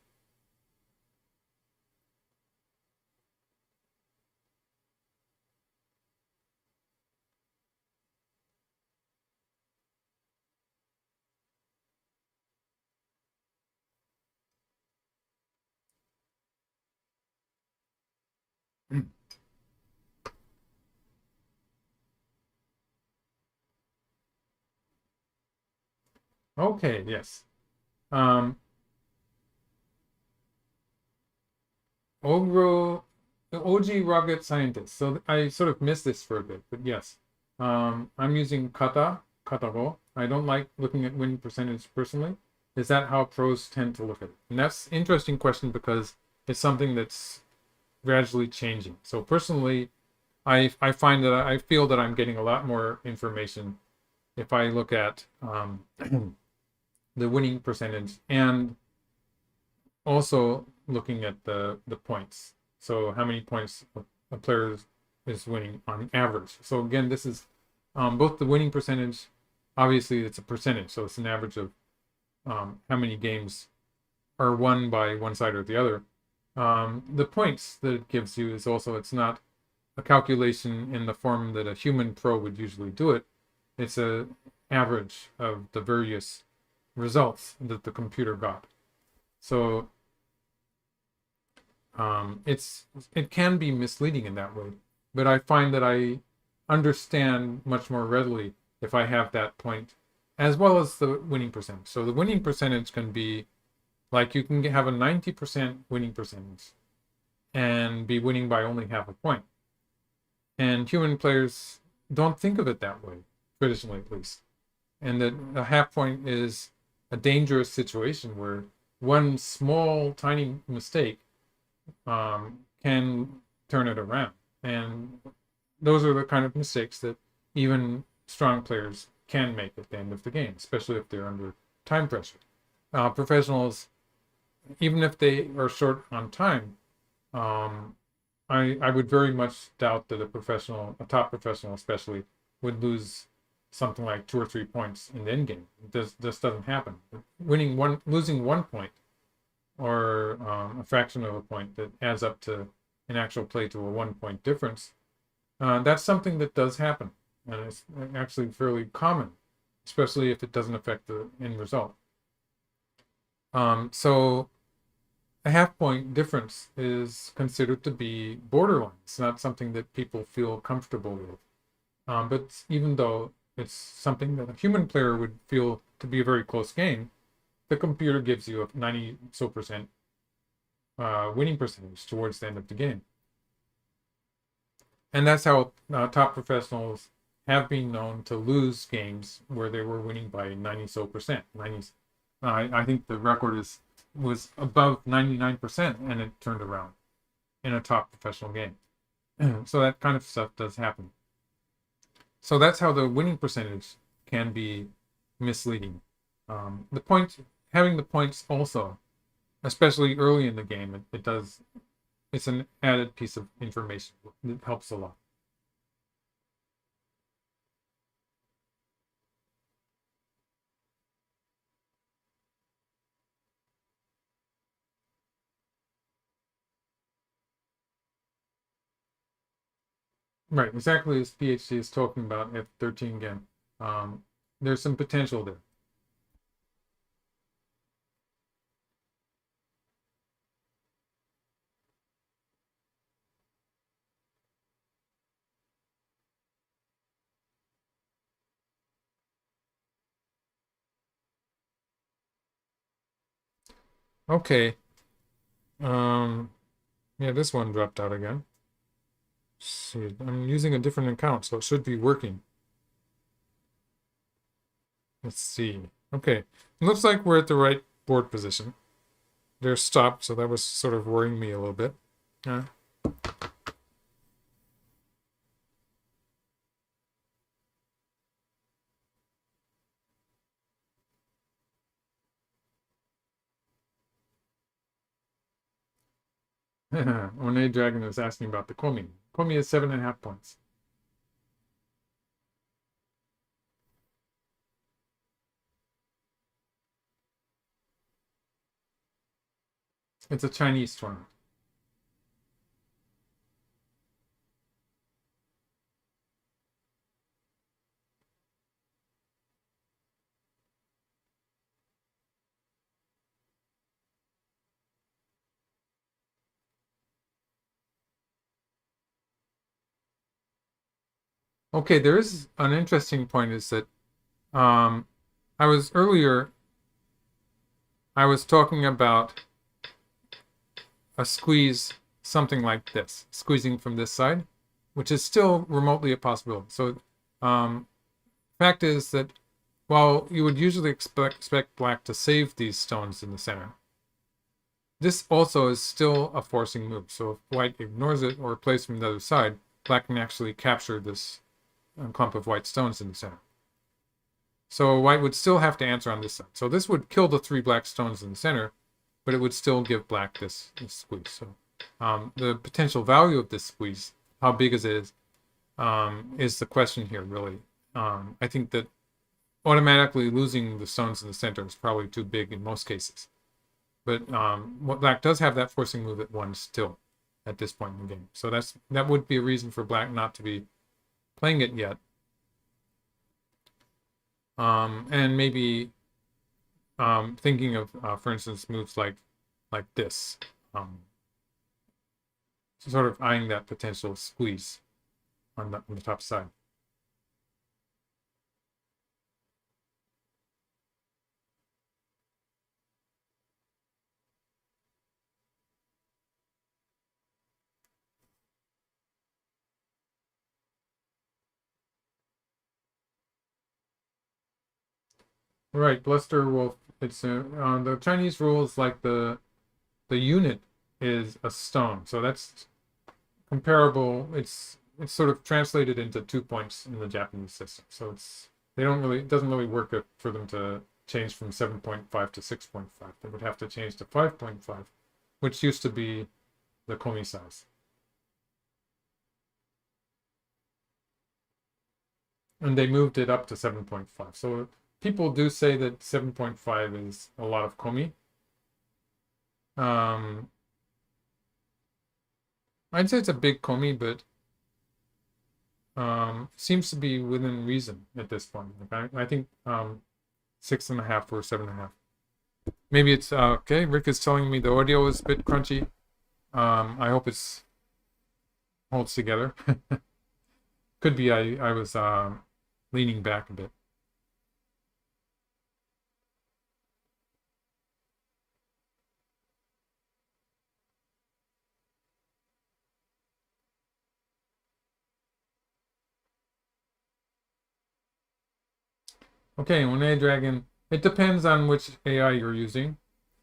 Okay, yes. Um, Ogro, OG rocket scientist. So I sort of missed this for a bit, but yes. I'm using katago. I don't like looking at winning percentage personally. Is that how pros tend to look at it? And that's an interesting question because it's something that's gradually changing. So personally, I find that I feel that I'm getting a lot more information if I look at the winning percentage and also looking at the points. So how many points a player is winning on average. So again, this is both the winning percentage. Obviously, it's a percentage, so it's an average of how many games are won by one side or the other. The points that it gives you is also, it's not a calculation in the form that a human pro would usually do it. It's a average of the various results that the computer got. So it can be misleading in that way, but I find that I understand much more readily if I have that point, as well as the winning percentage. So the winning percentage can be like you can have a 90% winning percentage and be winning by only half a point. And human players don't think of it that way, traditionally at least. And that a half point is a dangerous situation where one small, tiny mistake can turn it around. And those are the kind of mistakes that even strong players can make at the end of the game, especially if they're under time pressure. Professionals, even if they are short on time, um, I would very much doubt that a top professional especially, would lose something like 2 or 3 points in the end game. This doesn't happen. Losing 1 point or a fraction of a point that adds up to an actual play to a 1 point difference. That's something that does happen, and it's actually fairly common, especially if it doesn't affect the end result. So a half point difference is considered to be borderline. It's not something that people feel comfortable with. But even though it's something that a human player would feel to be a very close game, the computer gives you a 90 so percent winning percentage towards the end of the game. And that's how top professionals have been known to lose games where they were winning by 90 so percent. 90, I think the record was above 99% and it turned around in a top professional game. So that kind of stuff does happen. So that's how the winning percentage can be misleading. The point, having the points also, especially early in the game, it's an added piece of information. It helps a lot. Right, exactly as PhD is talking about at 13 again. Um, there's some potential there. Okay. Um, yeah, this one dropped out again. Let's see, I'm using a different account, so it should be working. Let's see. Okay, it looks like we're at the right board position. They're stopped, so that was sort of worrying me a little bit. Uh, One Dragon is asking about the komi. Komi is 7.5 points. It's a Chinese tournament. Okay, there is an interesting point is that um, Earlier, I was talking about a squeeze, something like this, squeezing from this side, which is still remotely a possibility. So, fact is that while you would usually expect black to save these stones in the center, this also is still a forcing move. So if white ignores it or plays from the other side, black can actually capture this clump of white stones in the center. So white would still have to answer on this side. So this would kill the 3 black stones in the center, but it would still give black this squeeze. So the potential value of this squeeze, how big is it, is the question here, really. I think that automatically losing the stones in the center is probably too big in most cases. But black does have that forcing move at 1 still at this point in the game. So that would be a reason for black not to be playing it yet. And maybe thinking of, for instance, moves like this. Sort of eyeing that potential squeeze on the top side. Right, bluster wolf. It's the Chinese rule is like the unit is a stone, so that's comparable. It's sort of translated into 2 points in the Japanese system. So it doesn't really work for them to change from 7.5 to 6.5. They would have to change to 5.5, which used to be the komi size. And they moved it up to 7.5. So people do say that 7.5 is a lot of komi. I'd say it's a big komi, but seems to be within reason at this point. I think 6.5 or 7.5. Maybe it's okay. Rick is telling me the audio is a bit crunchy. I hope it's holds together. Could be I was leaning back a bit. Okay, one A Dragon. It depends on which AI you're using.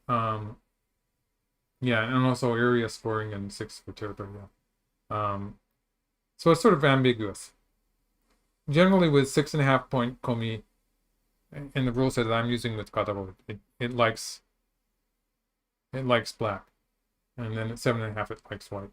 Yeah, and also area scoring and 6 for territory. Yeah. So it's sort of ambiguous. Generally, with 6.5 point komi, and the rule set that I'm using with Quzhou, it likes black, and then at 7.5 it likes white.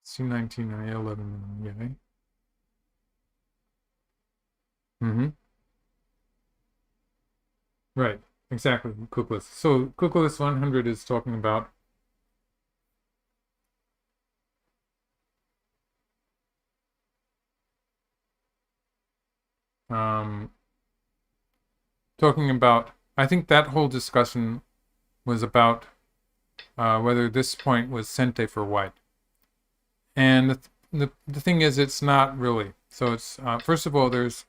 C19 and A11, yeah. Right, exactly, Cookless. So Cookless 100 is talking about I think that whole discussion was about whether this point was sente for white. And the thing is, it's not really. So it's, first of all, there's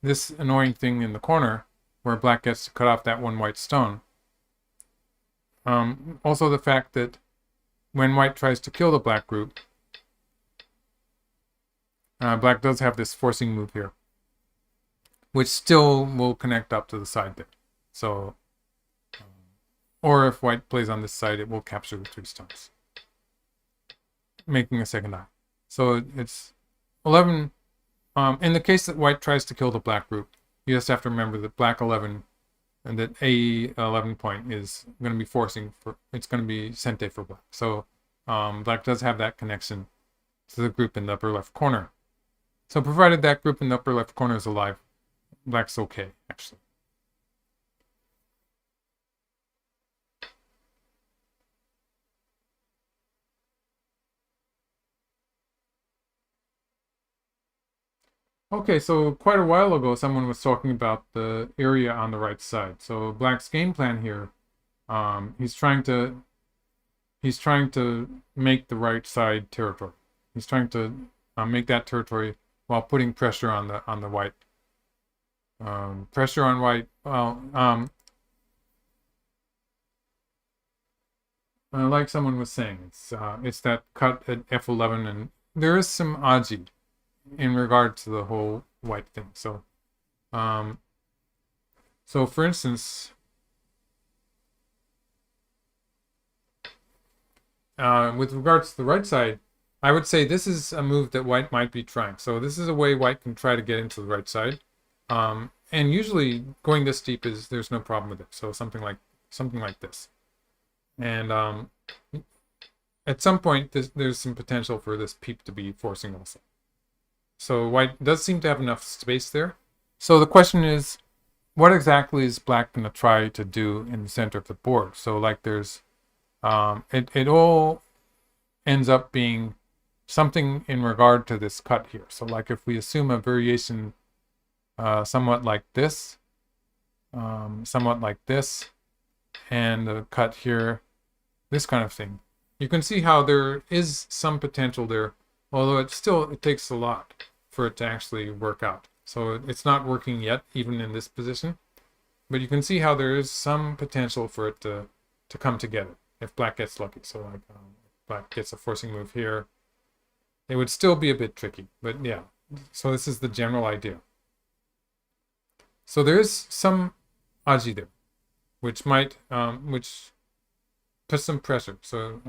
this annoying thing in the corner where black gets to cut off that 1 white stone. Also the fact that when white tries to kill the black group, black does have this forcing move here, which still will connect up to the side bit. So Or if white plays on this side, it will capture the 3 stars, making a second eye. So it's 11. In the case that white tries to kill the black group, you just have to remember that black 11 and that A11 point is going to be forcing for, it's going to be sente for black. So black does have that connection to the group in the upper left corner. So provided that group in the upper left corner is alive, black's okay, actually. Okay, so quite a while ago, someone was talking about the area on the right side. So black's game plan here, he's trying to make the right side territory. He's trying to make that territory while putting pressure on the white. Pressure on white. Well, like someone was saying, it's that cut at F11, and there is some aji in regard to the whole white thing. So, so for instance, with regards to the right side, I would say this is a move that white might be trying. So this is a way white can try to get into the right side. And usually going this deep there's no problem with it. So something like this. And at some point there's some potential for this peep to be forcing also. So white does seem to have enough space there. So the question is, what exactly is black going to try to do in the center of the board? So like there's, it all ends up being something in regard to this cut here. So like if we assume a variation somewhat like this, and the cut here, this kind of thing, you can see how there is some potential there, although it takes a lot for it to actually work out. So it's not working yet, even in this position, but you can see how there is some potential for it to come together if black gets lucky. So like black gets a forcing move here, it would still be a bit tricky, but yeah. So this is the general idea. So there is some aji there, which might which puts some pressure. So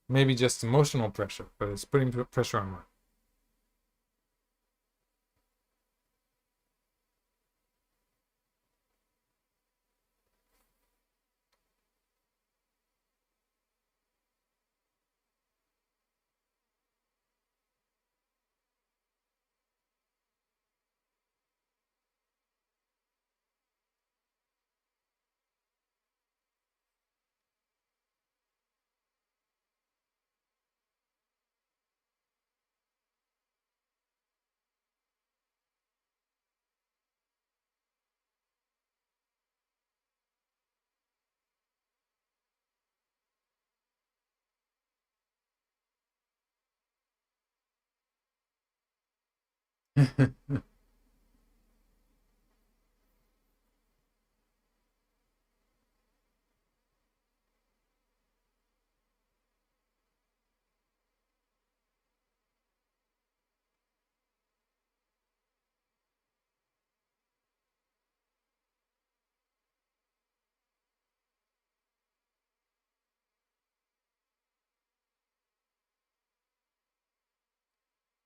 maybe just emotional pressure, but it's putting pressure on one.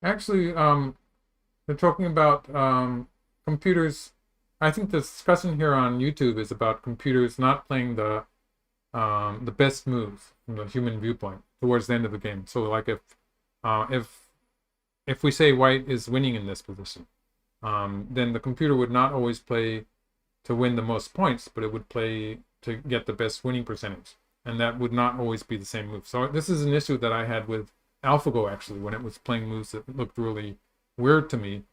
Actually, they're talking about computers. I think the discussion here on YouTube is about computers not playing the best moves from the human viewpoint towards the end of the game. So like if we say white is winning in this position, then the computer would not always play to win the most points, but it would play to get the best winning percentage. And that would not always be the same move. So this is an issue that I had with AlphaGo, actually, when it was playing moves that looked really weird to me.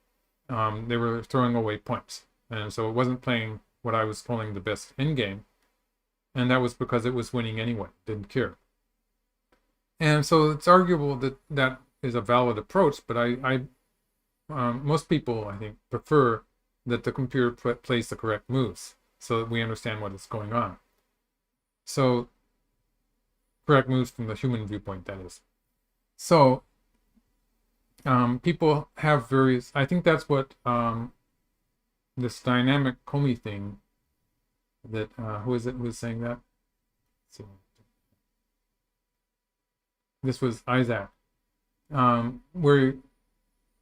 They were throwing away points. And so it wasn't playing what I was calling the best in-game. And that was because it was winning anyway, didn't care. And so it's arguable that that is a valid approach, but most people, I think, prefer that the computer plays the correct moves so that we understand what is going on. So, correct moves from the human viewpoint, that is. So, people have various, I think that's what this dynamic komi thing that who is it who was saying that? So this was Isaac. Where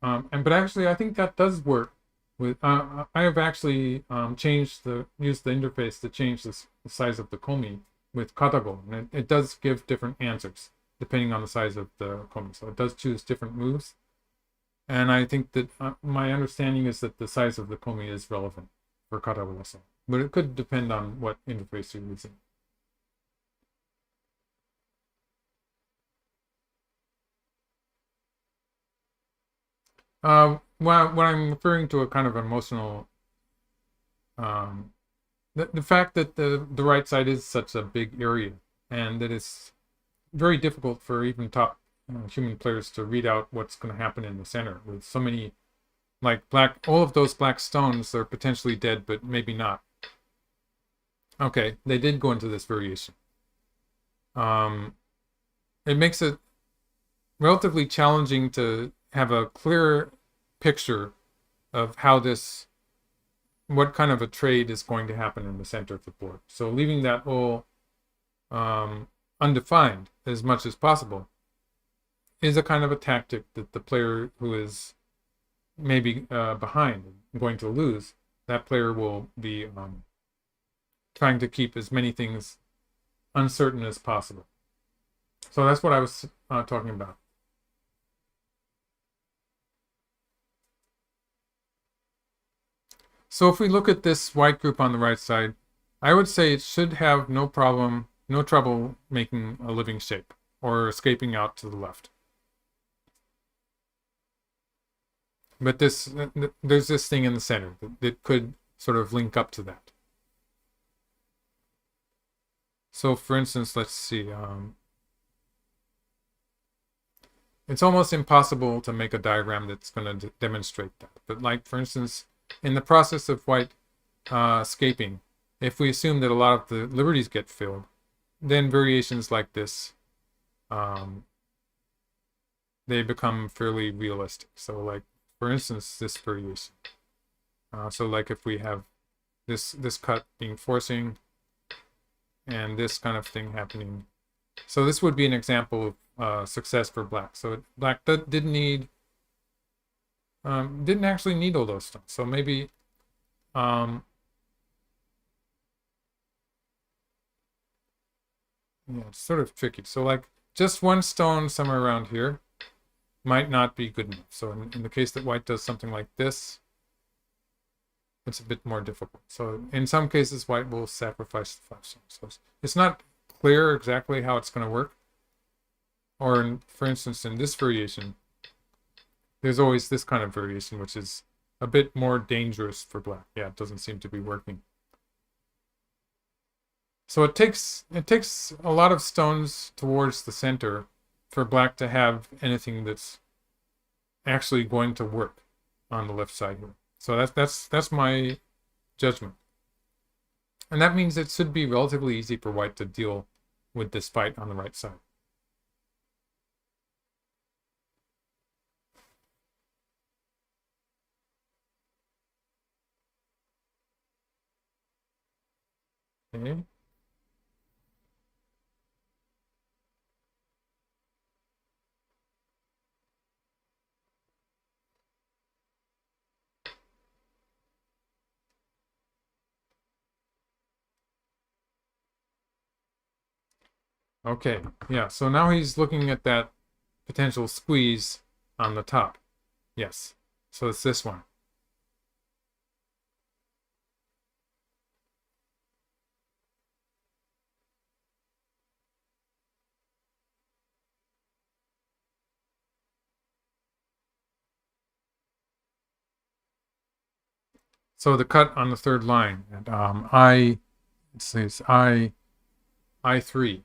but actually I think that does work with I have actually used the interface to change the size of the komi with KataGo, and it does give different answers depending on the size of the komi. So it does choose different moves, and I think that my understanding is that the size of the komi is relevant for KataGo also, but it could depend on what interface you're using. When I'm referring to a kind of emotional, um, the fact that the right side is such a big area, and that it's very difficult for even top human players to read out what's going to happen in the center with so many, like all of those black stones are potentially dead, but maybe not. Okay, they did go into this variation. It makes it relatively challenging to have a clear picture of what kind of a trade is going to happen in the center of the board. So leaving that all undefined as much as possible is a kind of a tactic that the player who is maybe behind and going to lose, that player will be trying to keep as many things uncertain as possible. So that's what I was talking about. So if we look at this white group on the right side, I would say it should have no trouble making a living shape or escaping out to the left. But there's this thing in the center that could sort of link up to that. So for instance, let's see. It's almost impossible to make a diagram that's going to demonstrate that. But like, for instance, in the process of white escaping, if we assume that a lot of the liberties get filled, then variations like this, they become fairly realistic. So like, for instance, this variation. So like if we have this cut being forcing and this kind of thing happening. So this would be an example of success for black. So black didn't actually need all those stones. So maybe yeah, it's sort of tricky. So like just one stone somewhere around here might not be good enough. So in the case that white does something like this, it's a bit more difficult. So in some cases, white will sacrifice the 5 stones. So it's not clear exactly how it's going to work. Or for instance, in this variation, there's always this kind of variation, which is a bit more dangerous for black. Yeah, it doesn't seem to be working. So it takes a lot of stones towards the center for black to have anything that's actually going to work on the left side here. So that's my judgment. And that means it should be relatively easy for white to deal with this fight on the right side. Okay. Okay, yeah, so now he's looking at that potential squeeze on the top. Yes, so it's this one. So the cut on the third line at it says I3.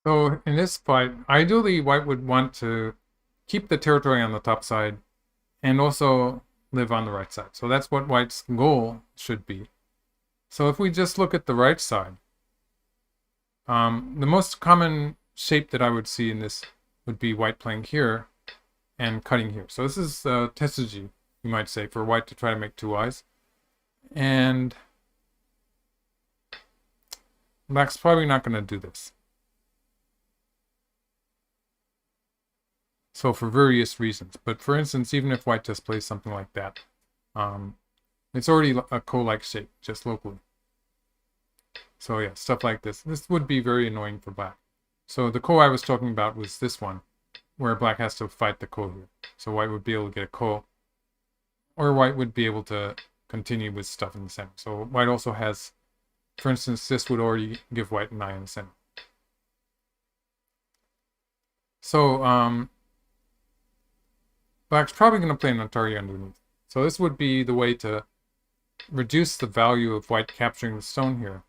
So in this fight, ideally white would want to keep the territory on the top side and also live on the right side. So that's what white's goal should be. So if we just look at the right side, the most common shape that I would see in this would be white playing here and cutting here. So this is tesuji, you might say, for white to try to make two eyes. And black's probably not going to do this. So for various reasons. But for instance, even if white just plays something like that, it's already a ko-like shape, just locally. So yeah, stuff like this. This would be very annoying for black. So the ko I was talking about was this one, where black has to fight the ko here. So white would be able to get a ko, or white would be able to continue with stuff in the center. So white also has, for instance, this would already give white an eye in the center. So black's probably going to play an Atari underneath. So this would be the way to reduce the value of white capturing the stone here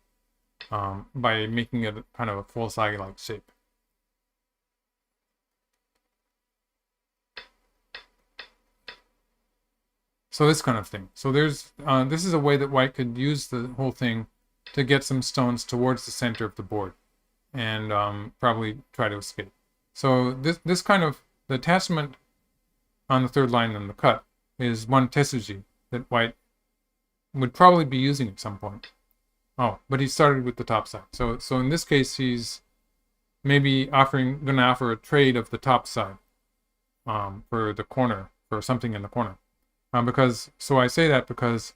by making it kind of a full sagi-like shape. So this kind of thing. So there's this is a way that white could use the whole thing to get some stones towards the center of the board and probably try to escape. So this kind of, the attachment on the third line in the cut is one tesuji that white would probably be using at some point. Oh, but he started with the top side. So in this case, he's maybe going to offer a trade of the top side for the corner, for something in the corner. So I say that because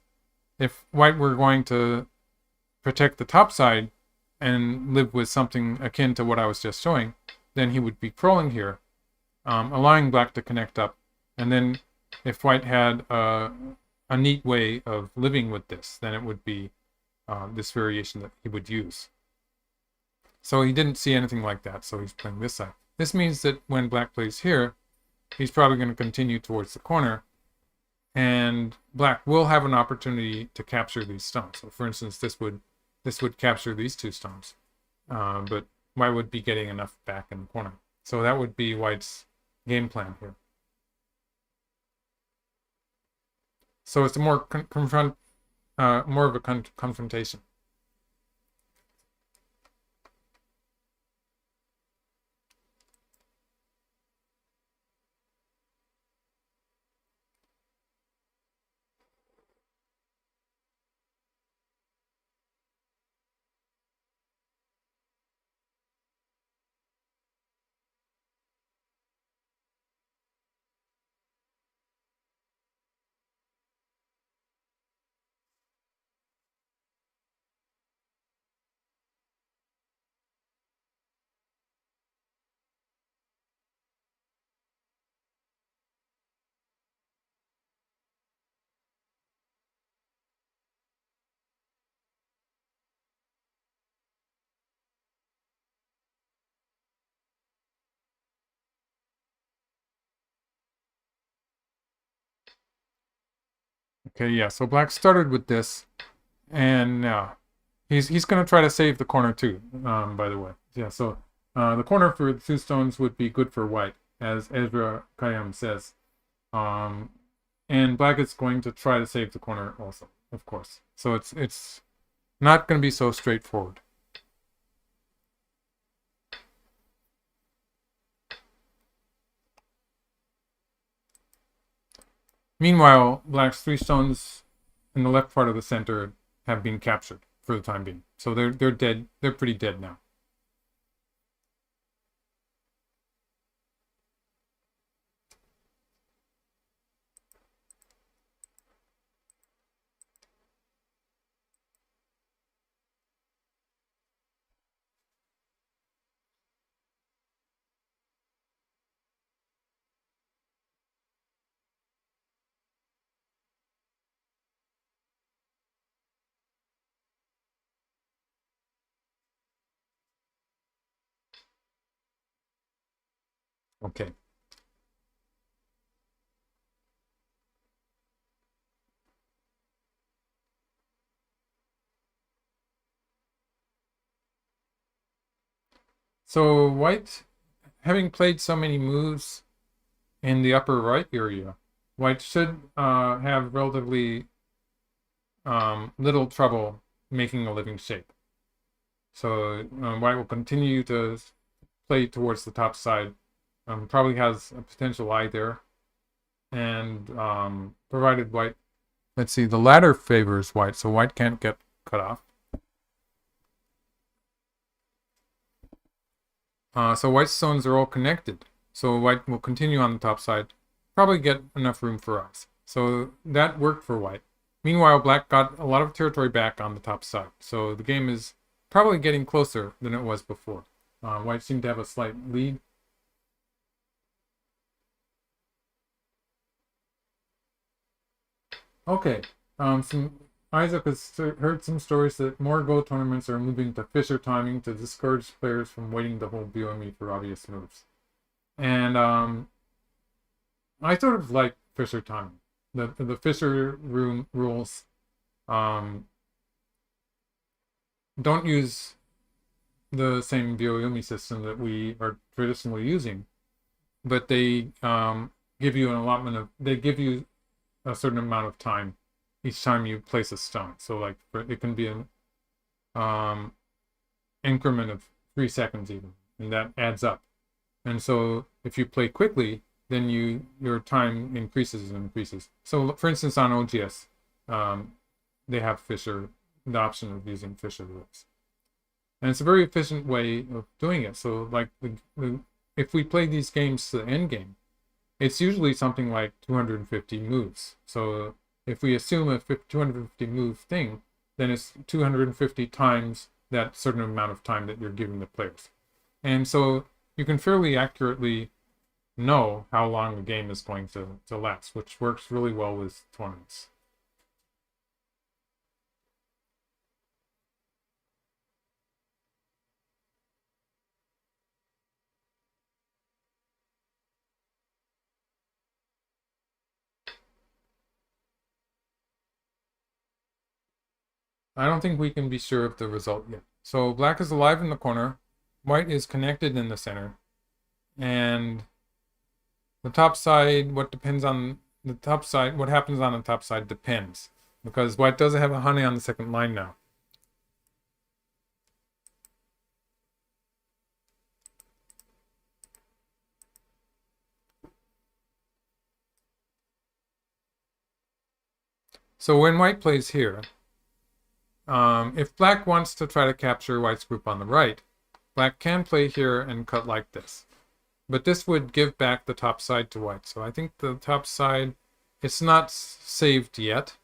if white were going to protect the top side and live with something akin to what I was just showing, then he would be crawling here, allowing black to connect up. And then if white had a neat way of living with this, then it would be this variation that he would use. So he didn't see anything like that, so he's playing this side. This means that when black plays here, he's probably going to continue towards the corner, and black will have an opportunity to capture these stones. So for instance, this would capture these two stones, but white would be getting enough back in the corner. So that would be white's game plan here. So it's a more more of a confrontation. Okay, yeah, so black started with this, and he's going to try to save the corner too, by the way. Yeah, so the corner for the two stones would be good for white, as Ezra Khayyam says. And black is going to try to save the corner also, of course. So it's not going to be so straightforward. Meanwhile, black's three stones in the left part of the center have been captured for the time being. So they're dead. They're pretty dead now. Okay. So white, having played so many moves in the upper right area, white should have relatively little trouble making a living shape. So white will continue to play towards the top side. Probably has a potential eye there. And provided white, let's see, the ladder favors white, so white can't get cut off. So white's stones are all connected. So white will continue on the top side, probably get enough room for us. So that worked for white. Meanwhile, black got a lot of territory back on the top side. So the game is probably getting closer than it was before. White seemed to have a slight lead. Okay. Isaac has heard some stories that more Go tournaments are moving to Fisher timing to discourage players from waiting to hold BOME for obvious moves. And I sort of like Fisher timing. The Fisher rules don't use the same BOME system that we are traditionally using, but they give you an allotment of, they give you a certain amount of time each time you place a stone. So like it can be an increment of 3 seconds even, and that adds up. And so if you play quickly, then your time increases and increases. So for instance, on OGS, they have Fisher, the option of using Fisher rules. And it's a very efficient way of doing it. So like if we play these games to the end game, it's usually something like 250 moves. So if we assume a 250 move thing, then it's 250 times that certain amount of time that you're giving the players. And so you can fairly accurately know how long the game is going to last, which works really well with tournaments. I don't think we can be sure of the result yet. So black is alive in the corner, white is connected in the center, and the top side, what happens on the top side depends, because white doesn't have a honey on the second line now. So when white plays here, if black wants to try to capture white's group on the right, black can play here and cut like this. But this would give back the top side to white. So I think the top side, it's not saved yet.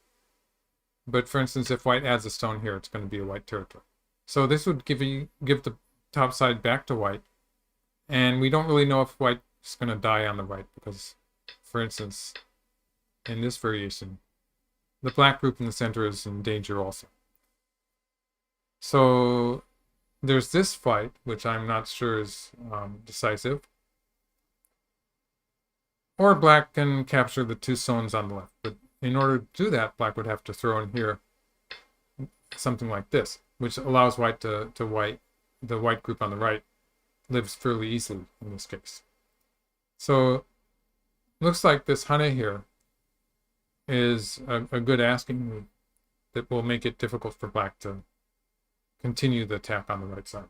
But for instance, if white adds a stone here, it's going to be a white territory. So this would give the top side back to white. And we don't really know if white's going to die on the right because, for instance, in this variation, the black group in the center is in danger also. So there's this fight, which I'm not sure is decisive. Or black can capture the 2 stones on the left. But in order to do that, black would have to throw in here something like this, which allows white the white group on the right lives fairly easily in this case. So looks like this Hane here is a good asking move that will make it difficult for black to continue the attack on the right side.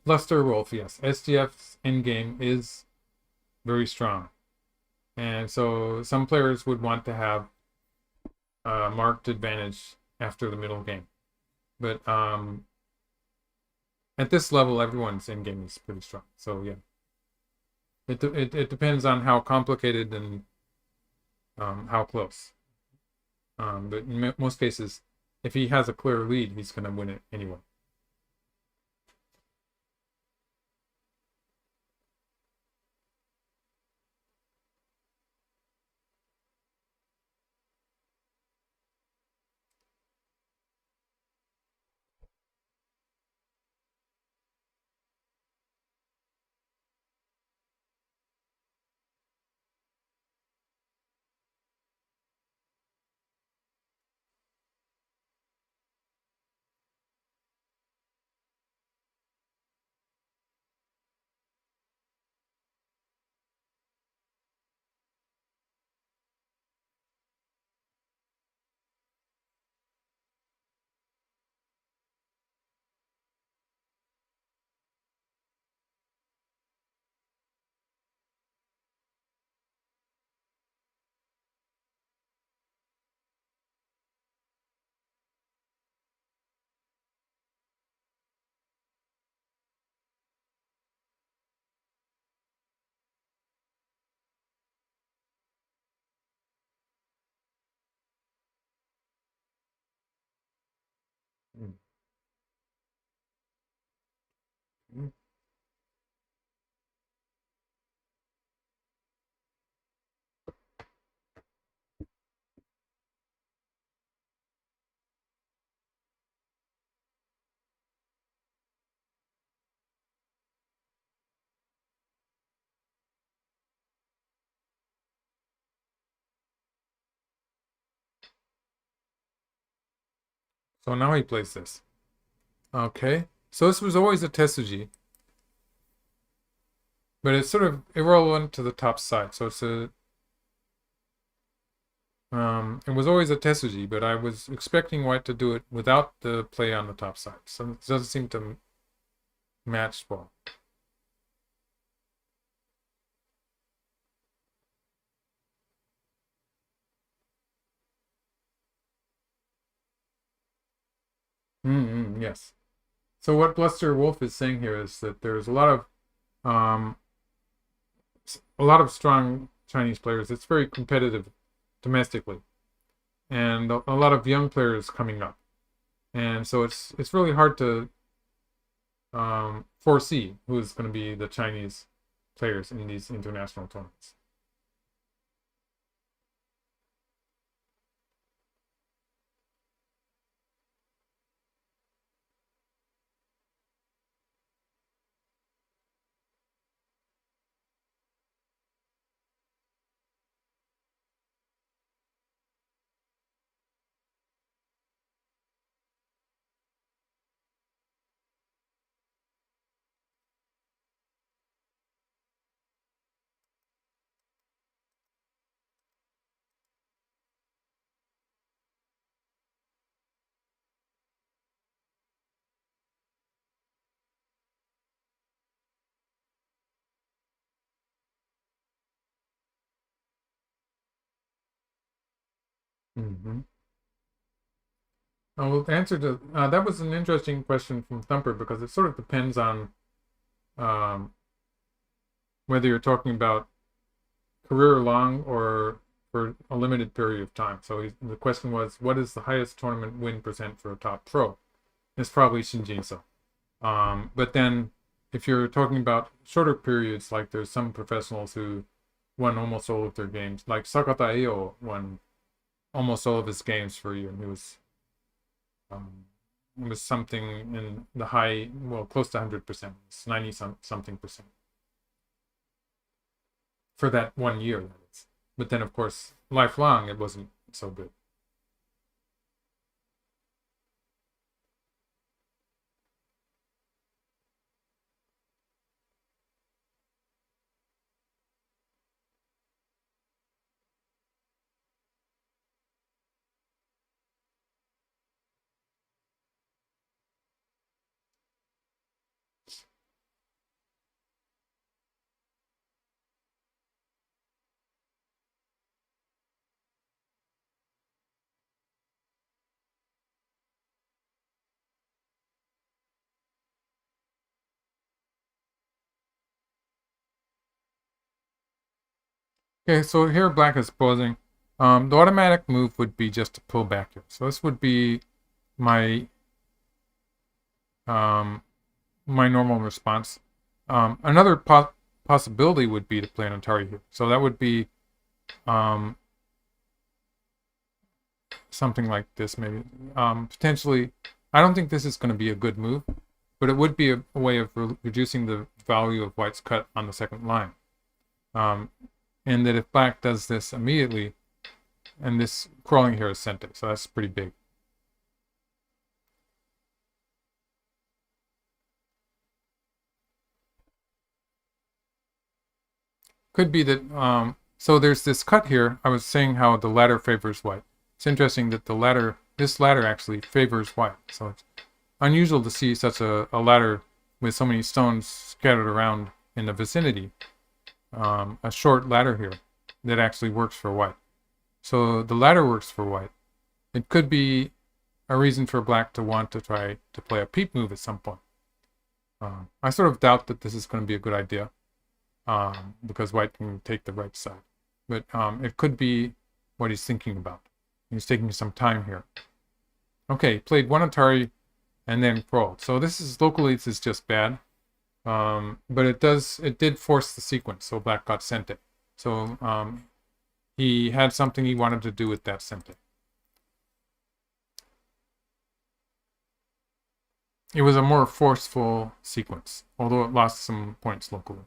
Luster Wolf, yes. SGF's endgame is very strong. And so some players would want to have a marked advantage after the middle game. But at this level, everyone's endgame is pretty strong. So yeah. It depends on how complicated and how close. But in most cases, if he has a clear lead, he's going to win it anyway. So now he plays this. Okay. So this was always a tesuji, but it's sort of irrelevant to the top side. So it's a it was always a tesuji, but I was expecting white to do it without the play on the top side. So it doesn't seem to match well. Yes. So what Bluster Wolf is saying here is that there's um, a lot of strong Chinese players. It's very competitive domestically, and a lot of young players coming up, and so it's really hard to foresee who's going to be the Chinese players in these international tournaments. Mm-hmm. Well, answer to that was an interesting question from Thumper because it sort of depends on um, whether you're talking about career long or for a limited period of time. So the question was, what is the highest tournament win percent for a top pro? It's probably Shin Jinseo. But then if you're talking about shorter periods, like there's some professionals who won almost all of their games, like Sakata Eo won almost all of his games for a year, and um, it was something in the high, well, close to 100%. It's 90 something percent for that 1 year. That is. But then, of course, lifelong, it wasn't so good. Okay, so here black is posing. The automatic move would be just to pull back here. So this would be my um, my normal response. Another possibility would be to play an Atari here. So that would be um, something like this, maybe. Potentially, I don't think this is going to be a good move, but it would be a way of reducing the value of white's cut on the second line. And that if black does this immediately, and this crawling here is sente, so that's pretty big. Could be that, so there's this cut here. I was saying how the ladder favors white. It's interesting that this ladder actually favors white. So it's unusual to see such a ladder with so many stones scattered around in the vicinity. A short ladder here that actually works for white. So the ladder works for white. It could be a reason for black to want to try to play a peep move at some point. I sort of doubt that this is going to be a good idea. Because white can take the right side. But it could be what he's thinking about. He's taking some time here. Okay, played one Atari and then crawled. So this is just bad. But it did force the sequence, so black got sente. So he had something he wanted to do with that sente. It was a more forceful sequence, although it lost some points locally.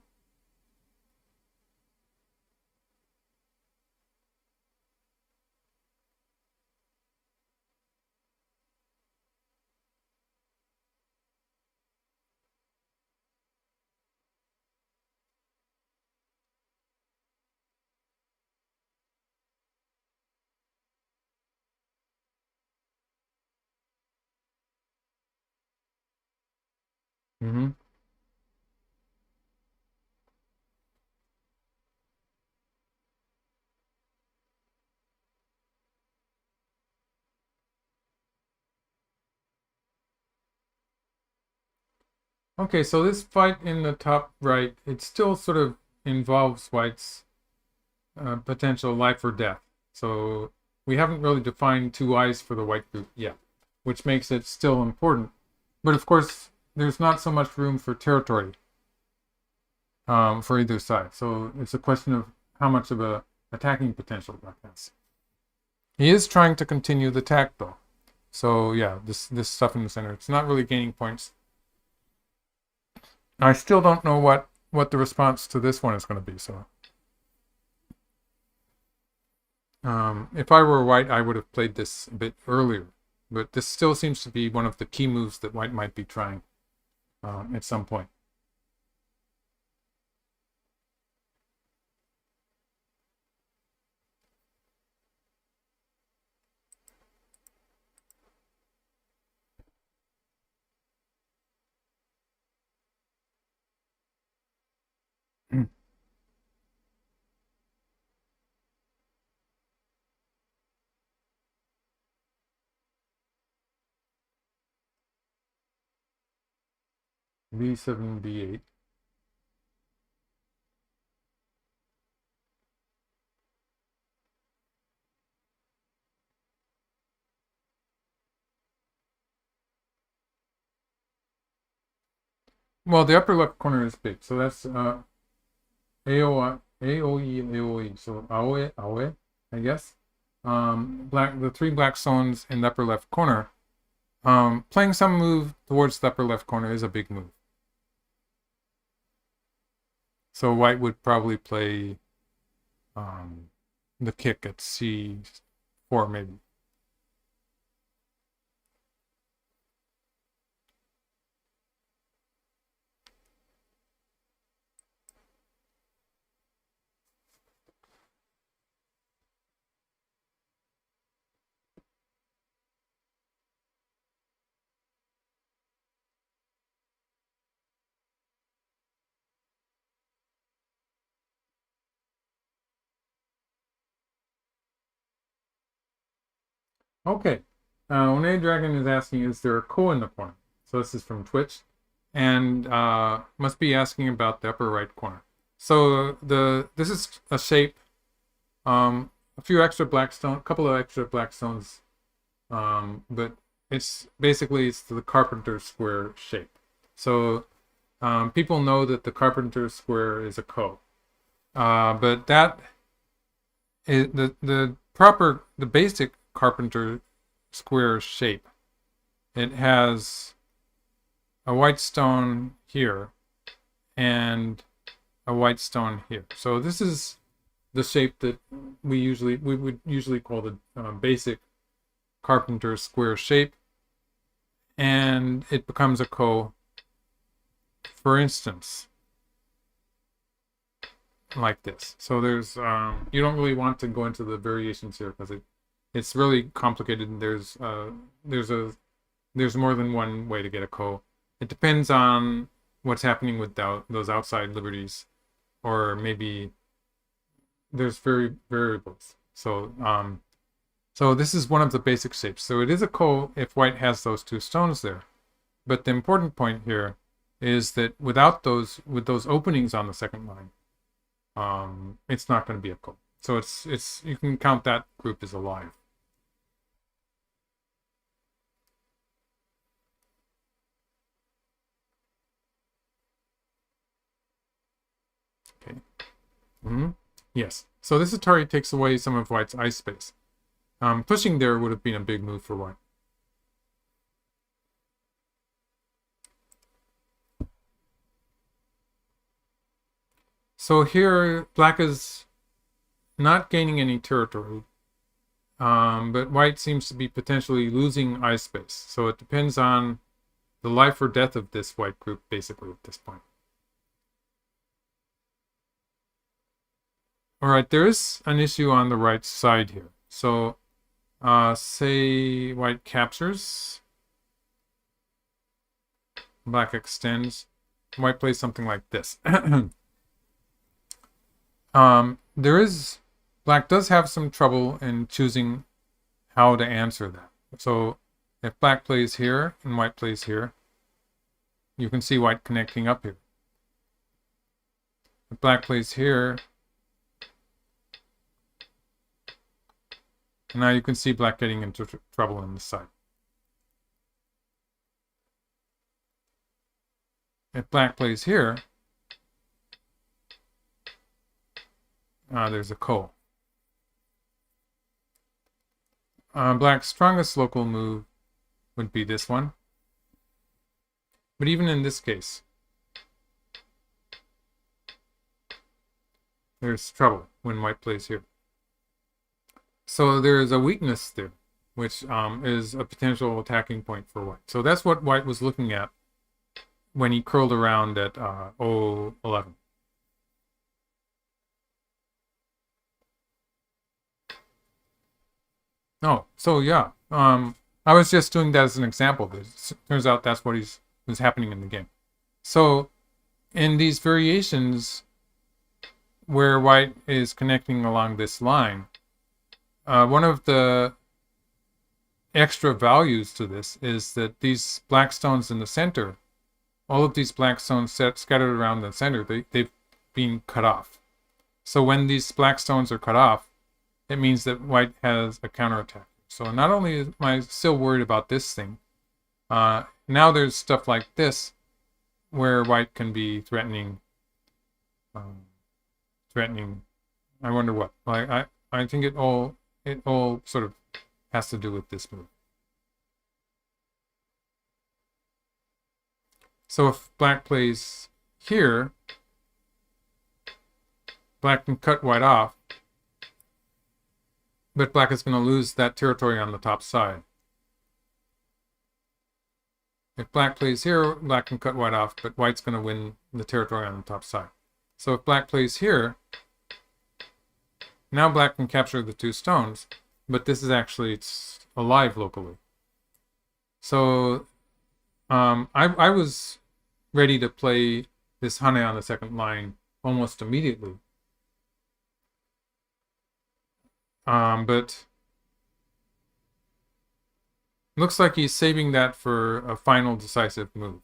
Mm-hmm. Okay, so this fight in the top right, it still sort of involves White's potential life or death. So we haven't really defined two eyes for the white group yet, which makes it still important. But of course, there's not so much room for territory for either side. So it's a question of how much of a attacking potential Black has. He is trying to continue the attack though. So yeah, this stuff in the center, it's not really gaining points. I still don't know what the response to this one is going to be. So if I were White, I would have played this a bit earlier. But this still seems to be one of the key moves that White might be trying at some point. B7, B8. Well, the upper left corner is big, so that's AOE, AOE. So Aoe, Aoe, I guess. The three black stones in the upper left corner. Playing some move towards the upper left corner is a big move. So White would probably play the kick at C4 maybe. Okay. One Dragon is asking, is there a ko in the corner? So this is from Twitch. And must be asking about the upper right corner. So this is a shape, a few extra black stone, a couple of extra black stones, but it's basically the carpenter square shape. So people know that the carpenter square is a ko, but that is the basic carpenter square shape. It has a white stone here and a white stone here. So this is the shape that we would usually call the basic carpenter square shape, and it becomes a ko, for instance, like this. So there's you don't really want to go into the variations here because it's really complicated. And there's more than one way to get a ko. It depends on what's happening with those outside liberties, or maybe there's variables. So so this is one of the basic shapes. So it is a ko if White has those two stones there. But the important point here is that with those openings on the second line, it's not going to be a ko. So it's you can count that group as alive. Okay. Yes. So this Atari takes away some of White's ice space. Pushing there would have been a big move for White. So here, Black is not gaining any territory, but White seems to be potentially losing ice space. So it depends on the life or death of this White group, basically, at this point. All right, there is an issue on the right side here. So say White captures. Black extends. White plays something like this. Black does have some trouble in choosing how to answer that. So if black plays here and white plays here, you can see white connecting up here. If black plays here, now you can see black getting into trouble on this side. If black plays here, there's a ko. Black's strongest local move would be this one. But even in this case, there's trouble when white plays here. So there's a weakness there, which is a potential attacking point for white. So that's what white was looking at when he curled around at 011. Oh, so yeah. I was just doing that as an example. It turns out that's what was happening in the game. So in these variations where white is connecting along this line, one of the extra values to this is that these black stones in the center, all of these black stones scattered around the center, they've been cut off. So when these black stones are cut off, it means that white has a counterattack. So not only am I still worried about this thing, now there's stuff like this where white can be threatening. I wonder what. I think it all sort of has to do with this move. So if black plays here, black can cut white off, but black is going to lose that territory on the top side. If black plays here, black can cut white off, but white's going to win the territory on the top side. So if black plays here, now black can capture the two stones, but this is actually, it's alive locally. So I was ready to play this Hane on the second line almost immediately. But looks like he's saving that for a final decisive move.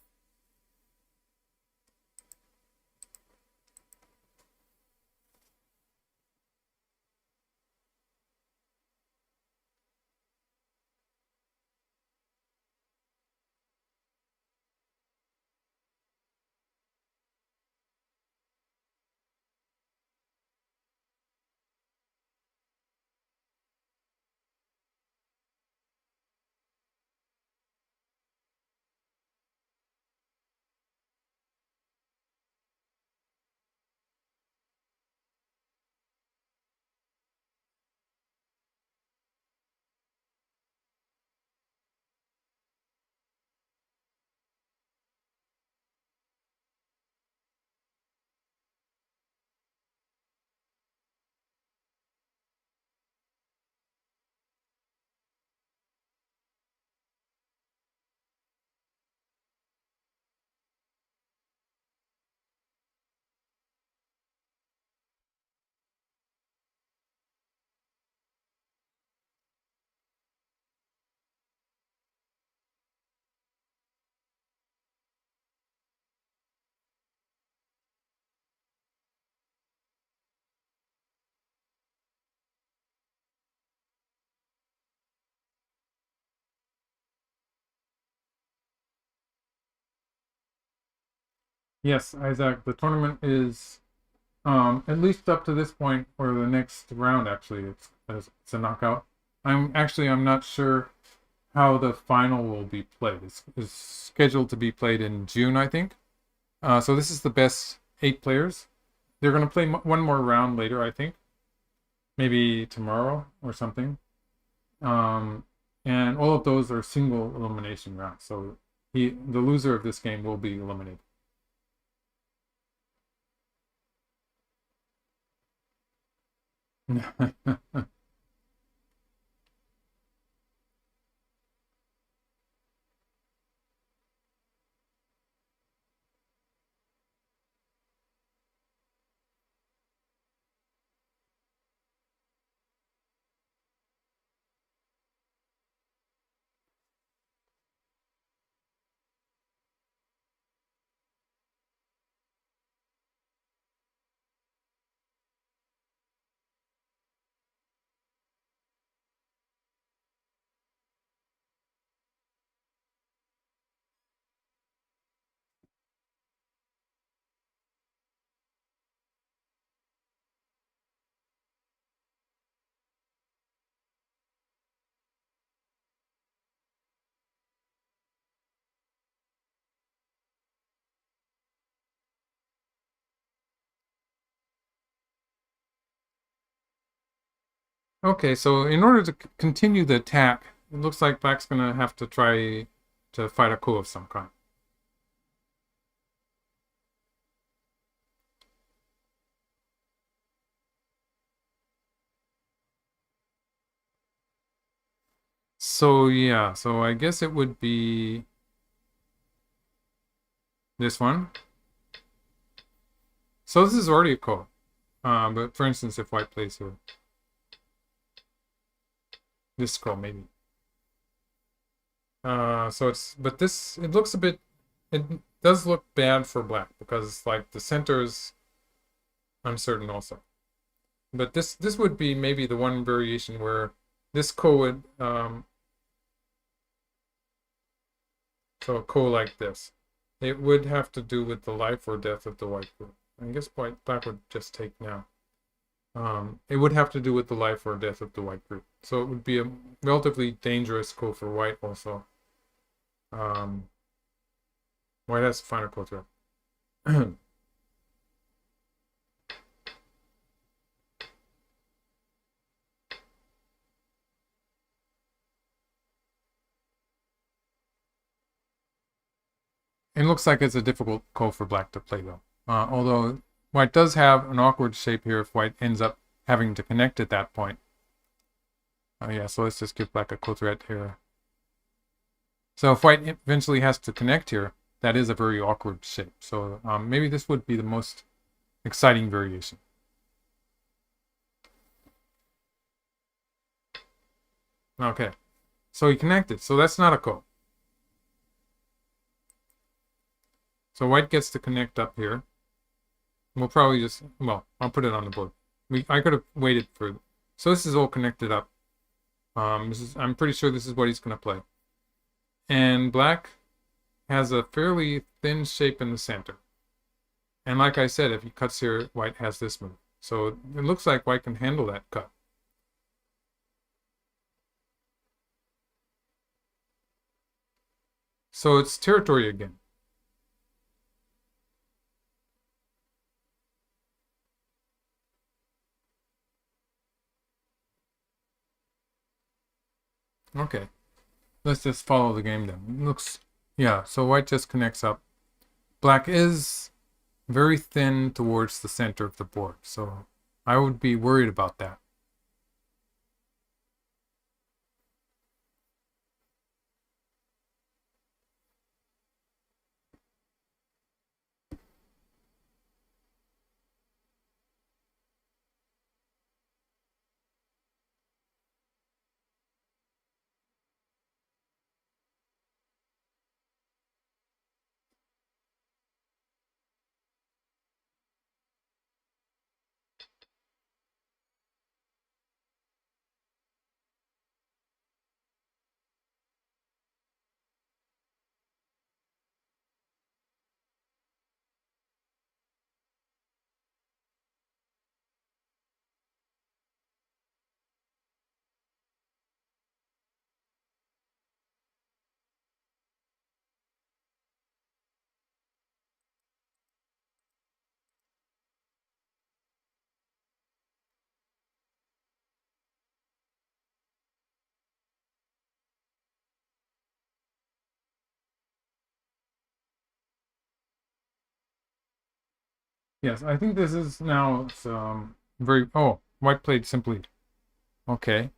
Yes, Isaac, the tournament is at least up to this point, or the next round actually, it's a knockout. I'm not sure how the final will be played. It's scheduled to be played in June, I think. So this is the best 8 players. They're going to play one more round later, I think. Maybe tomorrow or something. And all of those are single elimination rounds. So the loser of this game will be eliminated. Okay, so in order to continue the attack, it looks like black's gonna have to try to fight a ko of some kind. So yeah, so I guess it would be this one. So this is already a ko. But for instance, if white plays here, this ko maybe. So it's, but this, it looks a bit, it does look bad for black because like the center is uncertain also. But this would be maybe the one variation where this ko would, so a ko like this. It would have to do with the life or death of the white group. I guess black would just take now. It would have to do with the life or death of the white group. So it would be a relatively dangerous ko for white also. Um, White has to find a ko threat. It looks like it's a difficult ko for black to play though. Although white does have an awkward shape here if white ends up having to connect at that point. Yeah, so let's just give black a ko threat here. So if white eventually has to connect here, that is a very awkward shape. So maybe this would be the most exciting variation. Okay, so he connected. So that's not a ko. So white gets to connect up here. We'll probably just, well, I'll put it on the board. I could have waited for, so this is all connected up. I'm pretty sure this is what he's going to play. And black has a fairly thin shape in the center. And like I said, if he cuts here, white has this move. So it looks like white can handle that cut. So it's territory again. Okay. Let's just follow the game then. It looks, yeah, so white just connects up. Black is very thin towards the center of the board. So I would be worried about that. Yes, I think this is now very, oh, white played simply. Okay.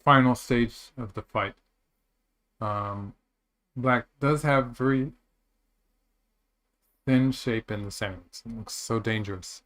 Final stage of the fight. Um, Black does have very thin shape in the center. It looks so dangerous.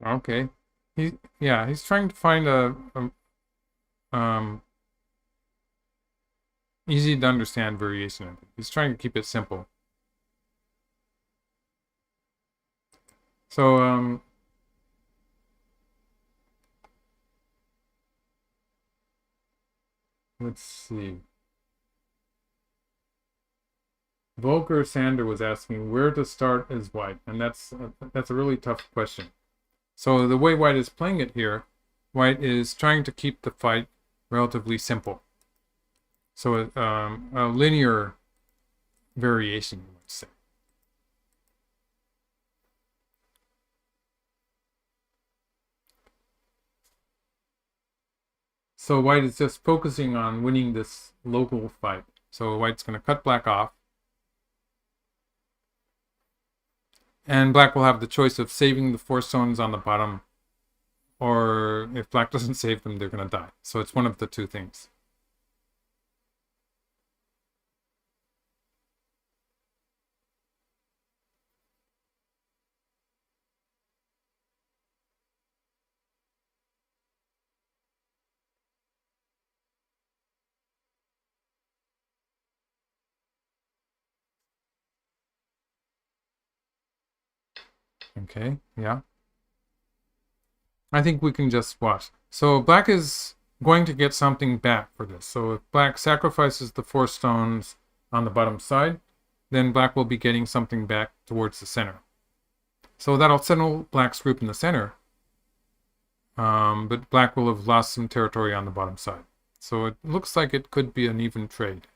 Okay. He's trying to find a easy to understand variation. I think. He's trying to keep it simple. So let's see. Volker Sander was asking where to start as white, and that's a really tough question. So the way white is playing it here, white is trying to keep the fight relatively simple. So a linear variation, you might say. So white is just focusing on winning this local fight. So white's going to cut black off. And black will have the choice of saving the 4 stones on the bottom, or if black doesn't save them, they're going to die. So it's one of the two things. Okay, yeah. I think we can just watch. So black is going to get something back for this. So if black sacrifices the 4 stones on the bottom side, then black will be getting something back towards the center. So that'll settle black's group in the center. But black will have lost some territory on the bottom side. So it looks like it could be an even trade.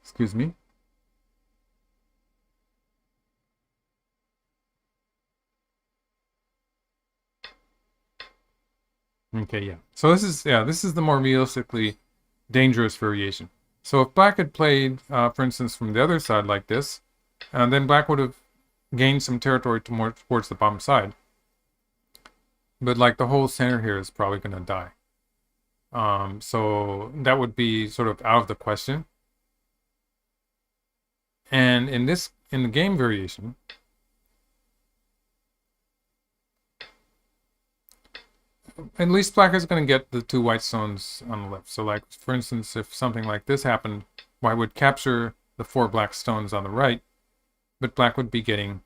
Excuse me. Okay, yeah. So this is the more realistically dangerous variation. So if black had played, for instance, from the other side like this, then black would have gained some territory towards the bottom side. But like the whole center here is probably going to die. So that would be sort of out of the question. And in the game variation, at least black is going to get the 2 white stones on the left. So like, for instance, if something like this happened, white would capture the 4 black stones on the right, but black would be getting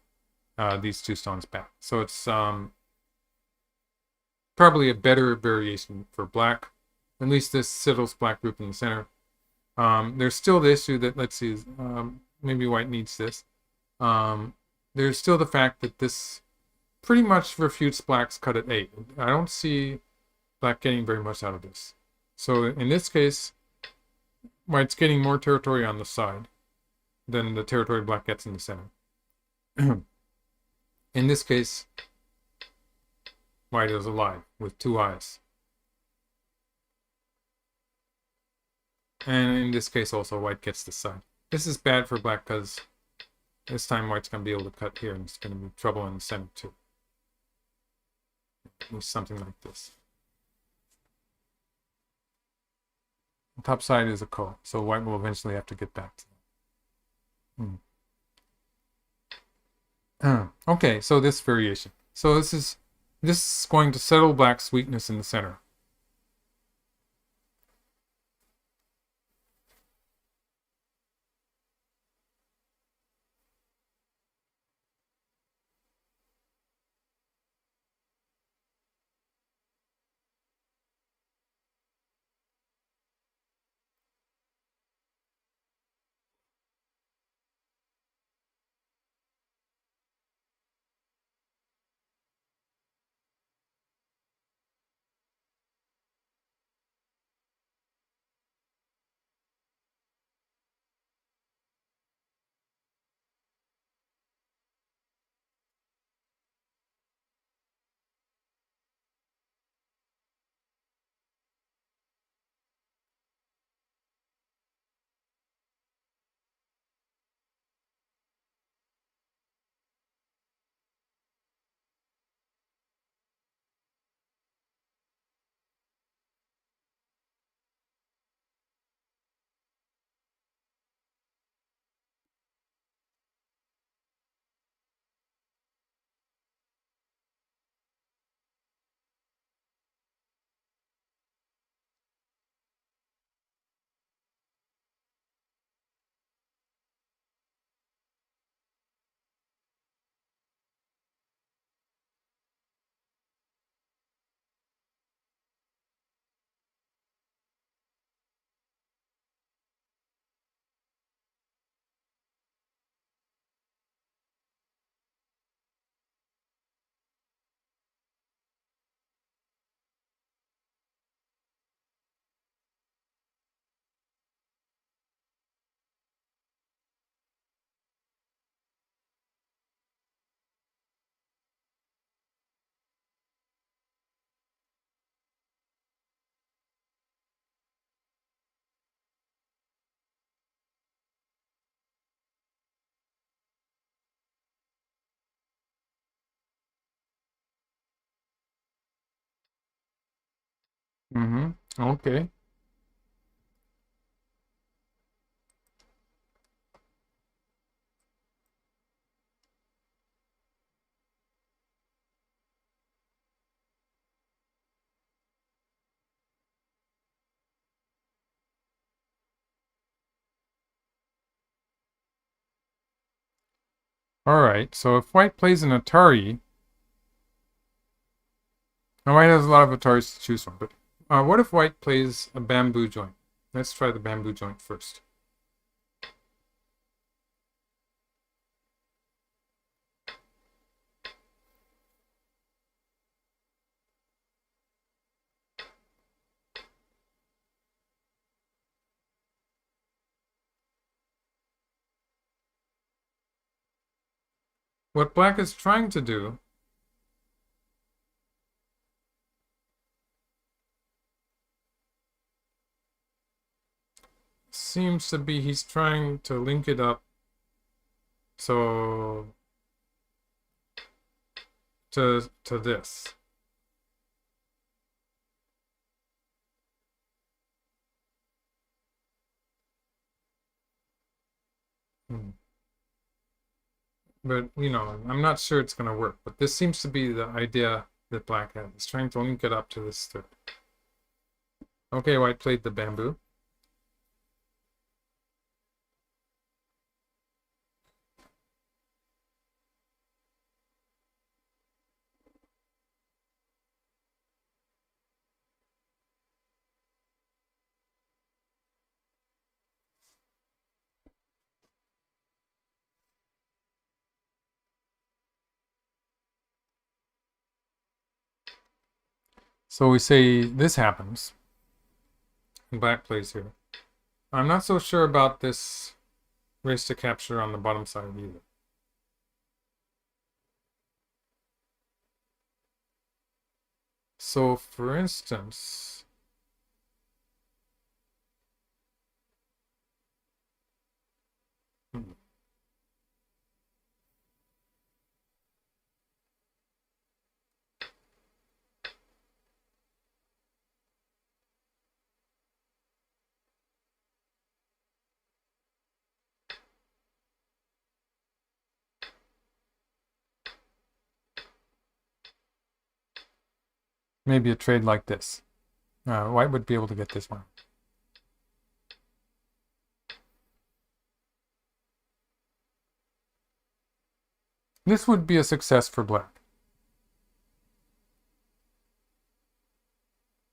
these 2 stones back. So it's probably a better variation for black. At least this settles black group in the center. There's still the issue that, let's see, maybe white needs this. There's still the fact that this pretty much refutes black's cut at 8. I don't see black getting very much out of this. So in this case, white's getting more territory on the side than the territory black gets in the center. In this case, white is alive with 2 eyes. And in this case also, white gets the side. This is bad for black because this time white's going to be able to cut here and it's going to be trouble in the center too. Something like this. The top side is a ko, so white will eventually have to get back to that. Okay, so this variation. So this is going to settle black's weakness in the center. Mm-hmm. Okay. All right. So if white plays an Atari, now white has a lot of Ataris to choose from, but what if white plays a bamboo joint? Let's try the bamboo joint first. What black is trying to do seems to be he's trying to link it up so to this. Hmm. But, you know, I'm not sure it's going to work. But this seems to be the idea that black has. He's trying to link it up to this third. Okay, white played the bamboo. So we say this happens. And black plays here. I'm not so sure about this race to capture on the bottom side either. So, for instance, maybe a trade like this. White would be able to get this one. This would be a success for black.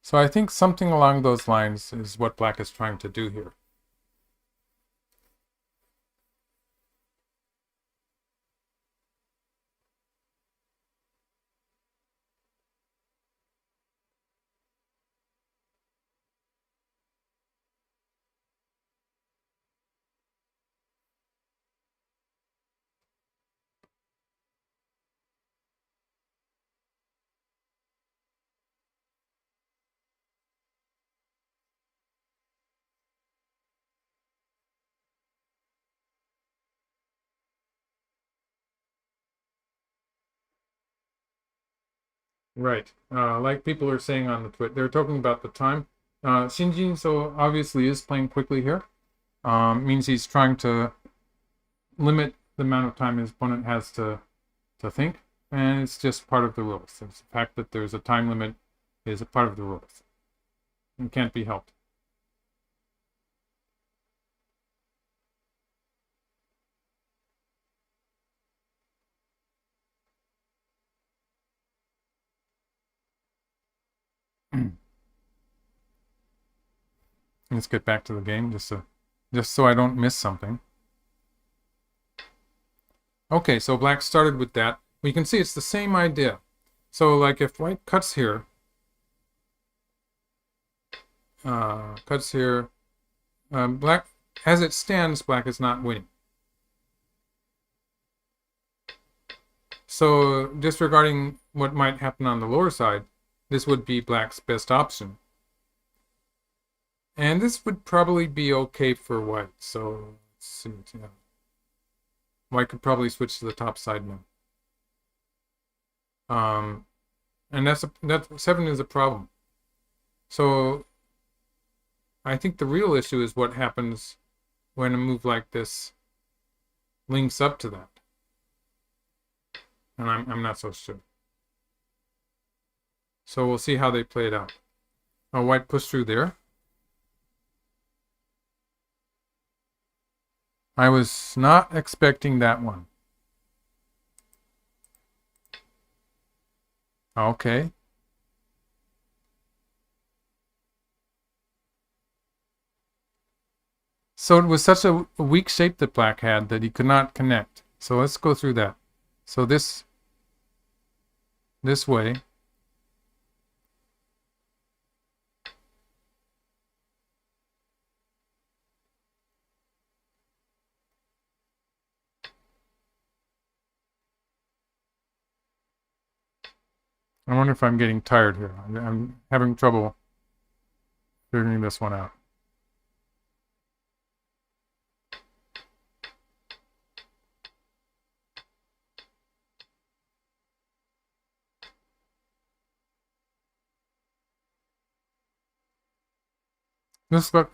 So I think something along those lines is what black is trying to do here. Right. Like people are saying on the Twitter, they're talking about the time. Shin Jinseo obviously is playing quickly here. Means he's trying to limit the amount of time his opponent has to think, and it's just part of the rules. It's the fact that there's a time limit is a part of the rules. It can't be helped. Let's get back to the game just so I don't miss something. Okay, so black started with that. We can see it's the same idea. So like if white cuts here, black, as it stands, black is not winning. So disregarding what might happen on the lower side, this would be black's best option. And this would probably be okay for white. So let's see. Yeah. White could probably switch to the top side now. And that 7 is a problem. So I think the real issue is what happens when a move like this links up to that. And I'm not so sure. So we'll see how they play it out. Oh, white pushed through there. I was not expecting that one. Okay. So it was such a weak shape that black had that he could not connect. So let's go through that. So this way. I wonder if I'm getting tired here. I'm having trouble figuring this one out.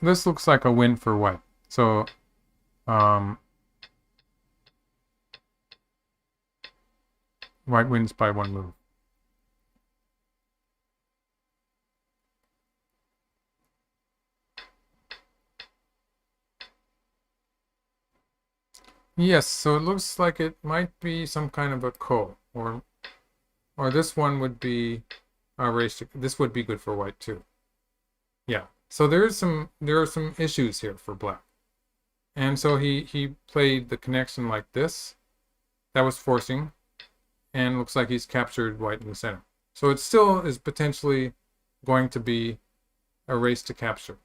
This looks like a win for white. So white wins by one move. Yes, so it looks like it might be some kind of a ko, or this one would be a race. This would be good for white too. Yeah. So there are some issues here for black. And so he played the connection like this. That was forcing, and looks like he's captured white in the center. So it still is potentially going to be a race to capture.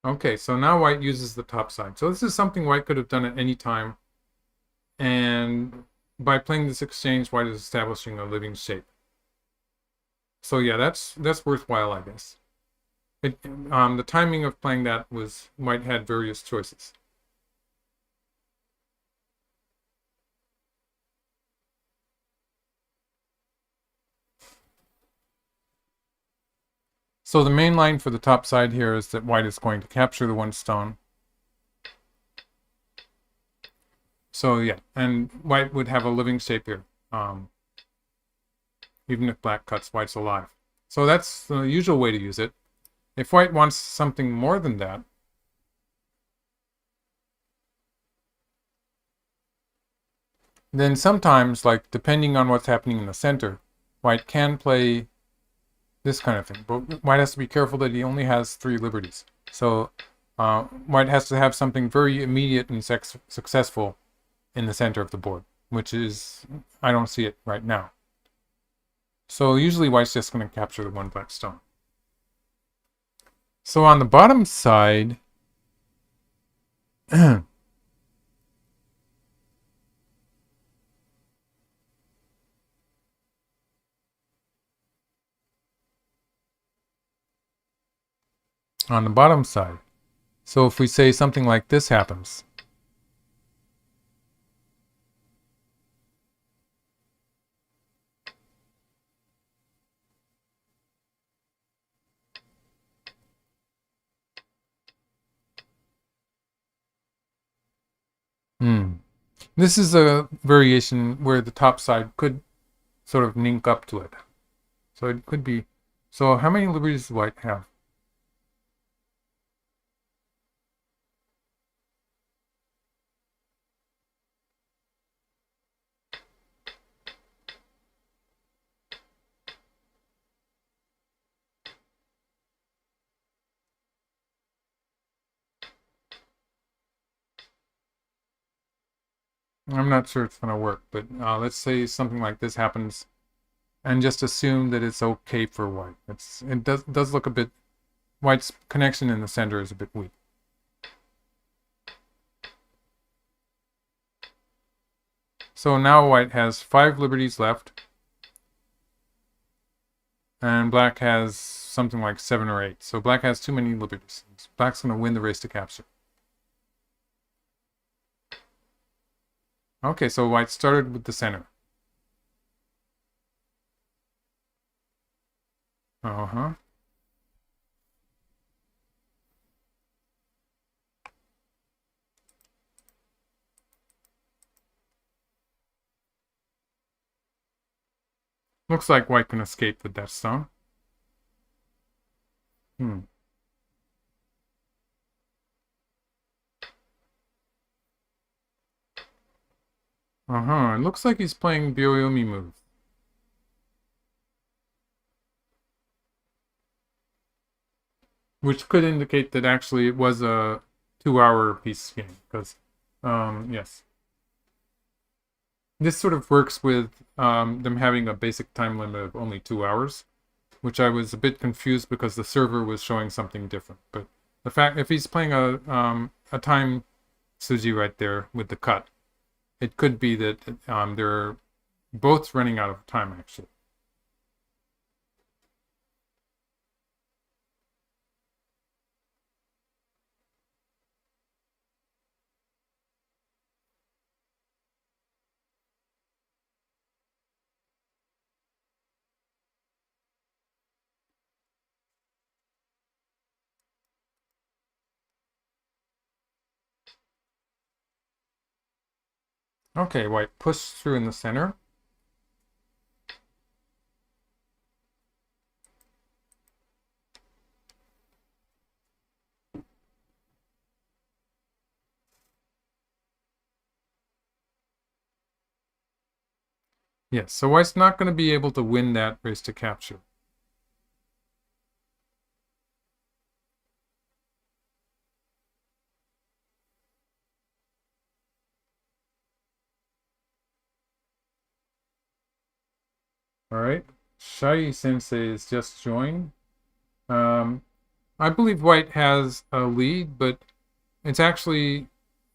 Okay, so now white uses the top side. So this is something white could have done at any time. And by playing this exchange, white is establishing a living shape. So yeah, that's worthwhile, I guess. The timing of playing that was white had various choices. So the main line for the top side here is that white is going to capture the one stone. So yeah, and white would have a living shape here, even if black cuts, white's alive. So that's the usual way to use it. If white wants something more than that, then sometimes, like depending on what's happening in the center, white can play this kind of thing. But white has to be careful that he only has 3 liberties. So white has to have something very immediate and successful in the center of the board, which is, I don't see it right now. So usually white's just going to capture the one black stone. So on the bottom side, on the bottom side, so if we say something like this happens, this is a variation where the top side could sort of link up to it. So it could be. So how many liberties does white have? I'm not sure it's going to work, but let's say something like this happens, and just assume that it's okay for white. It does look a bit, white's connection in the center is a bit weak. So now white has 5 liberties left. And black has something like 7 or 8. So black has too many liberties. Black's going to win the race to capture. Okay, so white started with the center. Uh-huh. Looks like white can escape with that stone. Uh-huh. It looks like he's playing Byoyomi move. Which could indicate that actually it was a 2-hour piece game. Because, yes. This sort of works with them having a basic time limit of only 2 hours. Which I was a bit confused because the server was showing something different. But the fact, if he's playing a time Suji right there with the cut, it could be that they're both running out of time, actually. Okay, white pushed through in the center. Yes, so white's not going to be able to win that race to capture. Alright, Shai Sensei is just joined. I believe white has a lead, but it's actually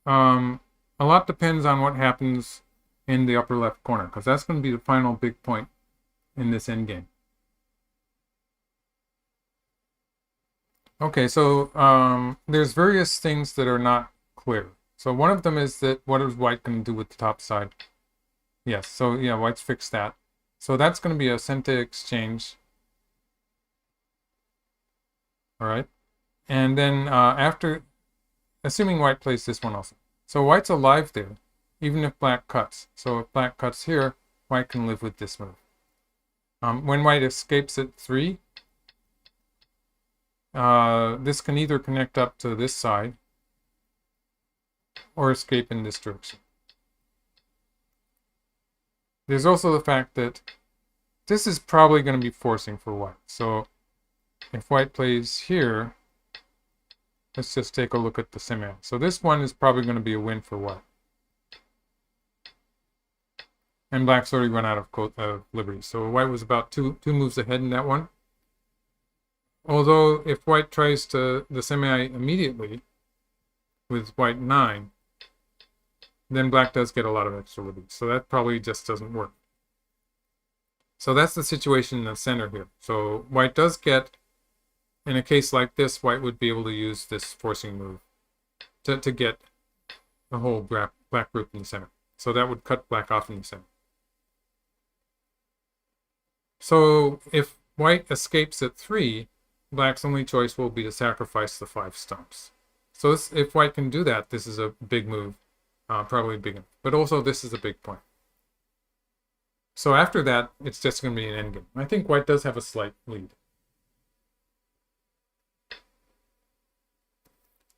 a lot depends on what happens in the upper left corner, because that's going to be the final big point in this endgame. Okay, so there's various things that are not clear. So one of them is that what is white going to do with the top side? Yes, so yeah, white's fixed that. So that's going to be a Sente exchange. Alright. And then after, assuming white plays this one also. So white's alive there, even if black cuts. So if black cuts here, white can live with this move. When white escapes at 3, this can either connect up to this side or escape in this direction. There's also the fact that this is probably going to be forcing for white. So if white plays here, let's just take a look at the semi. So this one is probably going to be a win for white. And black's already run out of liberty. So white was about two moves ahead in that one. Although if white tries to the semi immediately with white 9, then black does get a lot of extra liberty. So that probably just doesn't work. So that's the situation in the center here. So white does get, in a case like this, white would be able to use this forcing move to get the whole black group in the center. So that would cut black off in the center. So if white escapes at 3, black's only choice will be to sacrifice the 5 stumps. So if white can do that, this is a big move. Probably big enough. But also this is a big point. So after that, it's just going to be an endgame. I think white does have a slight lead.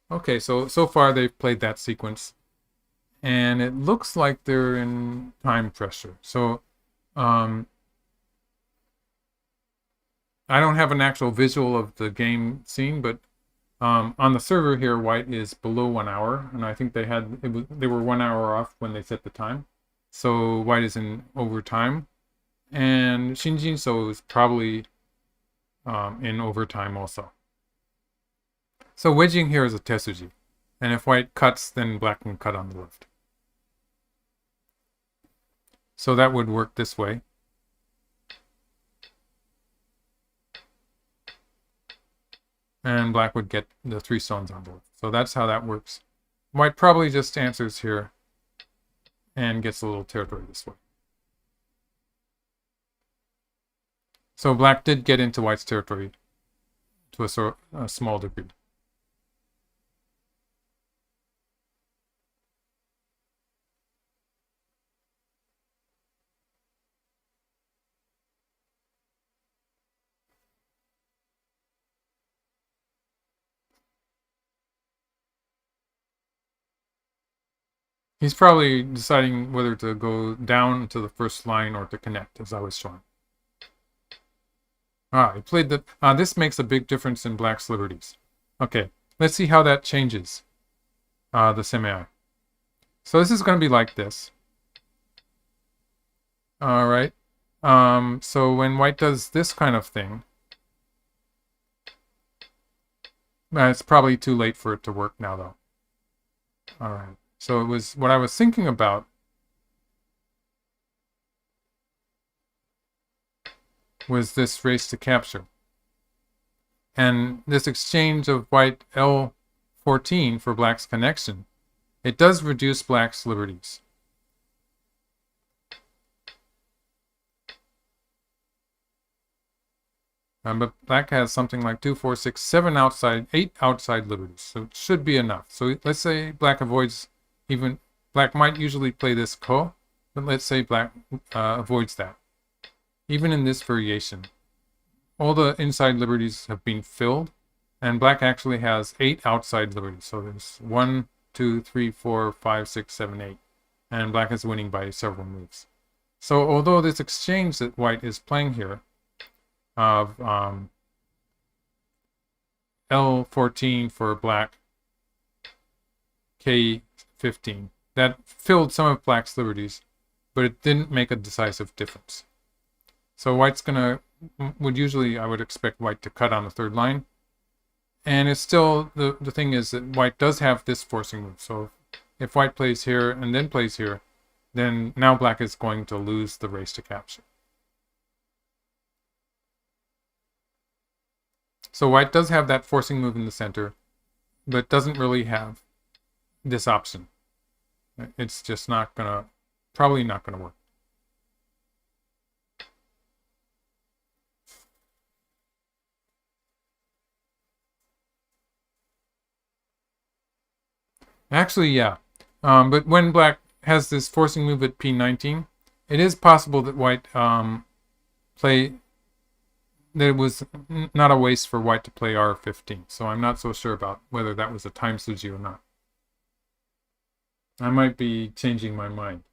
Okay, so far they've played that sequence. And it looks like they're in time pressure. So I don't have an actual visual of the game scene, but on the server here, white is below 1 hour, and I think they were 1 hour off when they set the time. So white is in overtime, and Shin Jinseo is probably in overtime also. So wedging here is a Tesuji, and if white cuts, then black can cut on the left. So that would work this way. And black would get the 3 stones on board. So that's how that works. White probably just answers here and gets a little territory this way. So black did get into white's territory to a small degree. He's probably deciding whether to go down to the first line or to connect, as I was showing. He played the... this makes a big difference in black's liberties. Okay, let's see how that changes the semi. So this is going to be like this. Alright. So when white does this kind of thing, it's probably too late for it to work now, though. Alright. So it was what I was thinking about was this race to capture. And this exchange of white L14 for black's connection, it does reduce black's liberties. But black has something like 2, 4, 6, 7 outside, 8 outside liberties. So it should be enough. So let's say black avoids even... Black might usually play this ko, but let's say black avoids that. Even in this variation, all the inside liberties have been filled, and black actually has 8 outside liberties. So there's 1, 2, 3, 4, 5, 6, 7, 8. And black is winning by several moves. So although this exchange that white is playing here of L14 for black, K15, that filled some of black's liberties, but it didn't make a decisive difference. So white's gonna, I would expect white to cut on the third line. And it's still, the thing is that white does have this forcing move. So if white plays here and then plays here, then now black is going to lose the race to capture. So white does have that forcing move in the center, but doesn't really have this option. It's just not gonna, probably not gonna work. Actually, yeah. But when black has this forcing move at P19, it is possible that white that it was not a waste for white to play R15. So I'm not so sure about whether that was a time suji or not. I might be changing my mind.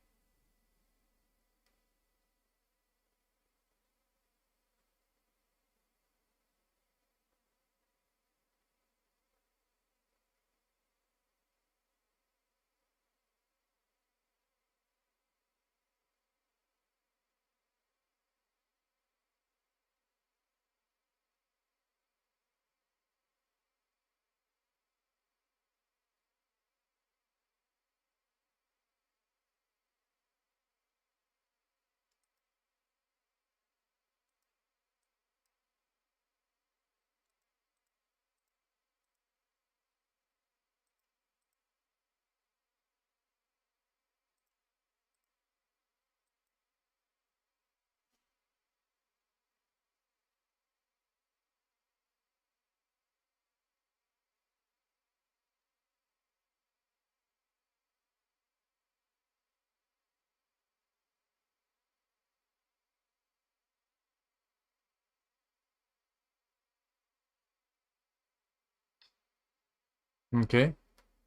Okay.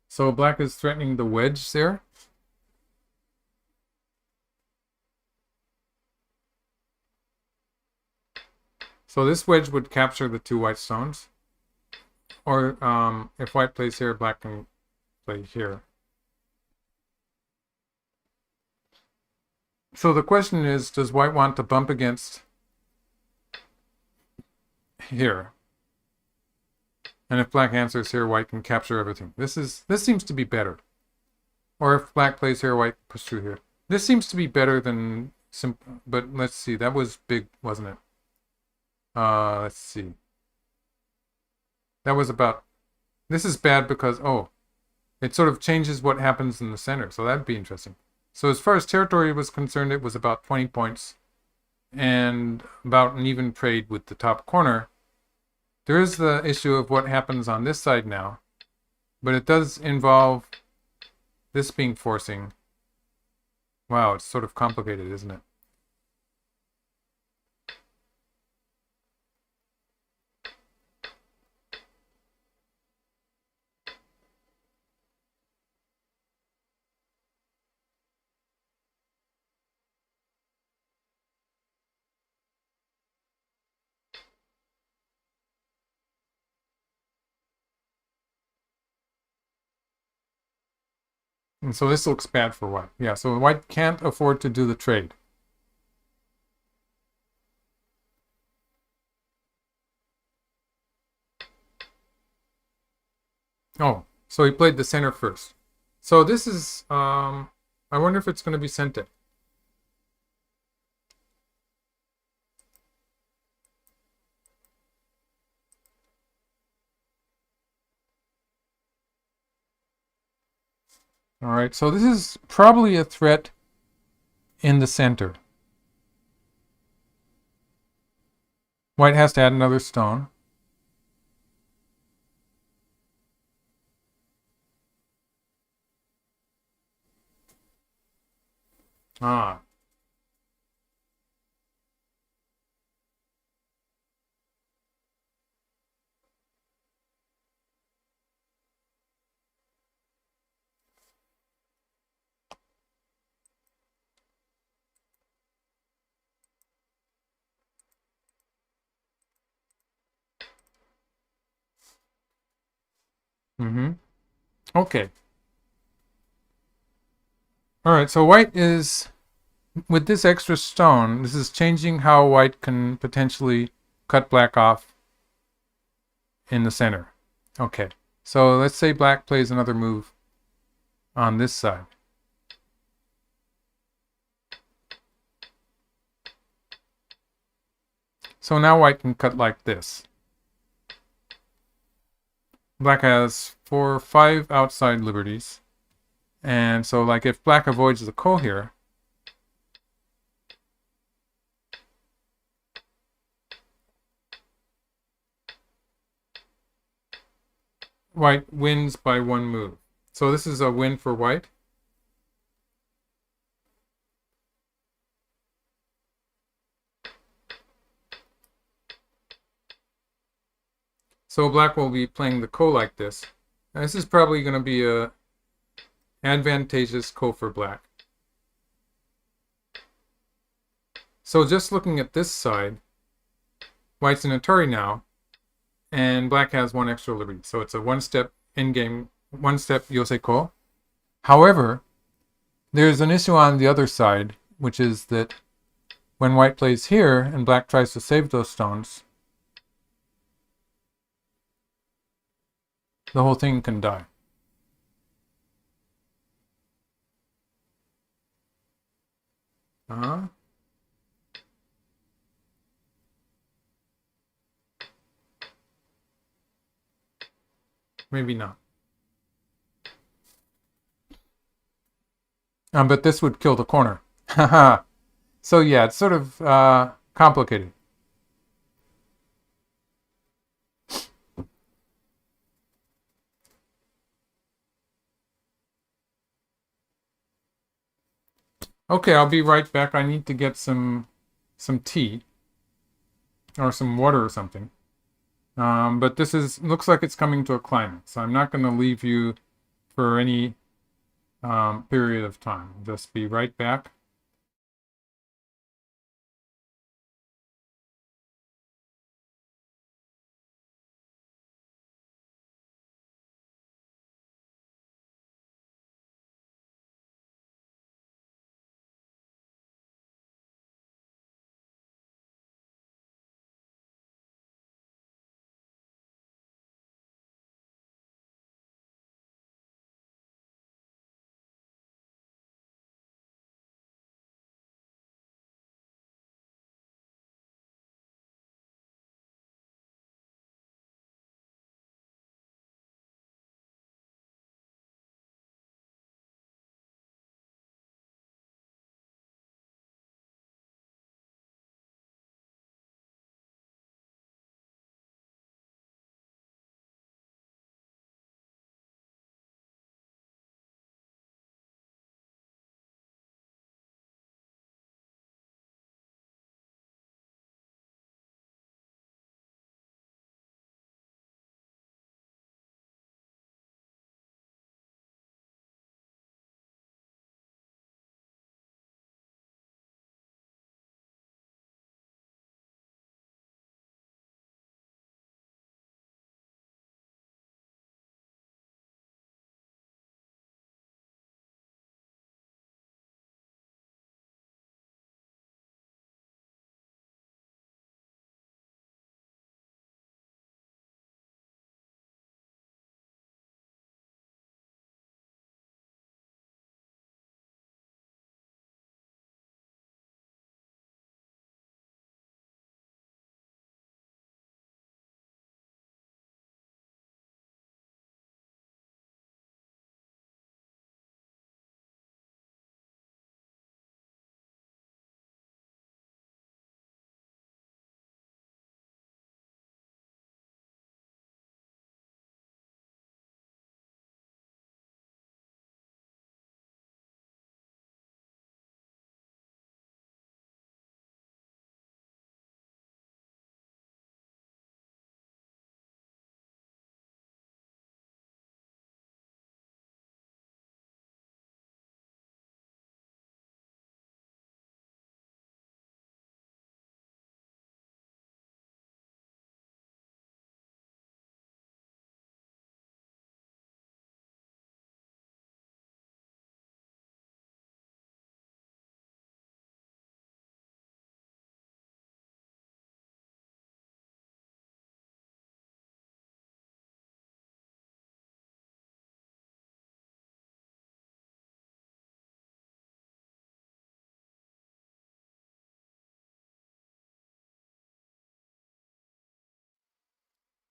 So black is threatening the wedge there. So this wedge would capture the 2 white stones. Or if white plays here, black can play here. So the question is, does white want to bump against here? And if black answers here, white can capture everything. This seems to be better. Or if black plays here, white push through here. This seems to be better than but let's see. That was big, wasn't it? Let's see. That was about. This is bad because it sort of changes what happens in the center. So that'd be interesting. So as far as territory was concerned, it was about 20 points and about an even trade with the top corner. There is the issue of what happens on this side now, but it does involve this being forcing. Wow, it's sort of complicated, isn't it? And so this looks bad for white. Yeah, so white can't afford to do the trade. Oh, so he played the center first. So this is, I wonder if it's going to be sent in. All right, so this is probably a threat in the center. White has to add another stone. Ah. Mm-hmm. Okay. All right, so white is, with this extra stone, this is changing how white can potentially cut black off in the center. Okay, so let's say black plays another move on this side. So now white can cut like this. Black has 5 outside liberties. And so like if black avoids the ko here, white wins by 1 move. So this is a win for white. So black will be playing the ko like this. And this is probably going to be a advantageous ko for black. So just looking at this side, white's in Atari now, and black has 1 extra liberty. So it's a 1-step in-game, 1-step Yosei ko. However, there's an issue on the other side, which is that when white plays here and black tries to save those stones, the whole thing can die. Uh-huh. Maybe not. But this would kill the corner. Haha. So yeah, it's sort of complicated. Okay, I'll be right back. I need to get some tea or some water or something. But this looks like it's coming to a climax. So I'm not going to leave you for any period of time. Just be right back.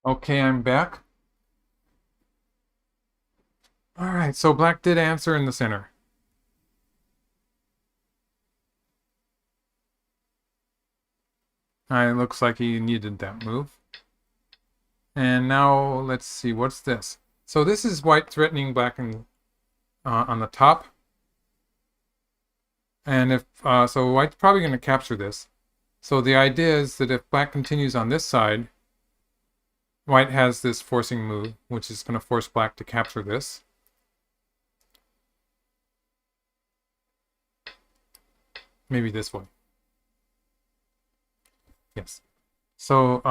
Okay, I'm back. Alright, so black did answer in the center. It looks like he needed that move. And now, let's see, what's this? So this is white threatening black on the top. And if so white's probably going to capture this. So the idea is that if black continues on this side, white has this forcing move, which is going to force black to capture this. Maybe this way. Yes. So,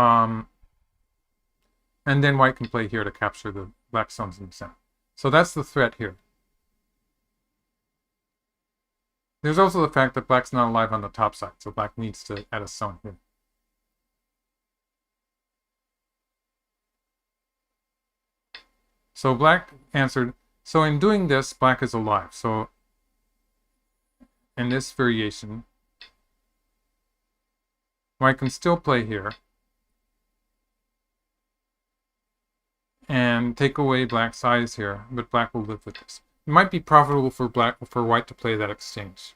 and then white can play here to capture the black stones in the center. So that's the threat here. There's also the fact that black's not alive on the top side, so black needs to add a stone here. So black answered, so in doing this, black is alive. So in this variation, white can still play here and take away black's size here, but black will live with this. It might be profitable for white to play that exchange.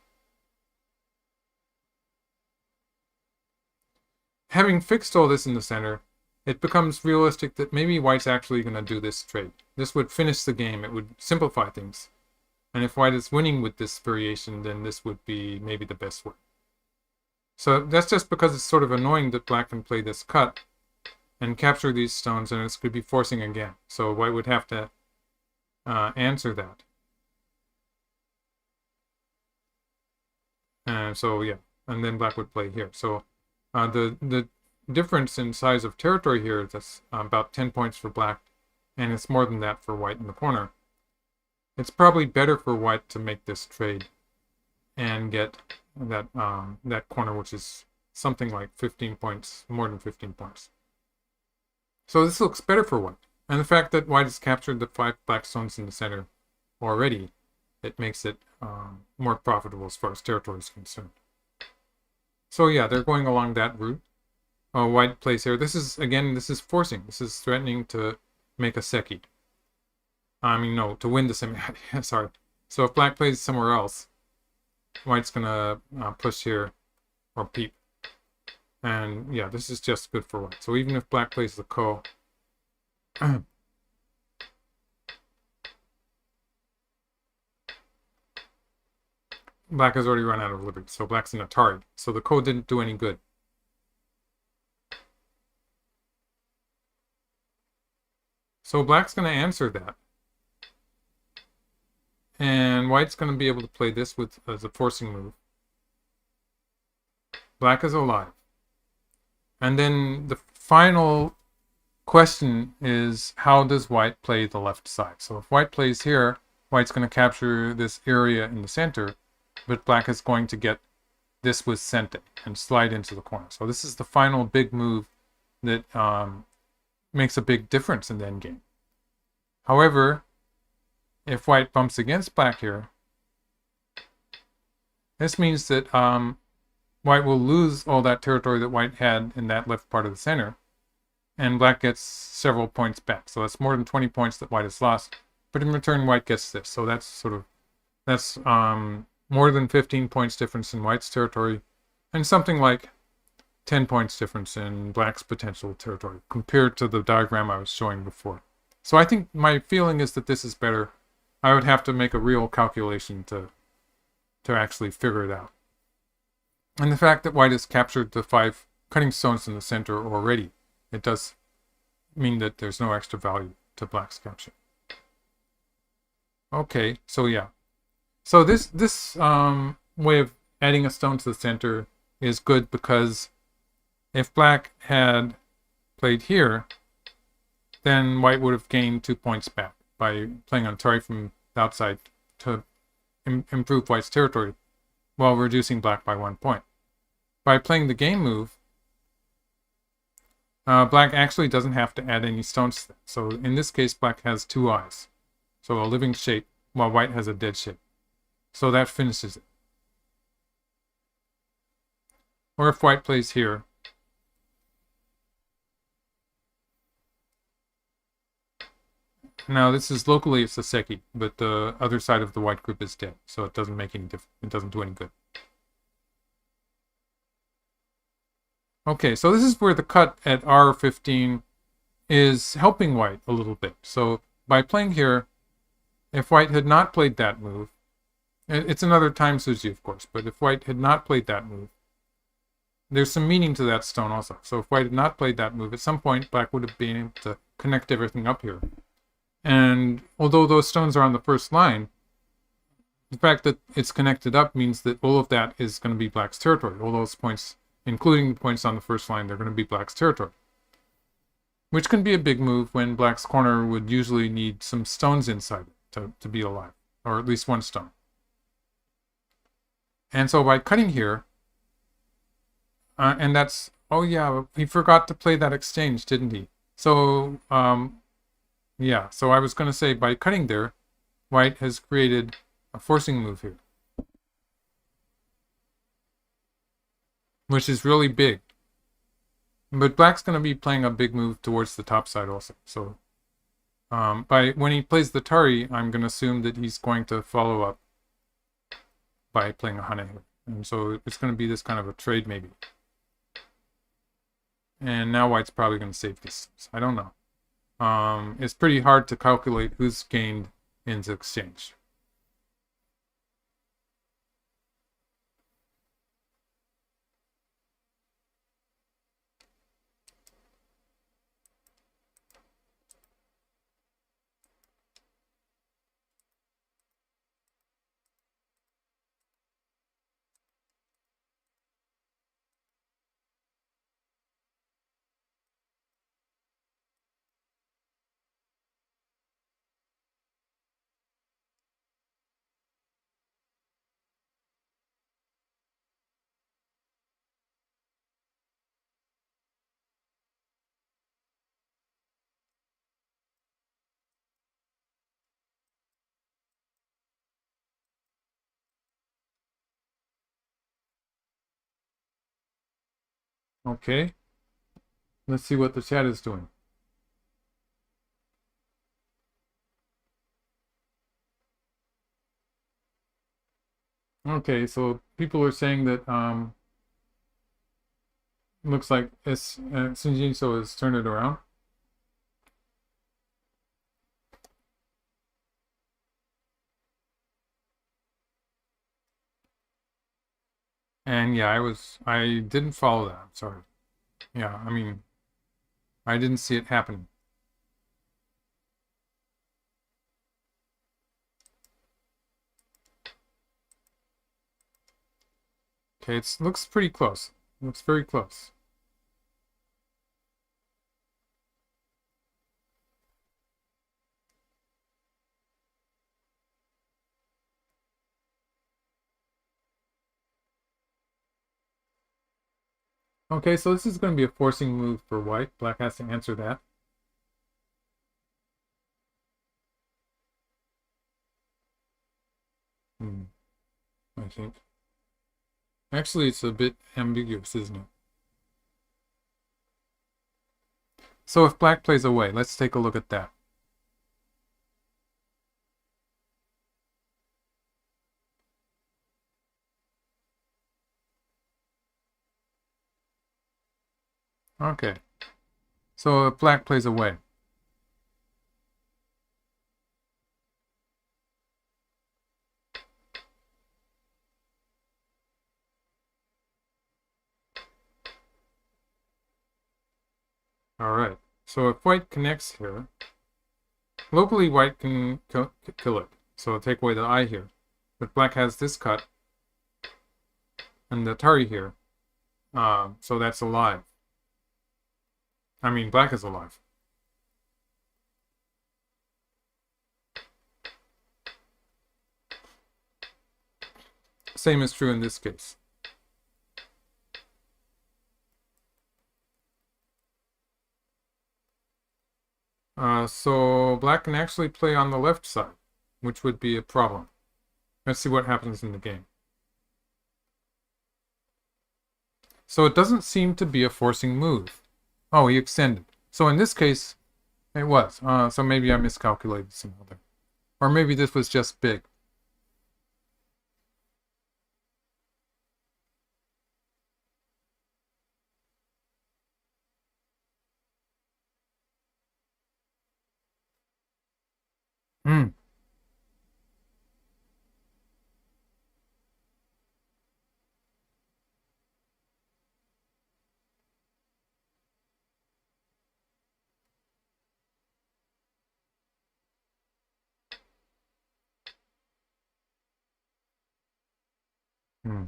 Having fixed all this in the center, it becomes realistic that maybe white's actually going to do this trade. This would finish the game. It would simplify things. And if white is winning with this variation, then this would be maybe the best way. So that's just because it's sort of annoying that black can play this cut and capture these stones, and it's going to be forcing again. So white would have to answer that. So yeah, and then black would play here. So the difference in size of territory here is that's about 10 points for black, and it's more than that for white in the corner. It's probably better for white to make this trade and get that that corner, which is something like 15 points, more than 15 points. So this looks better for white. And the fact that white has captured the 5 black stones in the center already, it makes it more profitable as far as territory is concerned. So yeah, they're going along that route. White plays here. This is, again, this is forcing. This is threatening to make a seki. I mean, no, to win the semi. Sorry. So if black plays somewhere else, white's gonna push here or peep. And yeah, this is just good for white. So even if black plays the ko, black has already run out of liberty. So black's an Atari. So the ko didn't do any good. So black's going to answer that. And white's going to be able to play this with as a forcing move. Black is alive. And then the final question is, how does white play the left side? So if white plays here, white's going to capture this area in the center, but black is going to get this with sente and slide into the corner. So this is the final big move that makes a big difference in the endgame. However, if white bumps against black here, this means that white will lose all that territory that white had in that left part of the center, and black gets several points back. So that's more than 20 points that white has lost, but in return white gets this. So that's more than 15 points difference in white's territory, and something like 10 points difference in black's potential territory compared to the diagram I was showing before. So I think my feeling is that this is better. I would have to make a real calculation to actually figure it out. And the fact that white has captured the 5 cutting stones in the center already, it does mean that there's no extra value to black's capture. Okay, so yeah. So this way of adding a stone to the center is good because if black had played here, then white would have gained 2 points back by playing on Atari from the outside to improve white's territory while reducing black by 1 point. By playing the game move, black actually doesn't have to add any stones to that. So in this case, black has 2 eyes. So a living shape, while white has a dead shape. So that finishes it. Or if white plays here, Now this is locally it's a seki, but the other side of the white group is dead, so it doesn't make any difference. It doesn't do any good. Okay, so this is where the cut at R15 is helping white a little bit. So by playing here, if white had not played that move, it's another time Suji, of course, but if white had not played that move, there's some meaning to that stone also. So if white had not played that move, at some point black would have been able to connect everything up here. And although those stones are on the first line, the fact that it's connected up means that all of that is going to be black's territory. All those points, including the points on the first line, they're going to be black's territory. Which can be a big move when black's corner would usually need some stones inside it to be alive, or at least one stone. And so by cutting here, and that's, oh yeah, he forgot to play that exchange, didn't he? So, yeah, so I was going to say by cutting there, white has created a forcing move here, which is really big. But black's going to be playing a big move towards the top side also. So when he plays the Tari, I'm going to assume that he's going to follow up by playing a Hane here. And so it's going to be this kind of a trade maybe. And now white's probably going to save this. I don't know. It's pretty hard to calculate who's gained in the exchange. Okay. Let's see what the chat is doing. Okay, so people are saying that looks like Shin Jinseo has turned it around. And yeah, I didn't follow that. I'm sorry. Yeah, I mean, I didn't see it happening. Okay, it looks pretty close. It looks very close. Okay, so this is going to be a forcing move for white. Black has to answer that. I think. Actually, it's a bit ambiguous, isn't it? So if black plays away, let's take a look at that. Okay. So if black plays away. Alright. So if white connects here, locally white can kill it. So I'll take away the eye here. But black has this cut and the Tari here. So that's alive. I mean, black is alive. Same is true in this case. So black can actually play on the left side, which would be a problem. Let's see what happens in the game. So it doesn't seem to be a forcing move. Oh, he extended. So in this case, It was. So maybe I miscalculated somehow there. Or maybe this was just big. Hmm. Hmm.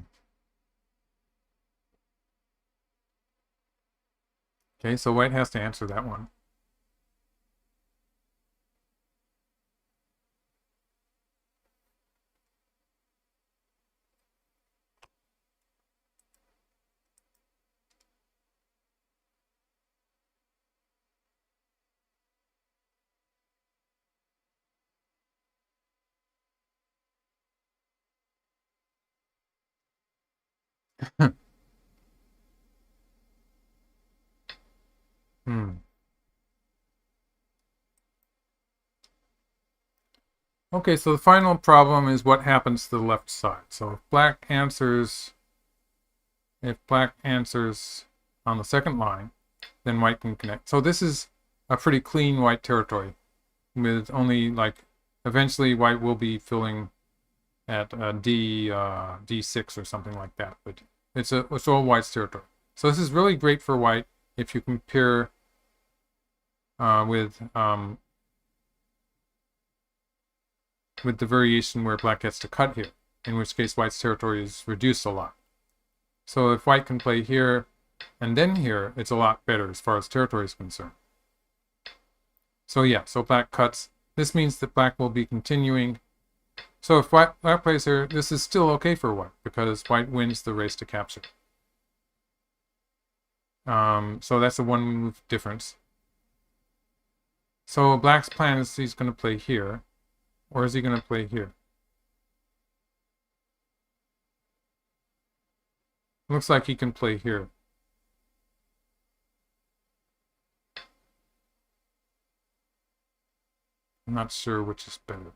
Okay, so white has to answer that one. Hmm. Okay, so the final problem is what happens to the left side. So if black answers on the second line, then white can connect. So this is a pretty clean white territory with only like, eventually white will be filling at D6 or something like that, but it's all white's territory. So this is really great for white if you compare with the variation where black gets to cut here, in which case white's territory is reduced a lot. So if white can play here and then here, it's a lot better as far as territory is concerned. So yeah, so black cuts. This means that black will be continuing. So if black plays here, this is still okay for white because white wins the race to capture. So that's a one move difference. So black's plan is he's going to play here, or is he going to play here? Looks like he can play here. I'm not sure which is better.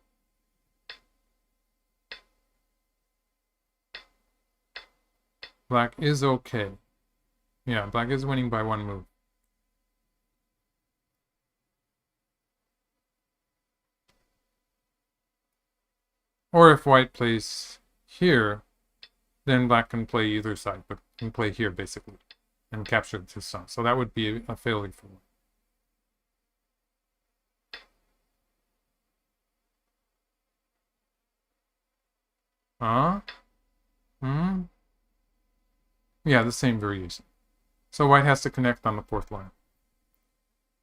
Black is okay. Yeah, black is winning by one move. Or if white plays here, then black can play either side, but can play here basically and capture this side. So that would be a failure for white. Hmm? Yeah, the same variation. So white has to connect on the fourth line.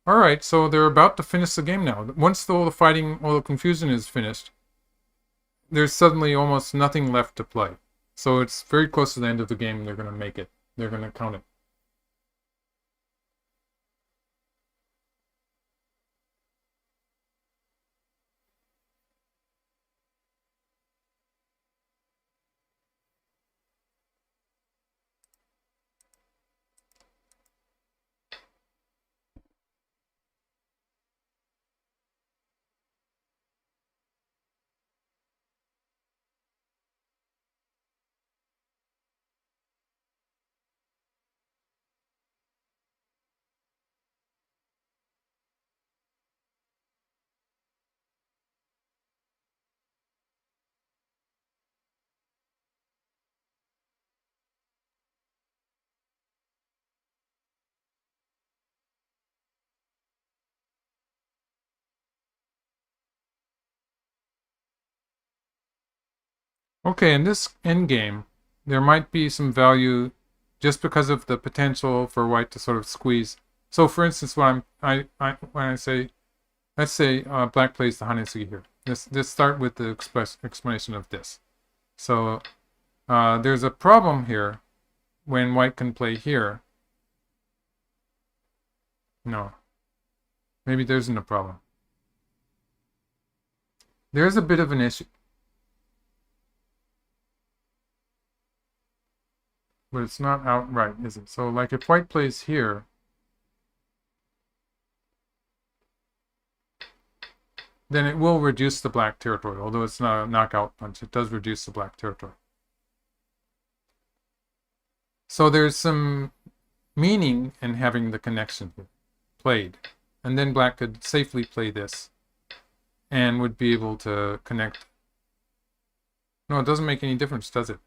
Alright, so they're about to finish the game now. Once all the fighting, all the confusion is finished, there's suddenly almost nothing left to play. So it's very close to the end of the game. They're going to make it. They're going to count it. Okay, in this endgame, there might be some value just because of the potential for white to sort of squeeze. So, for instance, when I say, let's say black plays the Hanetsugi here. Let's start with the explanation of this. So, there's a problem here when white can play here. No, maybe there isn't a problem. There's a bit of an issue, but it's not outright, is it? So, like if white plays here, then it will reduce the black territory. Although it's not a knockout punch, it does reduce the black territory. So there's some meaning in having the connection here played. And then black could safely play this and would be able to connect. No, it doesn't make any difference, does it?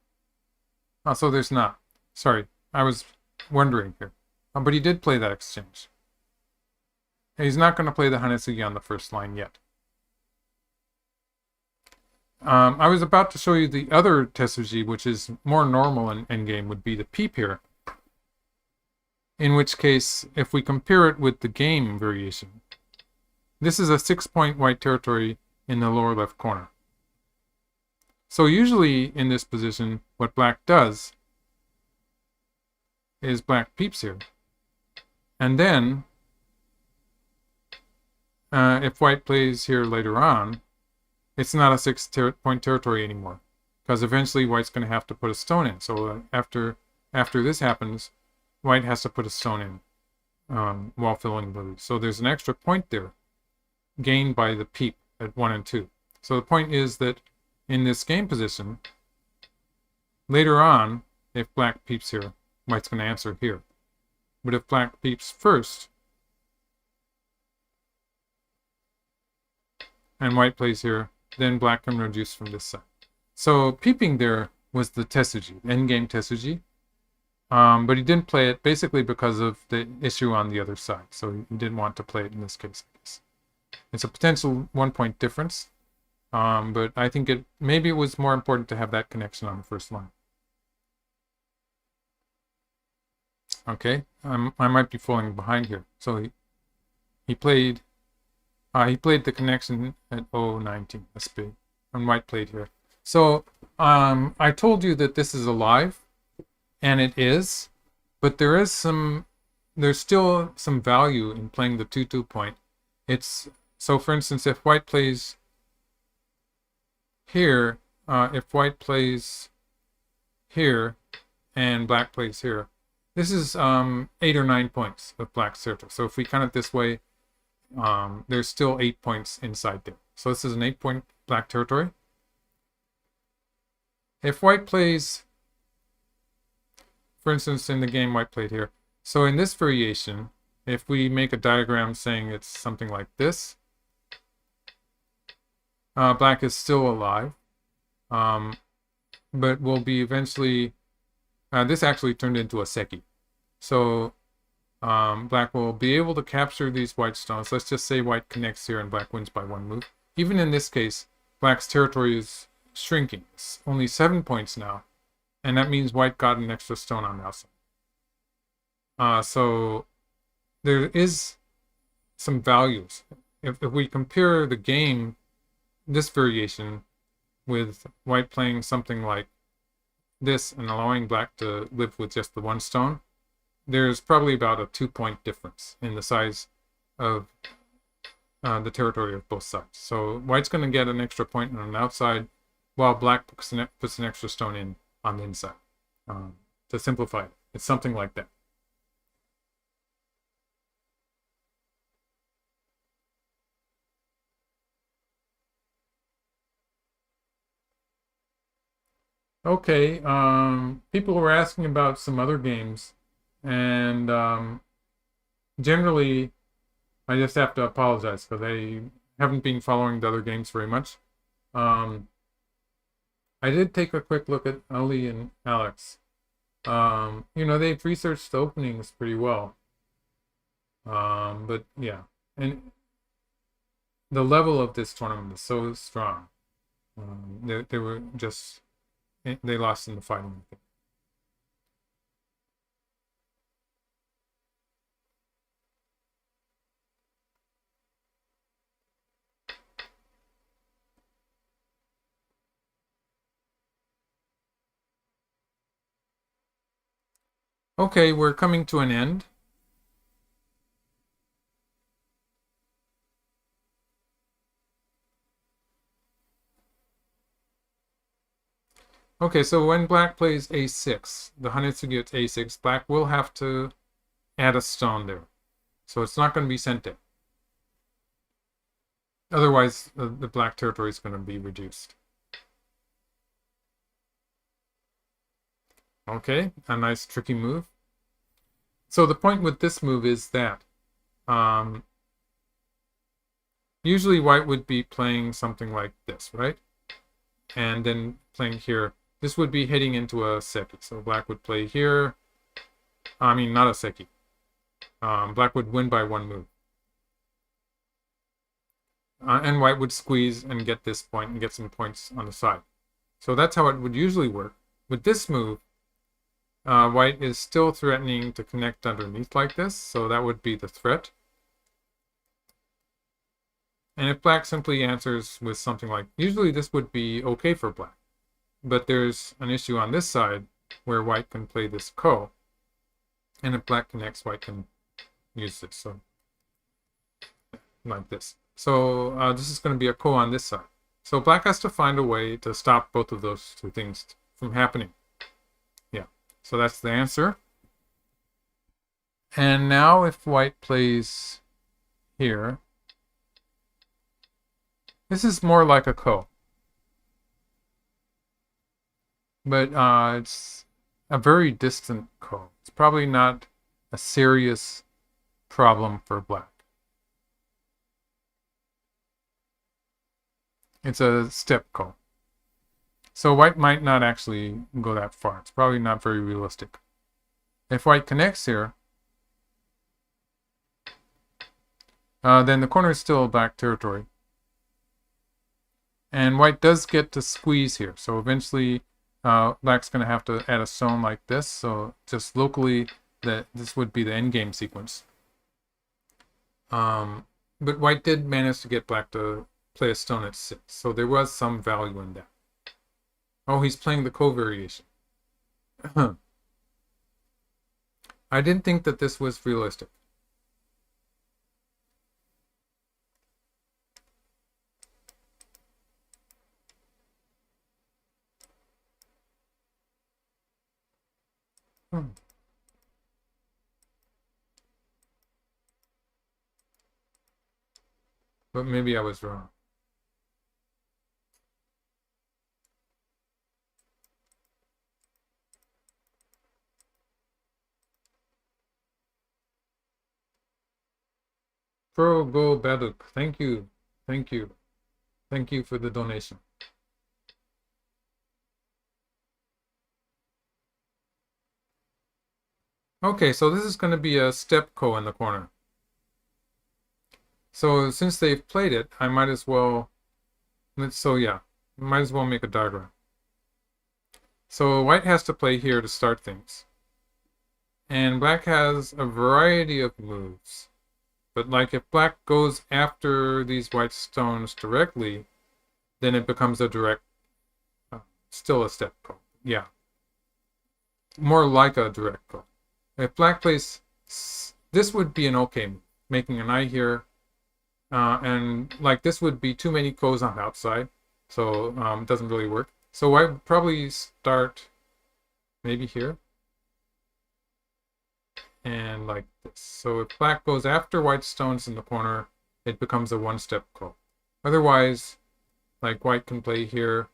Oh, so there's not. Sorry, I was wondering here. But he did play that exchange. He's not going to play the Hanetsugi on the first line yet. I was about to show you the other Tetsuji, which is more normal in endgame, would be the peep here. In which case, if we compare it with the game variation, this is a 6-point white territory in the lower left corner. So usually in this position, what black does is black peeps here. And then, if white plays here later on, it's not a 6-point territory anymore, because eventually white's going to have to put a stone in. So after this happens, white has to put a stone in while filling blues. So there's an extra point there gained by the peep at 1 and 2. So the point is that in this game position, later on, if black peeps here, white's going to answer here. But if black peeps first, and white plays here, then black can reduce from this side. So peeping there was the Tetsuji, endgame Tetsuji. But he didn't play it basically because of the issue on the other side. So he didn't want to play it in this case. It's a potential 1-point difference. But I think maybe it was more important to have that connection on the first line. Okay, I might be falling behind here. So he played the connection at 0-19 SP, and white played here. So I told you that this is alive, and it is, but there's still some value in playing the 2-2 point. So for instance, if white plays here, if white plays here and black plays here, this is 8 or 9 points of black's territory. So if we count it this way, there's still 8 points inside there. So this is an 8-point black territory. If white plays, for instance, in the game white played here. So in this variation, if we make a diagram saying it's something like this, black is still alive, but will be eventually, this actually turned into a seki. So black will be able to capture these white stones. Let's just say white connects here and black wins by 1 move. Even in this case, black's territory is shrinking. It's only 7 points now, and that means white got an extra stone on the outside. So there is some values. If we compare the game, this variation, with white playing something like this and allowing black to live with just the 1 stone, there's probably about a 2-point difference in the size of the territory of both sides. So white's going to get an extra point on the outside, while black puts an extra stone in on the inside. To simplify it, it's something like that. Okay, people were asking about some other games, and generally I just have to apologize because I haven't been following the other games very much. I did take a quick look at Ali and Alex. They've researched the openings pretty well. But yeah, and the level of this tournament is so strong. They were just, they lost in the fighting. Okay, we're coming to an end. Okay, so when black plays a6, the Hanetsugi at a6, black will have to add a stone there. So it's not going to be sent in. Otherwise, the black territory is going to be reduced. Okay, a nice tricky move. So the point with this move is that usually white would be playing something like this, right? And then playing here. This would be heading into a seki. So black would play here. I mean, not a seki. Black would win by one move. And white would squeeze and get this point and get some points on the side. So that's how it would usually work. With this move, white is still threatening to connect underneath like this, so that would be the threat. And if black simply answers with something like, usually this would be okay for black. But there's an issue on this side where white can play this ko. And if black connects, white can use this, so like this. So this is going to be a ko on this side. So black has to find a way to stop both of those two things from happening. Yeah, so that's the answer. And now if white plays here, this is more like a ko. But it's a very distant ko. It's probably not a serious problem for black. It's a step ko. So white might not actually go that far. It's probably not very realistic. If white connects here, then the corner is still black territory. And white does get to squeeze here. So eventually black's going to have to add a stone like this. So just locally, this would be the endgame sequence. But white did manage to get black to play a stone at 6. So there was some value in that. Oh, he's playing the co-variation. I didn't think that this was realistic. But maybe I was wrong. Pro Go Baduk, thank you. Thank you. Thank you for the donation. Okay, so this is going to be a step ko in the corner. So since they've played it, I might as well, might as well make a diagram. So white has to play here to start things. And black has a variety of moves. But like if black goes after these white stones directly, then it becomes a direct, still a step ko. Yeah. More like a direct ko. If black plays, this would be an okay move. Making an eye here. And like this would be too many ko's on the outside. So it doesn't really work. So white would probably start maybe here. And like this. So if black goes after white stones in the corner, it becomes a one-step ko. Otherwise, like white can play here.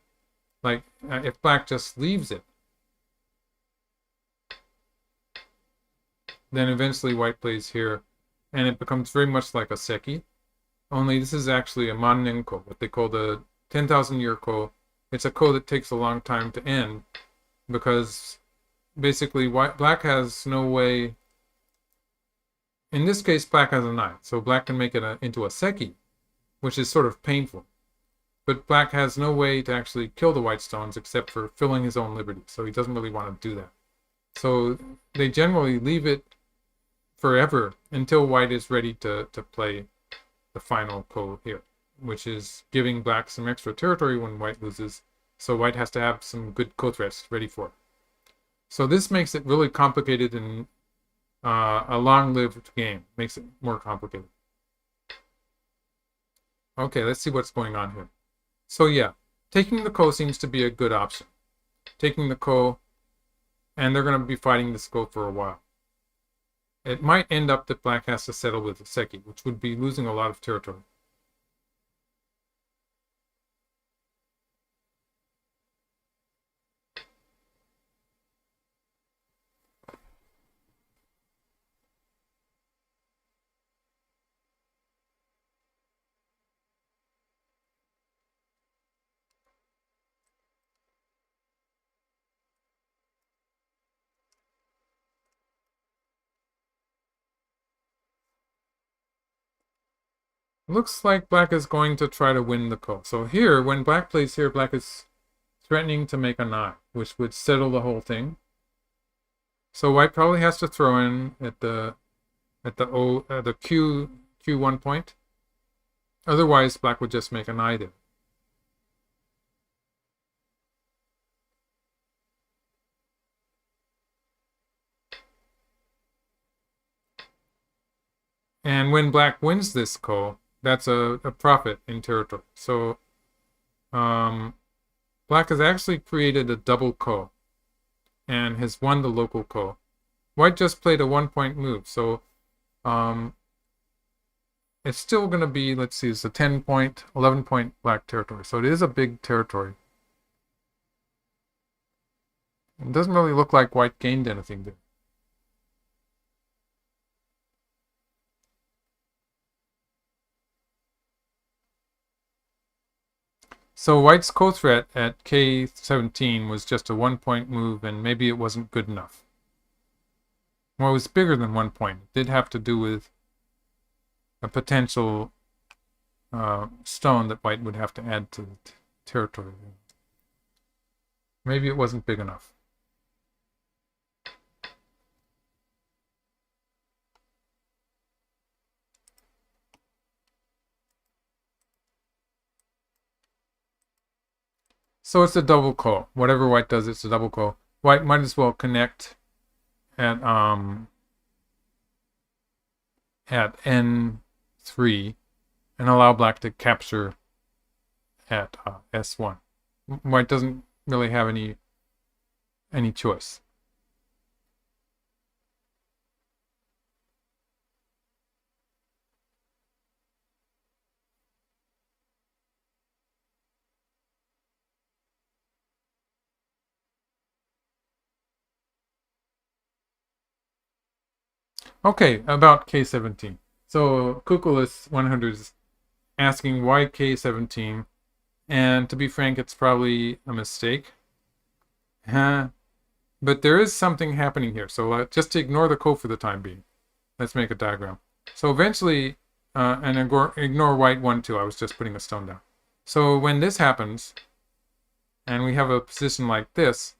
Like if black just leaves it, then eventually white plays here, and it becomes very much like a seki. Only this is actually a mannen ko, what they call the 10,000-year ko. It's a ko that takes a long time to end, because basically black has no way. In this case, black has a 9, so black can make it into a seki, which is sort of painful. But black has no way to actually kill the white stones except for filling his own liberty, so he doesn't really want to do that. So they generally leave it forever until white is ready to play the final ko here, which is giving black some extra territory when white loses, so white has to have some good ko threats ready for it. So this makes it really complicated and a long-lived game. Makes it more complicated. Okay, let's see what's going on here. So yeah, taking the ko seems to be a good option. Taking the ko, and they're going to be fighting this ko for a while. It might end up that black has to settle with the seki, which would be losing a lot of territory. Looks like black is going to try to win the ko. So here, when black plays here, black is threatening to make a nai, which would settle the whole thing. So white probably has to throw in at the Q1 point. Otherwise, black would just make a nai there. And when black wins this ko, that's a profit in territory. So black has actually created a double ko and has won the local ko. White just played a 1-point move, so it's still going to be, let's see, it's a 10-point, 11-point black territory. So it is a big territory. It doesn't really look like white gained anything there. So white's co-threat at K17 was just a 1-point move, and maybe it wasn't good enough. Well, it was bigger than 1 point. It did have to do with a potential stone that white would have to add to the territory. Maybe it wasn't big enough. So it's a double ko. Whatever white does, it's a double ko. White might as well connect at N3 and allow black to capture at S1. White doesn't really have any choice. Okay, about K17. So Kukulus100 is asking why K17, and to be frank, it's probably a mistake. But there is something happening here. So just to ignore the ko for the time being, let's make a diagram. So eventually, and ignore white 1, 2. I was just putting a stone down. So when this happens, and we have a position like this,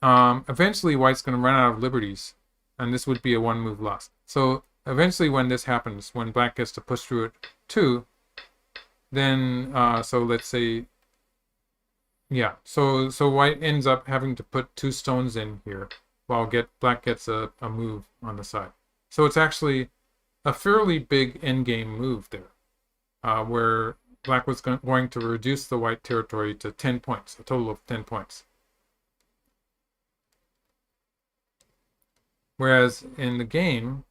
eventually white's going to run out of liberties, and this would be a 1-move loss. So eventually when this happens, when black gets to push through it 2, then, so let's say, yeah, so white ends up having to put 2 stones in here, while black gets a move on the side. So it's actually a fairly big endgame move there, where black was going to reduce the white territory to 10 points, a total of 10 points. Whereas in the game,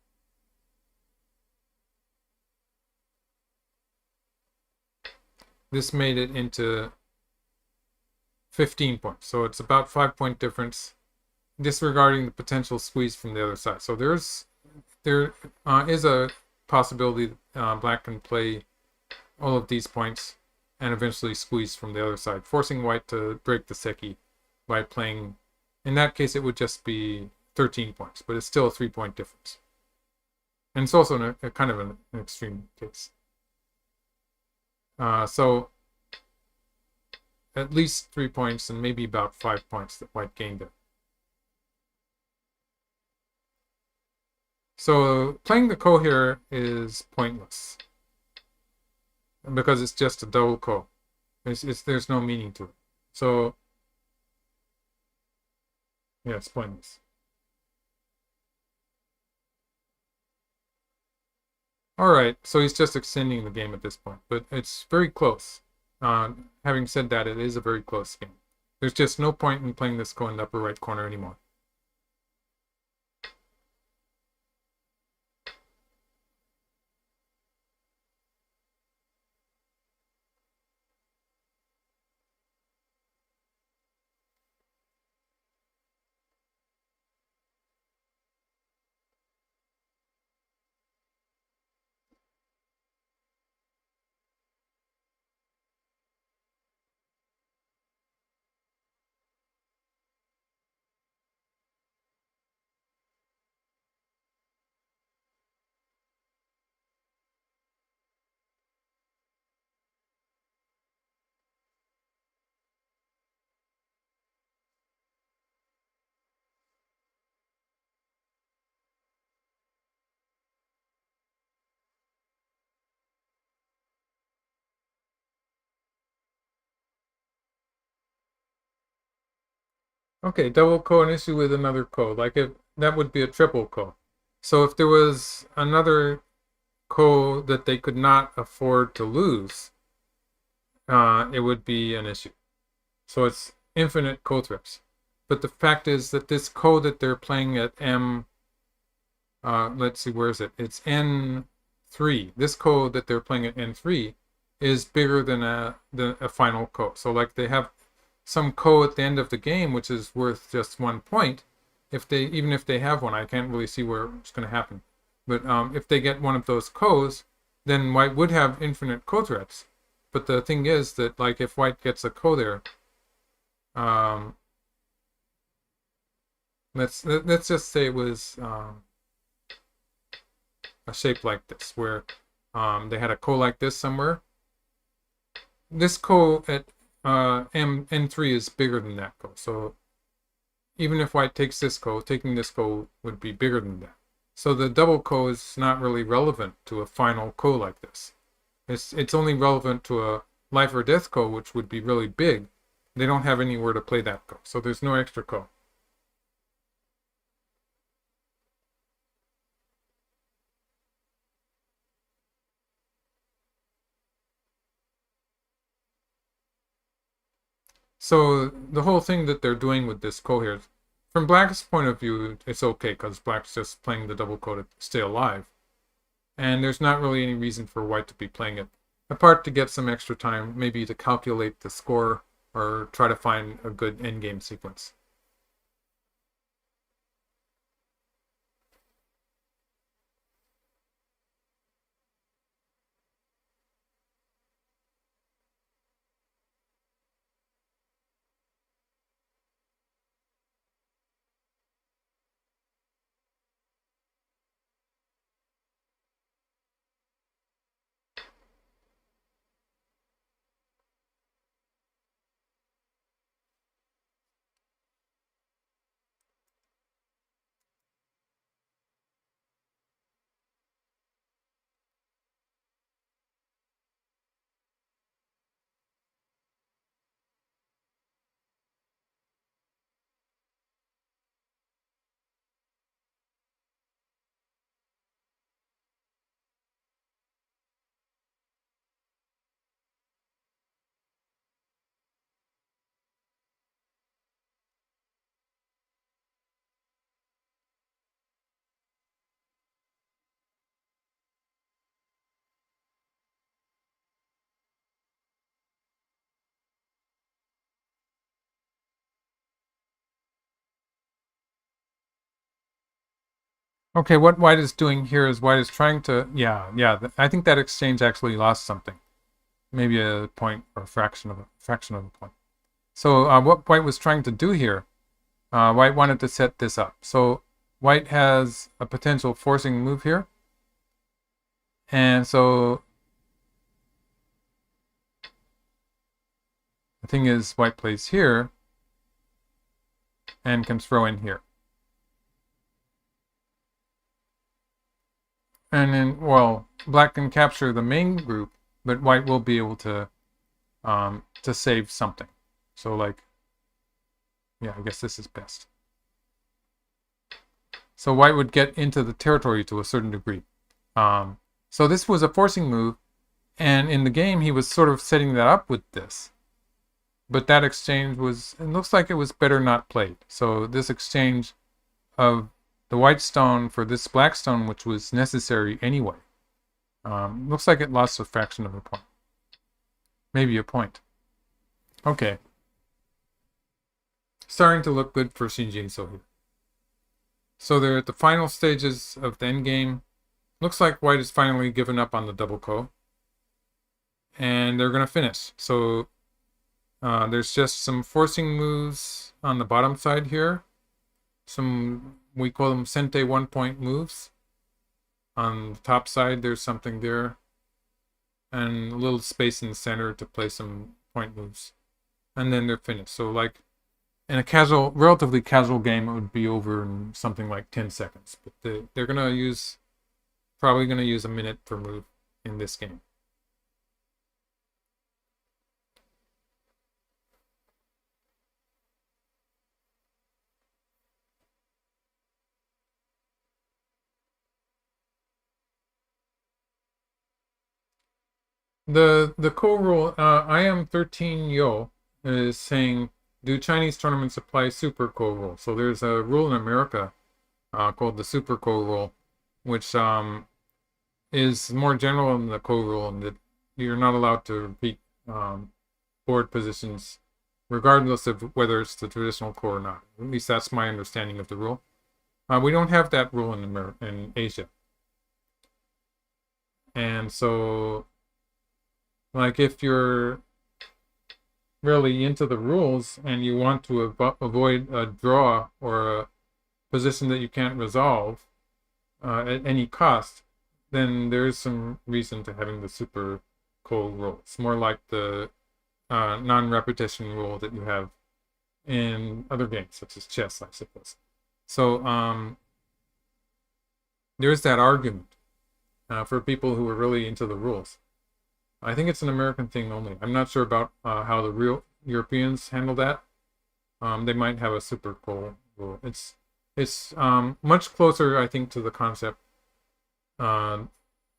this made it into 15 points. So it's about 5-point difference, disregarding the potential squeeze from the other side. So there is a possibility black can play all of these points and eventually squeeze from the other side, forcing white to break the seki by playing. In that case, it would just be 13 points, but it's still a 3-point difference. And it's also a kind of an extreme case. So at least 3 points and maybe about 5 points that white gained there. So playing the ko here is pointless because it's just a double ko. There's no meaning to it. So yeah, it's pointless. All right, so he's just extending the game at this point, but it's very close. Having said that, it is a very close game. There's just no point in playing this ko in the upper right corner anymore. Okay, double ko an issue with another ko. Like if that would be a triple ko. So if there was another ko that they could not afford to lose, it would be an issue. So it's infinite ko threats. But the fact is that this ko that they're playing at M, let's see, where is it? It's N3. This ko that they're playing at N3 is bigger than a final ko. So like they have some ko at the end of the game, which is worth just 1 point. Even if they have one, I can't really see where it's going to happen. But if they get one of those ko's, then white would have infinite ko threats. But the thing is that like if white gets a ko there, let's just say it was a shape like this, where they had a ko like this somewhere. This ko at N3 is bigger than that ko. So even if white takes this ko, taking this ko would be bigger than that. So the double ko is not really relevant to a final ko like this. It's only relevant to a life or death ko, which would be really big. They don't have anywhere to play that ko, so there's no extra ko. So the whole thing that they're doing with this ko here, from black's point of view, it's okay because black's just playing the double ko to stay alive. And there's not really any reason for white to be playing it, apart to get some extra time, maybe to calculate the score or try to find a good endgame sequence. Okay, what white is doing here is white is trying to, yeah, I think that exchange actually lost something. Maybe a point or a fraction of a point. So what white was trying to do here, white wanted to set this up. So white has a potential forcing move here. And so the thing is white plays here and can throw in here. And then, well, black can capture the main group, but white will be able to save something. So like, yeah, I guess this is best. So white would get into the territory to a certain degree. So this was a forcing move, and in the game he was sort of setting that up with this. But that exchange was, it looks like it was better not played. So this exchange of the white stone for this black stone, which was necessary anyway, looks like it lost a fraction of a point. Maybe a point. Okay. Starting to look good for Shin Jinseo here. So they're at the final stages of the endgame. Looks like white has finally given up on the double ko. And they're going to finish. So there's just some forcing moves on the bottom side here. Some, we call them sente 1-point moves. On the top side, there's something there. And a little space in the center to play some point moves. And then they're finished. So like in a casual, relatively casual game, it would be over in something like 10 seconds. But they're going to use, probably going to use a minute per move in this game. The core rule, I am 13 yo, is saying, do Chinese tournaments apply super core rule? So there's a rule in America called the super core rule, which is more general than the core rule, and that you're not allowed to repeat board positions regardless of whether it's the traditional core or not. At least that's my understanding of the rule. We don't have that rule in Asia. And so, like, if you're really into the rules and you want to avoid a draw or a position that you can't resolve at any cost, then there is some reason to having the super core rule. It's more like the non-repetition rule that you have in other games, such as chess, I suppose. So there's that argument for people who are really into the rules. I think it's an American thing only. I'm not sure about how the real Europeans handle that. They might have a super core rule. It's much closer, I think, to the concept of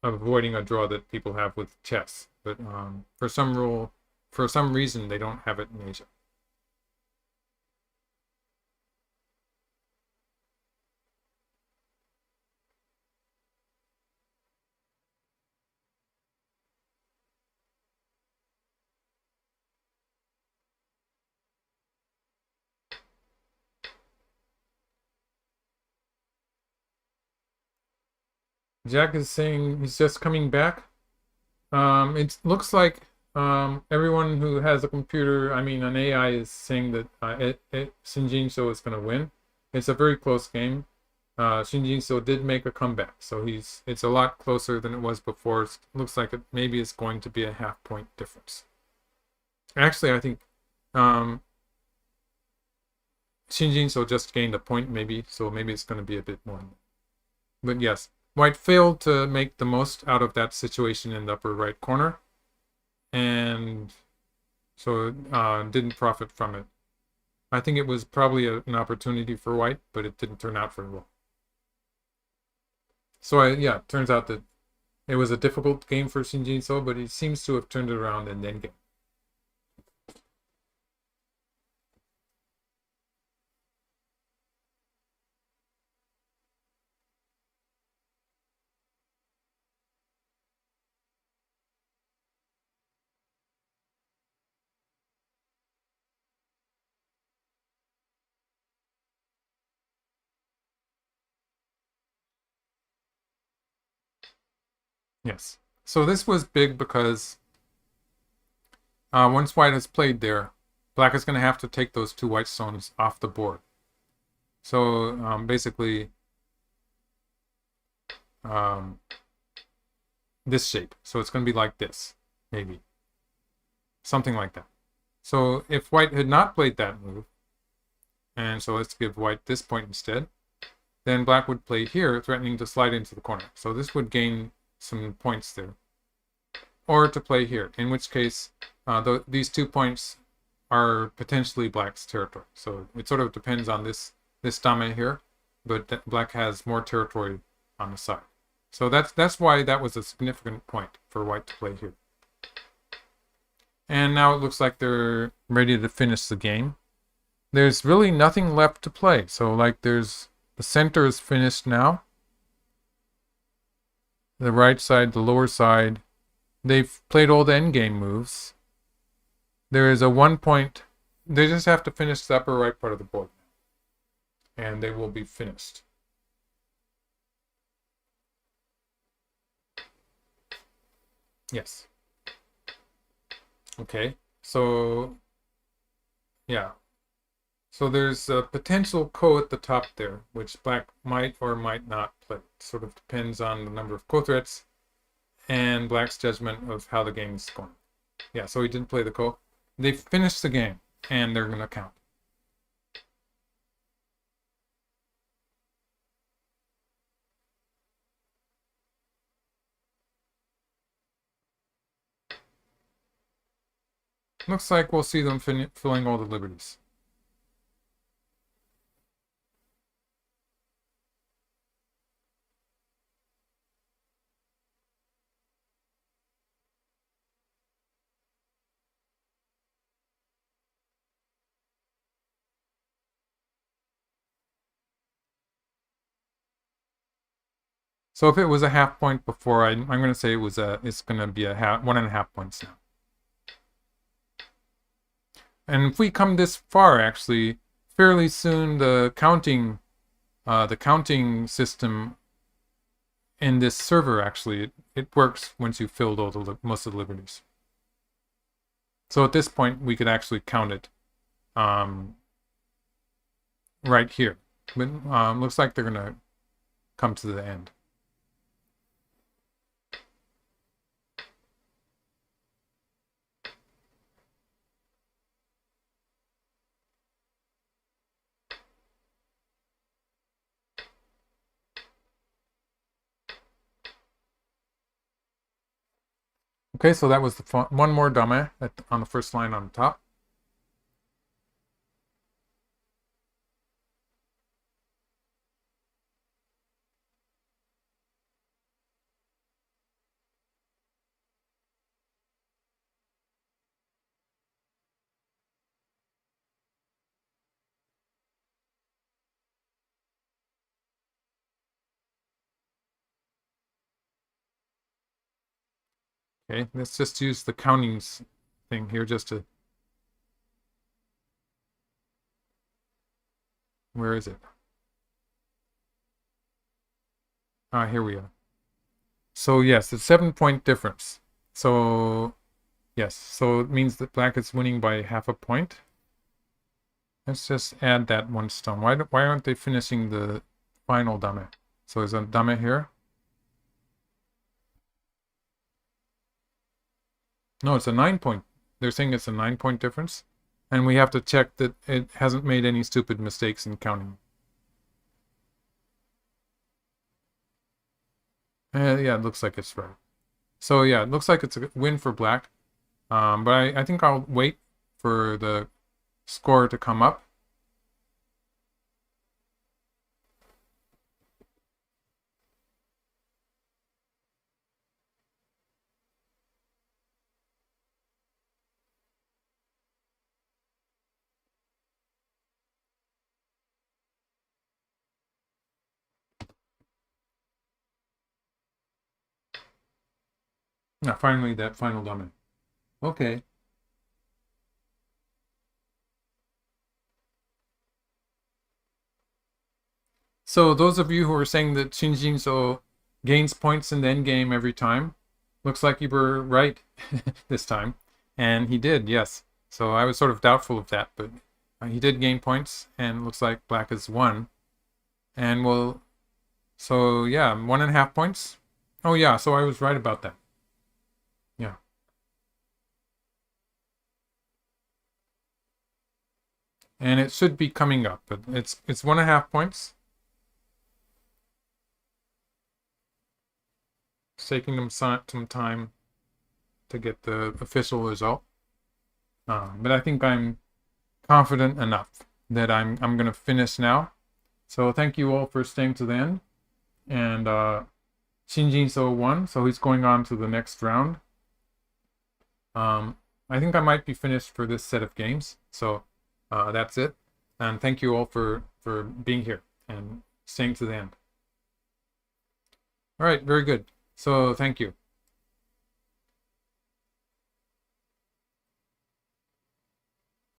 avoiding a draw that people have with chess. But for some reason, they don't have it in Asia. Jack is saying he's just coming back. It looks like everyone who has a computer, I mean, an AI, is saying that Shin Jinseo is going to win. It's a very close game. Shin Jinseo did make a comeback, so it's a lot closer than it was before. It looks like maybe it's going to be a half-point difference. Actually, I think Shin Jinseo just gained a point, maybe, so maybe it's going to be a bit more. But yes, White failed to make the most out of that situation in the upper right corner, and so didn't profit from it. I think it was probably an opportunity for White, but it didn't turn out very well. So yeah, it turns out that it was a difficult game for Shin Jinseo, but he seems to have turned it around in the endgame. Yes. So this was big because once White has played there, Black is going to have to take those two white stones off the board. So basically, this shape. So it's going to be like this, maybe. Something like that. So if White had not played that move, and so let's give White this point instead, then Black would play here, threatening to slide into the corner. So this would gain some points there. Or to play here, in which case these 2 points are potentially Black's territory. So it sort of depends on this dame here, but Black has more territory on the side. So that's why that was a significant point for White to play here. And now it looks like they're ready to finish the game. There's really nothing left to play. So like the center is finished now. The right side, the lower side, they've played all the endgame moves. There is a 1 point. They just have to finish the upper right part of the board. And they will be finished. Yes. Okay. So, yeah. So there's a potential ko at the top there, which Black might or might not play. It sort of depends on the number of ko threats and Black's judgment of how the game is going. Yeah, so he didn't play the ko. They finished the game, and they're going to count. Looks like we'll see them filling all the liberties. So if it was a half point before, I'm going to say it's going to be a 1.5 points now. And if we come this far, actually, fairly soon the counting system in this server, actually, it works once you've filled all most of the liberties. So at this point, we could actually count it right here. But looks like they're going to come to the end. Okay, so that was the one more dame on the first line on the top. Okay, let's just use the countings thing here just to... Where is it? Ah, here we are. So yes, it's 7-point difference. So yes, so it means that black is winning by half a point. Let's just add that one stone. Why aren't they finishing the final dame? So is a dame here? No, it's a 9-point. They're saying it's a 9-point difference. And we have to check that it hasn't made any stupid mistakes in counting. Yeah, it looks like it's right. So yeah, it looks like it's a win for black. But I think I'll wait for the score to come up. Now, finally, that final dame. Okay. So those of you who are saying that Shin Jinseo gains points in the end game every time, looks like you were right this time. And he did, yes. So I was sort of doubtful of that, but he did gain points, and looks like black has won. And well, so yeah, 1.5 points. Oh yeah, so I was right about that. Yeah. And it should be coming up, but it's 1.5 points. It's taking them some time to get the official result. But I think I'm confident enough that I'm going to finish now. So thank you all for staying to the end. And Shin Jinseo won, so he's going on to the next round. I think I might be finished for this set of games. So that's it. And thank you all for being here and staying to the end. All right, very good. So thank you.